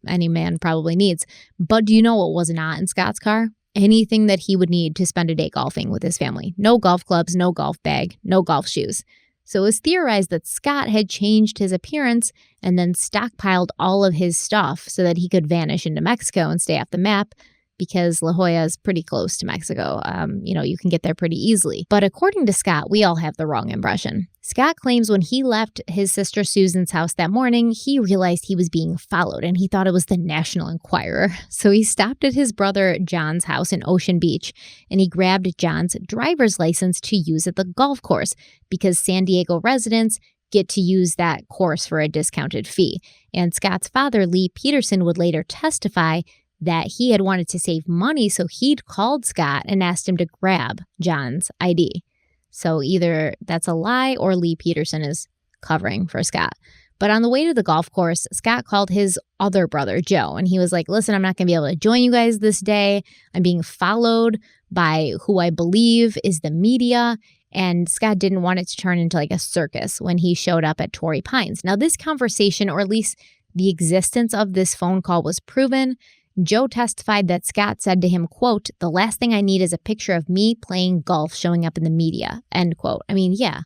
any man probably needs. But do you know what was not in Scott's car? Anything that he would need to spend a day golfing with his family. No golf clubs, no golf bag, no golf shoes. So it was theorized that Scott had changed his appearance and then stockpiled all of his stuff so that he could vanish into Mexico and stay off the map, because La Jolla is pretty close to Mexico. You can get there pretty easily. But according to Scott, we all have the wrong impression. Scott claims when he left his sister Susan's house that morning, he realized he was being followed and he thought it was the National Enquirer. So he stopped at his brother John's house in Ocean Beach and he grabbed John's driver's license to use at the golf course because San Diego residents get to use that course for a discounted fee. And Scott's father, Lee Peterson, would later testify that he had wanted to save money, so he'd called Scott and asked him to grab John's ID. So either that's a lie or Lee Peterson is covering for Scott. But on the way to the golf course, Scott called his other brother, Joe, and he was like, listen, I'm not going to be able to join you guys this day. I'm being followed by who I believe is the media. And Scott didn't want it to turn into like a circus when he showed up at Torrey Pines. Now, this conversation, or at least the existence of this phone call, was proven. Joe testified that Scott said to him, quote, the last thing I need is a picture of me playing golf showing up in the media, end quote. I mean, yeah,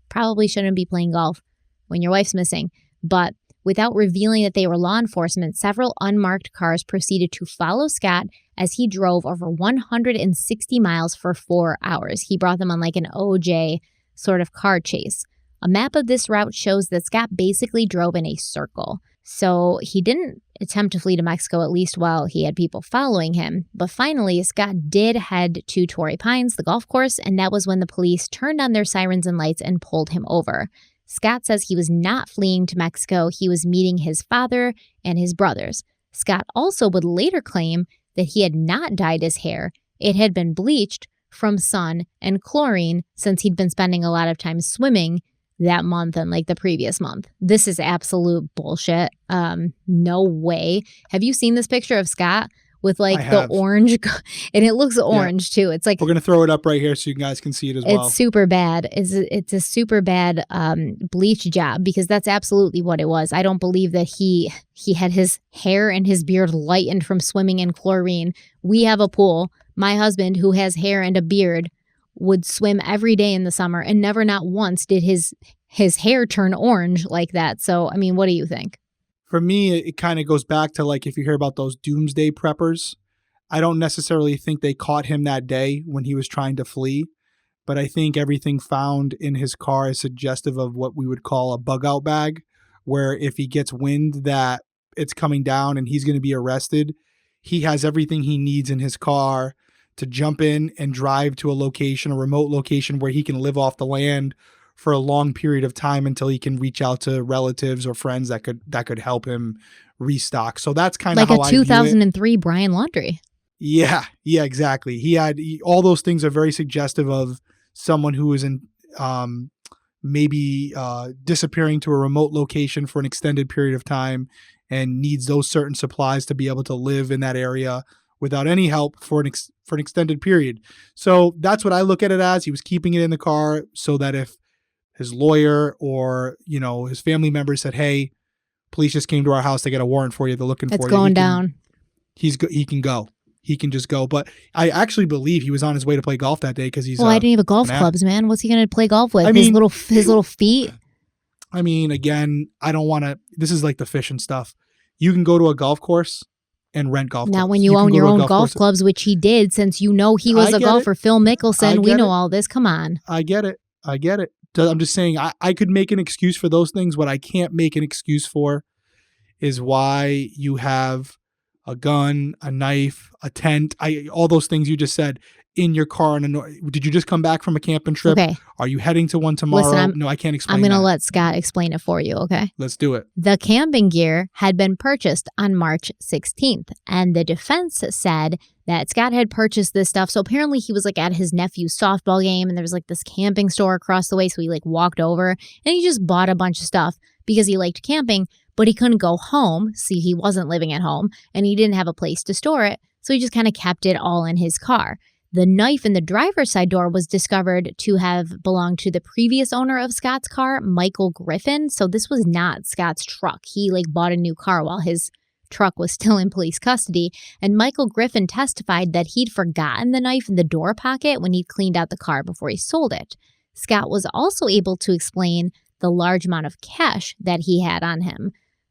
probably shouldn't be playing golf when your wife's missing. But without revealing that they were law enforcement, several unmarked cars proceeded to follow Scott as he drove over 160 miles for 4 hours. He brought them on like an OJ sort of car chase. A map of this route shows that Scott basically drove in a circle. So he didn't attempt to flee to Mexico, at least while he had people following him. But finally, Scott did head to Torrey Pines, the golf course, and that was when the police turned on their sirens and lights and pulled him over. Scott says he was not fleeing to Mexico. He was meeting his father and his brothers. Scott also would later claim that he had not dyed his hair. It had been bleached from sun and chlorine since he'd been spending a lot of time swimming that month and like the previous month. This is absolute bullshit. No way. Have you seen this picture of Scott with like the orange? And it looks orange too. It's like, we're going to throw it up right here so you guys can see it as well. It's super bad. It's a super bad bleach job, because that's absolutely what it was. I don't believe that he had his hair and his beard lightened from swimming in chlorine. We have a pool. My husband, who has hair and a beard, would swim every day in the summer, and never, not once, did his hair turn orange like that. So, I mean, what do you think? For me, it kind of goes back to, like, if you hear about those doomsday preppers, I don't necessarily think they caught him that day when he was trying to flee, but I think everything found in his car is suggestive of what we would call a bug out bag, where if he gets wind that it's coming down and he's going to be arrested, he has everything he needs in his car to jump in and drive to a location, a remote location where he can live off the land for a long period of time until he can reach out to relatives or friends that could help him restock. So that's kind of like how a 2003 Brian Laundrie. Yeah, exactly. All those things are very suggestive of someone who is in maybe disappearing to a remote location for an extended period of time and needs those certain supplies to be able to live in that area without any help for an extended period. So that's what I look at it as. He was keeping it in the car so that if his lawyer or, his family members said, "Hey, police just came to our house. They got a warrant for you. They're looking for you." It's going down. He can go. He can just go. But I actually believe he was on his way to play golf that day because he's. Well, I didn't have golf clubs, man. What's he going to play golf with? His little feet. I mean, again, I don't want to. This is like the fishing stuff. You can go to a golf course and rent golf clubs. Now, when you own your own golf clubs, which he did, since he was a golfer, Phil Mickelson, we know all this. Come on. I get it. I'm just saying I could make an excuse for those things. What I can't make an excuse for is why you have a gun, a knife, a tent, all those things you just said in your car. Did you just come back from a camping trip? Okay. Are you heading to one tomorrow? Listen, no, I can't explain I'm going to let Scott explain it for you, okay? Let's do it. The camping gear had been purchased on March 16th, and the defense said that Scott had purchased this stuff. So apparently he was like at his nephew's softball game, and there was like this camping store across the way, so he like walked over, and he just bought a bunch of stuff because he liked camping, but he couldn't go home. See, he wasn't living at home, and he didn't have a place to store it, so he just kind of kept it all in his car. The knife in the driver's side door was discovered to have belonged to the previous owner of Scott's car, Michael Griffin. So this was not Scott's truck. He bought a new car while his truck was still in police custody. And Michael Griffin testified that he'd forgotten the knife in the door pocket when he'd cleaned out the car before he sold it. Scott was also able to explain the large amount of cash that he had on him.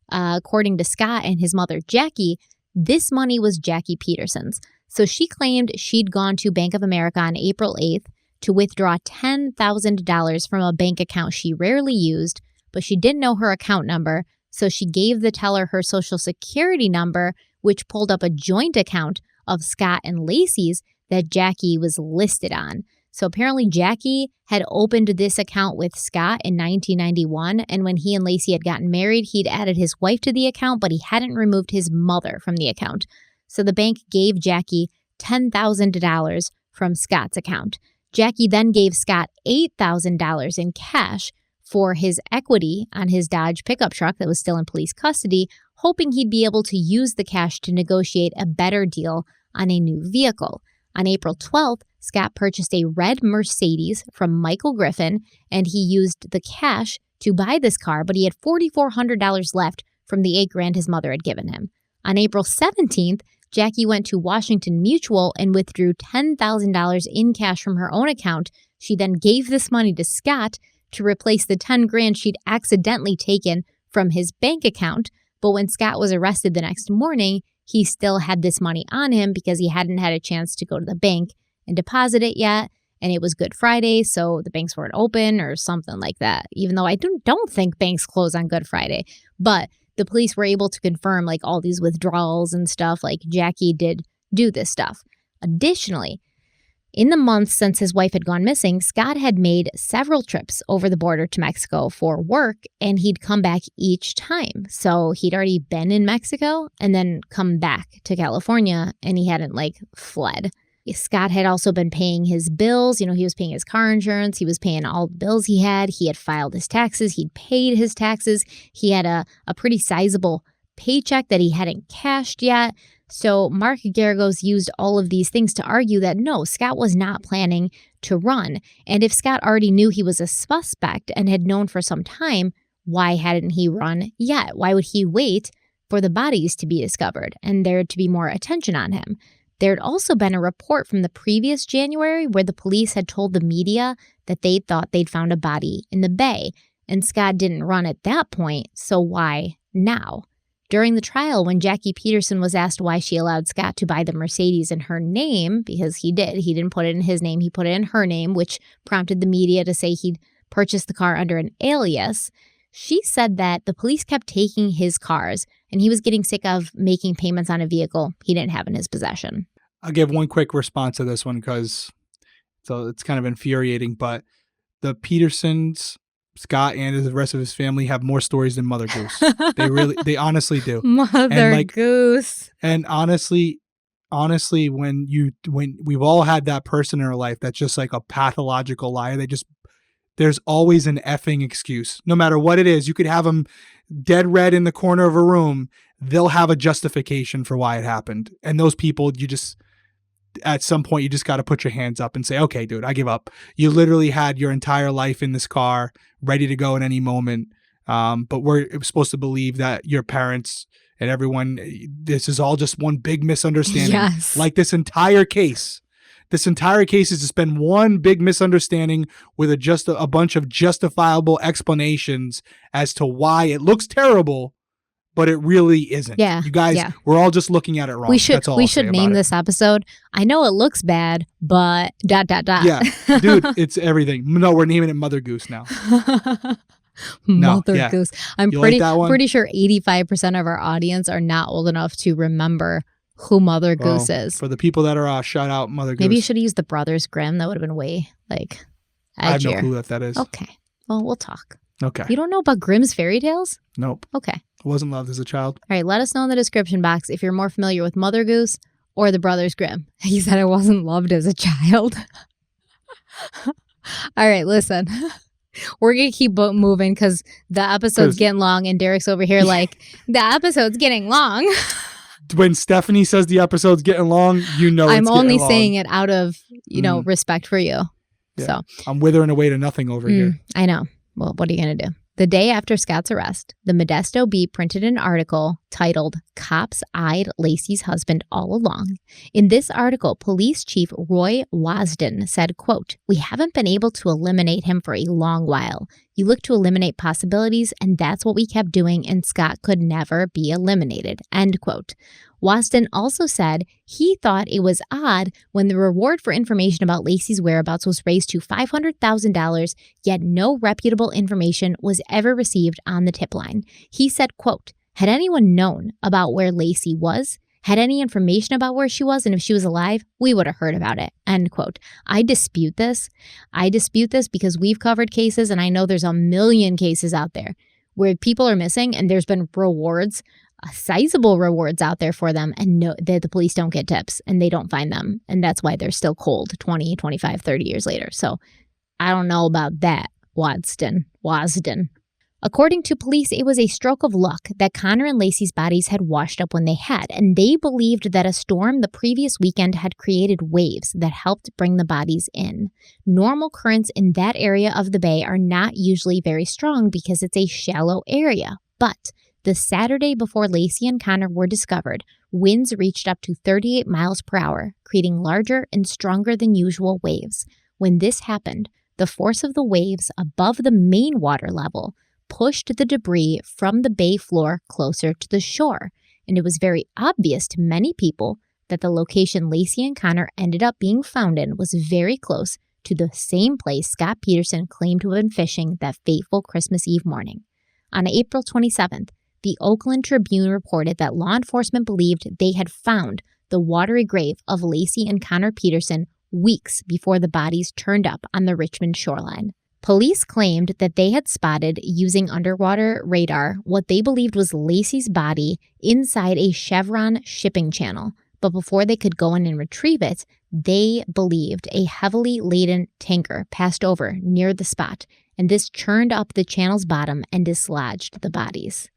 According to Scott and his mother, Jackie, this money was Laci Peterson's. So she claimed she'd gone to Bank of America on April 8th to withdraw $10,000 from a bank account she rarely used, but she didn't know her account number, so she gave the teller her social security number, which pulled up a joint account of Scott and Laci's that Jackie was listed on. So apparently Jackie had opened this account with Scott in 1991, and when he and Laci had gotten married, he'd added his wife to the account, but he hadn't removed his mother from the account. So the bank gave Jackie $10,000 from Scott's account. Jackie then gave Scott $8,000 in cash for his equity on his Dodge pickup truck that was still in police custody, hoping he'd be able to use the cash to negotiate a better deal on a new vehicle. On April 12th, Scott purchased a red Mercedes from Michael Griffin, and he used the cash to buy this car, but he had $4,400 left from the $8,000 his mother had given him. On April 17th, Jackie went to Washington Mutual and withdrew $10,000 in cash from her own account. She then gave this money to Scott to replace the $10,000 she'd accidentally taken from his bank account. But when Scott was arrested the next morning, he still had this money on him because he hadn't had a chance to go to the bank and deposit it yet. and it was Good Friday, so the banks weren't open or something like that, even though I don't think banks close on Good Friday. But the police were able to confirm like all these withdrawals and stuff, like Jackie did do this stuff. Additionally, in the months since his wife had gone missing, Scott had made several trips over the border to Mexico for work, and he'd come back each time. So he'd already been in Mexico and then come back to California, and he hadn't like fled. Scott had also been paying his bills. He was paying his car insurance. He was paying all the bills he had. He had filed his taxes. He'd paid his taxes. He had a pretty sizable paycheck that he hadn't cashed yet. So Mark Geragos used all of these things to argue that no, Scott was not planning to run. And if Scott already knew he was a suspect and had known for some time, why hadn't he run yet? Why would he wait for the bodies to be discovered and there to be more attention on him? There had also been a report from the previous January where the police had told the media that they thought they'd found a body in the bay, and Scott didn't run at that point, so why now? During the trial, when Laci Peterson was asked why she allowed Scott to buy the Mercedes in her name, because he didn't put it in his name, he put it in her name, which prompted the media to say he'd purchased the car under an alias, she said that the police kept taking his cars and he was getting sick of making payments on a vehicle he didn't have in his possession. I'll give one quick response to this one because it's kind of infuriating, but the Petersons, Scott and the rest of his family have more stories than Mother Goose. They honestly do. Mother Goose. And honestly, when we've all had that person in our life that's just like a pathological liar, there's always an effing excuse. No matter what it is, you could have them dead red in the corner of a room. They'll have a justification for why it happened. And those people, at some point, you just got to put your hands up and say, okay, dude, I give up. You literally had your entire life in this car ready to go at any moment. But we're supposed to believe that your parents and everyone, this is all just one big misunderstanding. Yes. Like this entire case. This entire case has just been one big misunderstanding with a bunch of justifiable explanations as to why it looks terrible, but it really isn't. Yeah. You guys, we're all just looking at it wrong. We should name this episode, I know it looks bad, but ... Yeah, dude, it's everything. No, we're naming it Mother Goose now. Mother Goose. I'm pretty sure 85% of our audience are not old enough to remember who Mother Goose is. For the people that are, shout out Mother Goose. Maybe you should have used the Brothers Grimm. That would have been way, edgier. I have no clue what that is. Okay. Well, we'll talk. Okay. You don't know about Grimm's fairy tales? Nope. Okay. I wasn't loved as a child. All right. Let us know in the description box if you're more familiar with Mother Goose or the Brothers Grimm. He said I wasn't loved as a child. All right. Listen. We're going to keep moving because the episode's getting long and Derek's over here like, the episode's getting long. When Stephanie says the episode's getting long, I'm only saying it out of, respect for you. Yeah. So I'm withering away to nothing over here. I know. Well, what are you going to do? The day after Scott's arrest, the Modesto Bee printed an article titled "Cops Eyed Laci's Husband All Along." In this article, Police Chief Roy Wasden said, quote, "We haven't been able to eliminate him for a long while. You look to eliminate possibilities, and that's what we kept doing, and Scott could never be eliminated," end quote. Wasden also said he thought it was odd when the reward for information about Laci's whereabouts was raised to $500,000, yet no reputable information was ever received on the tip line. He said, quote, "Had anyone known about where Laci was, had any information about where she was and if she was alive, we would have heard about it," end quote. I dispute this. Because we've covered cases, and I know there's a million cases out there where people are missing and there's been rewards, sizable rewards out there for them, and the police don't get tips and they don't find them. And that's why they're still cold 20, 25, 30 years later. So I don't know about that, Wasden. According to police, it was a stroke of luck that Connor and Laci's bodies had washed up when they had, and they believed that a storm the previous weekend had created waves that helped bring the bodies in. Normal currents in that area of the bay are not usually very strong because it's a shallow area, but the Saturday before Laci and Connor were discovered, winds reached up to 38 miles per hour, creating larger and stronger than usual waves. When this happened, the force of the waves above the main water level pushed the debris from the bay floor closer to the shore, and it was very obvious to many people that the location Laci and Connor ended up being found in was very close to the same place Scott Peterson claimed to have been fishing that fateful Christmas Eve morning. On April 27th, the Oakland Tribune reported that law enforcement believed they had found the watery grave of Laci and Connor Peterson weeks before the bodies turned up on the Richmond shoreline. Police claimed that they had spotted, using underwater radar, what they believed was Laci's body inside a Chevron shipping channel. But before they could go in and retrieve it, they believed a heavily laden tanker passed over near the spot, and this churned up the channel's bottom and dislodged the bodies.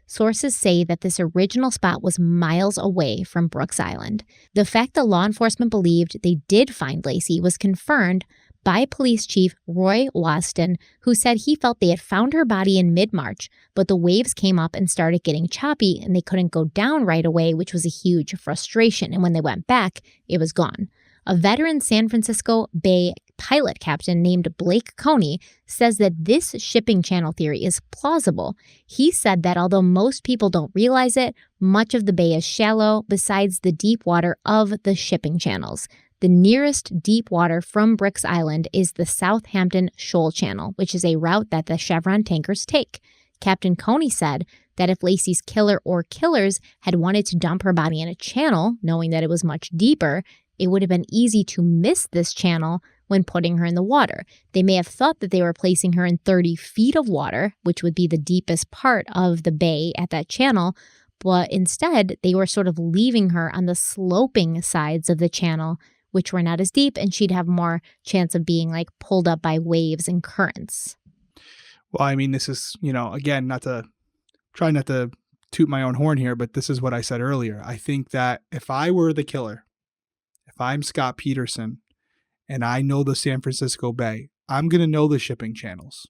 Sources say that this original spot was miles away from Brooks Island. The fact that law enforcement believed they did find Laci was confirmed by Police Chief Roy Waston, who said he felt they had found her body in mid-March, but the waves came up and started getting choppy and they couldn't go down right away, which was a huge frustration. And when they went back, it was gone. A veteran San Francisco Bay pilot captain named Blake Coney says that this shipping channel theory is plausible. He said that although most people don't realize it, much of the bay is shallow besides the deep water of the shipping channels. The nearest deep water from Brooks Island is the Southampton Shoal Channel, which is a route that the Chevron tankers take. Captain Coney said that if Laci's killer or killers had wanted to dump her body in a channel, knowing that it was much deeper, it would have been easy to miss this channel when putting her in the water. They may have thought that they were placing her in 30 feet of water, which would be the deepest part of the bay at that channel, but instead they were sort of leaving her on the sloping sides of the channel, which were not as deep, and she'd have more chance of being like pulled up by waves and currents. Well, I mean, this is, again, not to toot my own horn here, but this is what I said earlier. I think that if I were the killer, if I'm Scott Peterson and I know the San Francisco Bay, I'm going to know the shipping channels.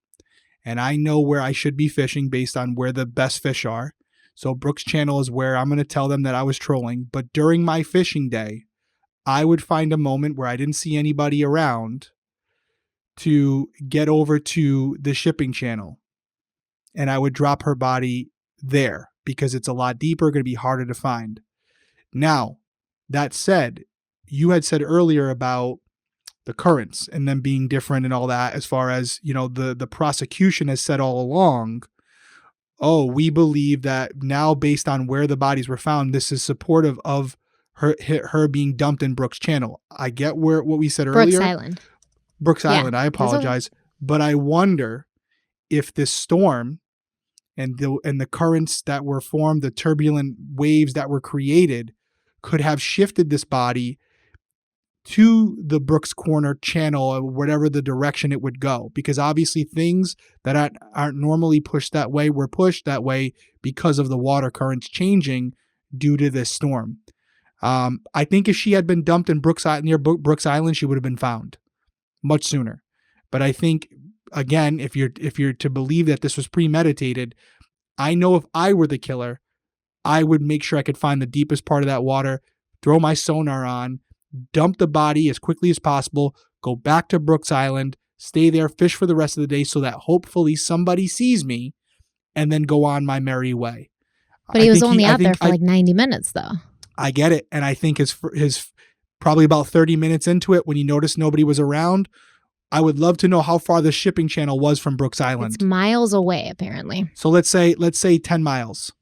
And I know where I should be fishing based on where the best fish are. So Brooks Channel is where I'm going to tell them that I was trolling. But during my fishing day, I would find a moment where I didn't see anybody around to get over to the shipping channel. And I would drop her body there because it's a lot deeper, going to be harder to find. Now, that said, you had said earlier about the currents and them being different and all that, as far as, the prosecution has said all along, oh, we believe that now based on where the bodies were found, this is supportive of her being dumped in Brooks Channel. I get what we said earlier. Brooks Island. I apologize. But I wonder if this storm and the currents that were formed, the turbulent waves that were created, could have shifted this body to the Brooks Corner channel or whatever the direction it would go. Because obviously things that aren't normally pushed that way were pushed that way because of the water currents changing due to this storm. I think if she had been dumped in near Brooks Island, she would have been found much sooner. But I think, again, if you're to believe that this was premeditated, I know if I were the killer, I would make sure I could find the deepest part of that water, throw my sonar on, dump the body as quickly as possible, go back to Brooks Island, stay there, fish for the rest of the day so that hopefully somebody sees me, and then go on my merry way. But he was only out there for like 90 minutes, though. I get it. And I think his probably about 30 minutes into it, when he noticed nobody was around, I would love to know how far the shipping channel was from Brooks Island. It's miles away, apparently. So let's say 10 miles.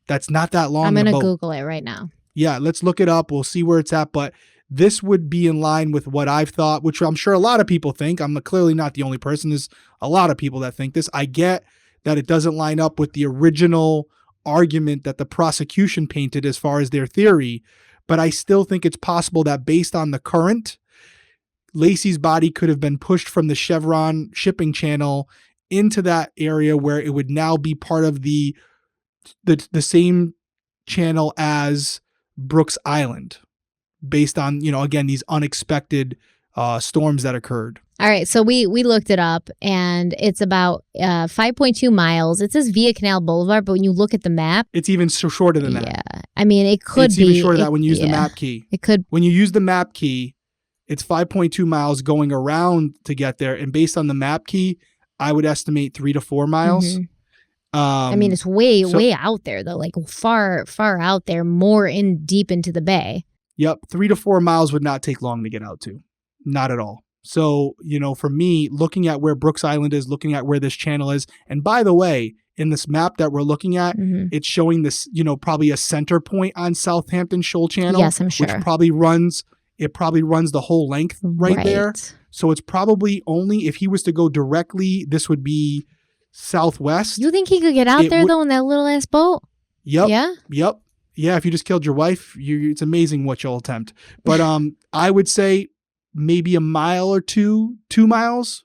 That's not that long. I'm going to Google it right now. Yeah, let's look it up. We'll see where it's at. But this would be in line with what I've thought, which I'm sure a lot of people think. I'm clearly not the only person. There's a lot of people that think this. I get that it doesn't line up with the original argument that the prosecution painted as far as their theory, but I still think it's possible that based on the current, Laci's body could have been pushed from the Chevron shipping channel into that area where it would now be part of the same channel as Brooks Island, based on, again, these unexpected storms that occurred. All right, so we looked it up, and it's about 5.2 miles. It says via Canal Boulevard, but when you look at the map, it's even shorter than that. Yeah, I mean, it could be. It's even shorter than that when you use the map key. It could. When you use the map key, it's 5.2 miles going around to get there, and based on the map key, I would estimate 3 to 4 miles. Mm-hmm. I mean, it's way out there, though, like far out there, more deep into the bay. Yep, 3 to 4 miles would not take long to get out to. Not at all. So, for me, looking at where Brooks Island is, looking at where this channel is, and by the way, in this map that we're looking at, it's showing this, probably a center point on Southampton Shoal Channel. Yes, I'm sure. Which probably runs the whole length right there. So it's probably only, if he was to go directly, this would be southwest. You think he could get out there, though, in that little ass boat? Yep. Yeah? Yep. Yeah, if you just killed your wife, it's amazing what you'll attempt. But I would say maybe a mile or 2 miles.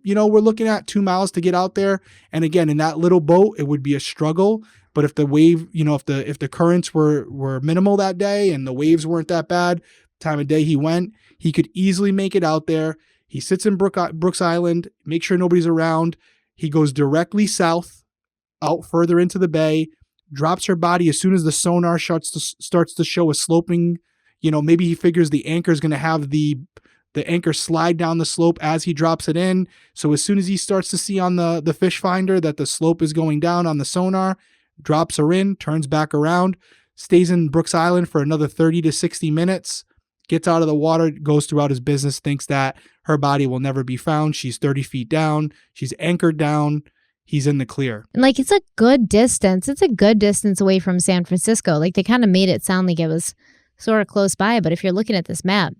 We're looking at 2 miles to get out there. And again, in that little boat, it would be a struggle. But if the wave, if the currents were minimal that day and the waves weren't that bad, time of day he went, he could easily make it out there. He sits in Brooks Island, make sure nobody's around. He goes directly south, out further into the bay, drops her body as soon as the sonar starts to show a sloping, maybe he figures the anchor is going to have the anchor slide down the slope as he drops it in. So as soon as he starts to see on the fish finder that the slope is going down on the sonar, drops her in, turns back around, stays in Brooks Island for another 30 to 60 minutes, gets out of the water, goes throughout his business, thinks that her body will never be found. She's 30 feet down. She's anchored down. He's in the clear. It's a good distance. It's a good distance away from San Francisco. They kind of made it sound like it was sort of close by. But if you're looking at this map,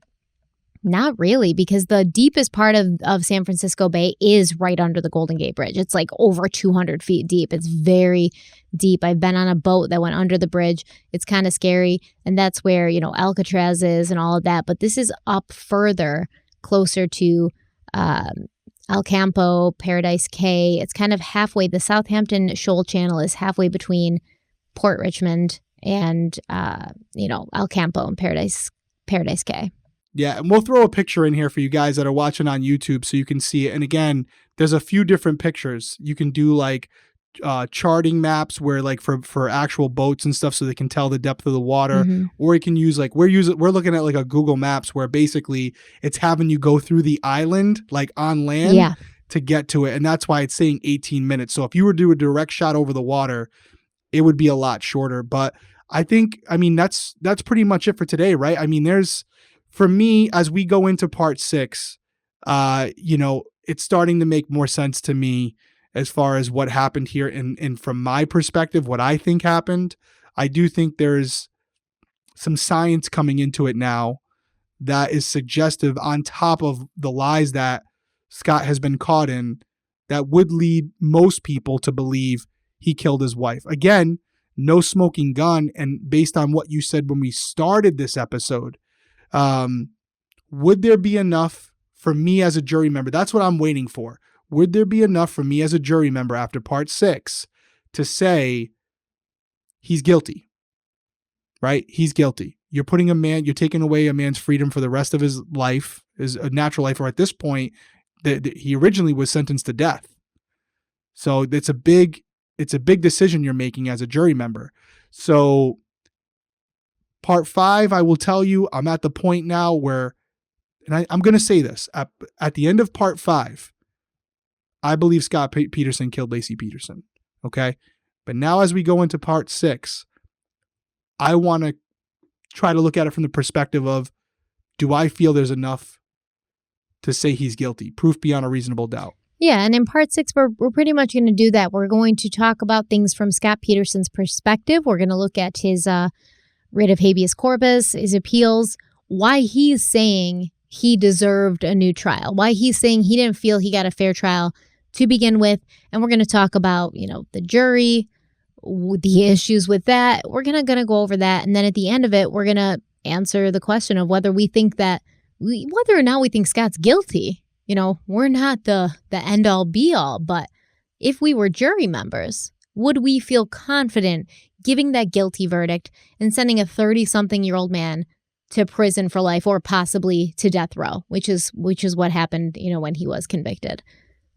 not really, because the deepest part of San Francisco Bay is right under the Golden Gate Bridge. It's over 200 feet deep. It's very deep. I've been on a boat that went under the bridge. It's kind of scary. And that's where, Alcatraz is and all of that. But this is up further, closer to El Campo, Paradise Cay. It's kind of halfway. The Southampton Shoal Channel is halfway between Port Richmond and, El Campo and Paradise Cay. Yeah, and we'll throw a picture in here for you guys that are watching on YouTube so you can see it. And again, there's a few different pictures. You can do charting maps where for actual boats and stuff so they can tell the depth of the water. Or you can use we're looking at a Google Maps where basically it's having you go through the island on land to get to it. And that's why it's saying 18 minutes. So if you were to do a direct shot over the water, it would be a lot shorter. But I think, that's pretty much it for today, right? For me, as we go into part 6, it's starting to make more sense to me as far as what happened here. And from my perspective, what I think happened, I do think there's some science coming into it now that is suggestive on top of the lies that Scott has been caught in that would lead most people to believe he killed his wife. Again, no smoking gun. And based on what you said when we started this episode, would there be enough for me as a jury member? That's what I'm waiting for. Would there be enough for me as a jury member after part 6 to say he's guilty, right? He's guilty. You're taking away a man's freedom for the rest of his life, his natural life, or at this point, he originally was sentenced to death. So it's a big decision you're making as a jury member. So part 5, I will tell you, I'm at the point now where, and I'm going to say this, at the end of part 5, I believe Scott Peterson killed Laci Peterson. Okay. But now as we go into part 6, I want to try to look at it from the perspective of, do I feel there's enough to say he's guilty? Proof beyond a reasonable doubt. Yeah, and in part 6, we're pretty much going to do that. We're going to talk about things from Scott Peterson's perspective. We're going to look at his writ of habeas corpus, his appeals, why he's saying he deserved a new trial, why he's saying he didn't feel he got a fair trial to begin with. And we're going to talk about, the jury, the issues with that. We're going to go over that. And then at the end of it, we're going to answer the question of whether or not we think Scott's guilty. We're not the end all be all, but if we were jury members, would we feel confident giving that guilty verdict and sending a 30-something-year-old man to prison for life or possibly to death row, which is what happened, when he was convicted.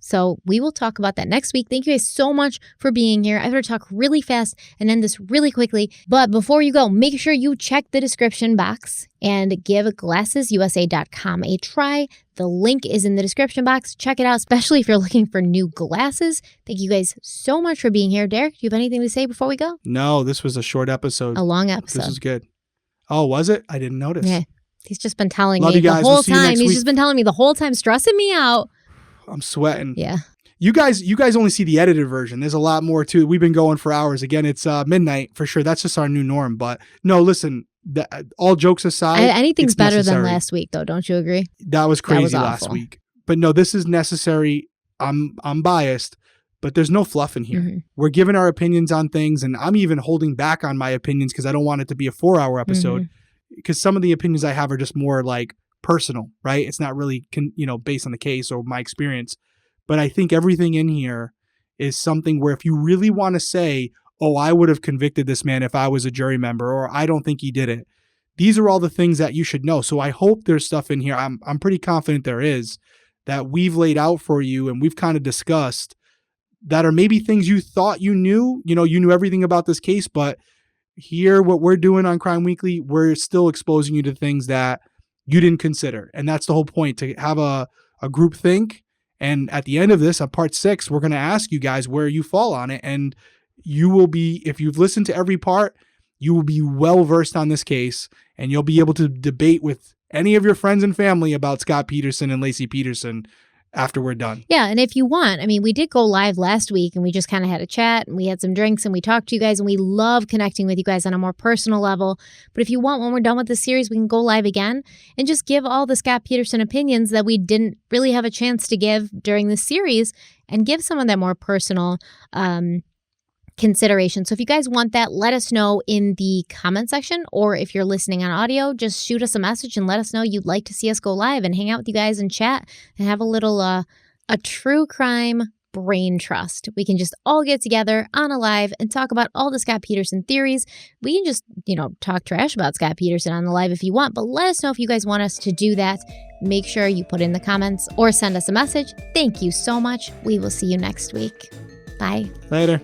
So we will talk about that next week. Thank you guys so much for being here. I better talk really fast and end this really quickly. But before you go, make sure you check the description box and give GlassesUSA.com a try. The link is in the description box. Check it out, especially if you're looking for new glasses. Thank you guys so much for being here. Derek, do you have anything to say before we go? No, this was a short episode. A long episode. This is good. Oh, was it? I didn't notice. Yeah. He's just been telling Love me you guys. the whole We'll see you time. next He's week. just been telling me the whole time, stressing me out. I'm sweating. Yeah. You guys only see the edited version. There's a lot more too. We've been going for hours. Again, it's midnight for sure. That's just our new norm. But no, listen, all jokes aside, Anything's it's better necessary. than last week, though. Don't you agree? That was crazy was last awful. week. But no, this is necessary. I'm biased, but there's no fluff in here. Mm-hmm. We're giving our opinions on things, and I'm even holding back on my opinions because I don't want it to be a 4-hour episode. Because some of the opinions I have are just more like personal, right? It's not really based on the case or my experience. But I think everything in here is something where if you really want to say, oh, I would have convicted this man if I was a jury member, or I don't think he did it. These are all the things that you should know. So I hope there's stuff in here. I'm pretty confident there is, that we've laid out for you and we've kind of discussed that are maybe things you thought you knew. You knew everything about this case, but here, what we're doing on Crime Weekly, we're still exposing you to things that you didn't consider. And that's the whole point, to have a group think. And at the end of this, on part 6, we're going to ask you guys where you fall on it. And you will be, if you've listened to every part, you will be well versed on this case, and you'll be able to debate with any of your friends and family about Scott Peterson and Laci Peterson after we're done. Yeah, and if you want, we did go live last week and we just kind of had a chat and we had some drinks and we talked to you guys, and we love connecting with you guys on a more personal level. But if you want, when we're done with this series, we can go live again and just give all the Scott Peterson opinions that we didn't really have a chance to give during this series, and give some of that more personal consideration. So if you guys want that, let us know in the comment section, or if you're listening on audio, just shoot us a message and let us know you'd like to see us go live and hang out with you guys and chat and have a little a true crime brain trust. We can just all get together on a live and talk about all the Scott Peterson theories. We can just, talk trash about Scott Peterson on the live if you want, but let us know if you guys want us to do that. Make sure you put in the comments or send us a message. Thank you so much. We will see you next week. Bye. Later.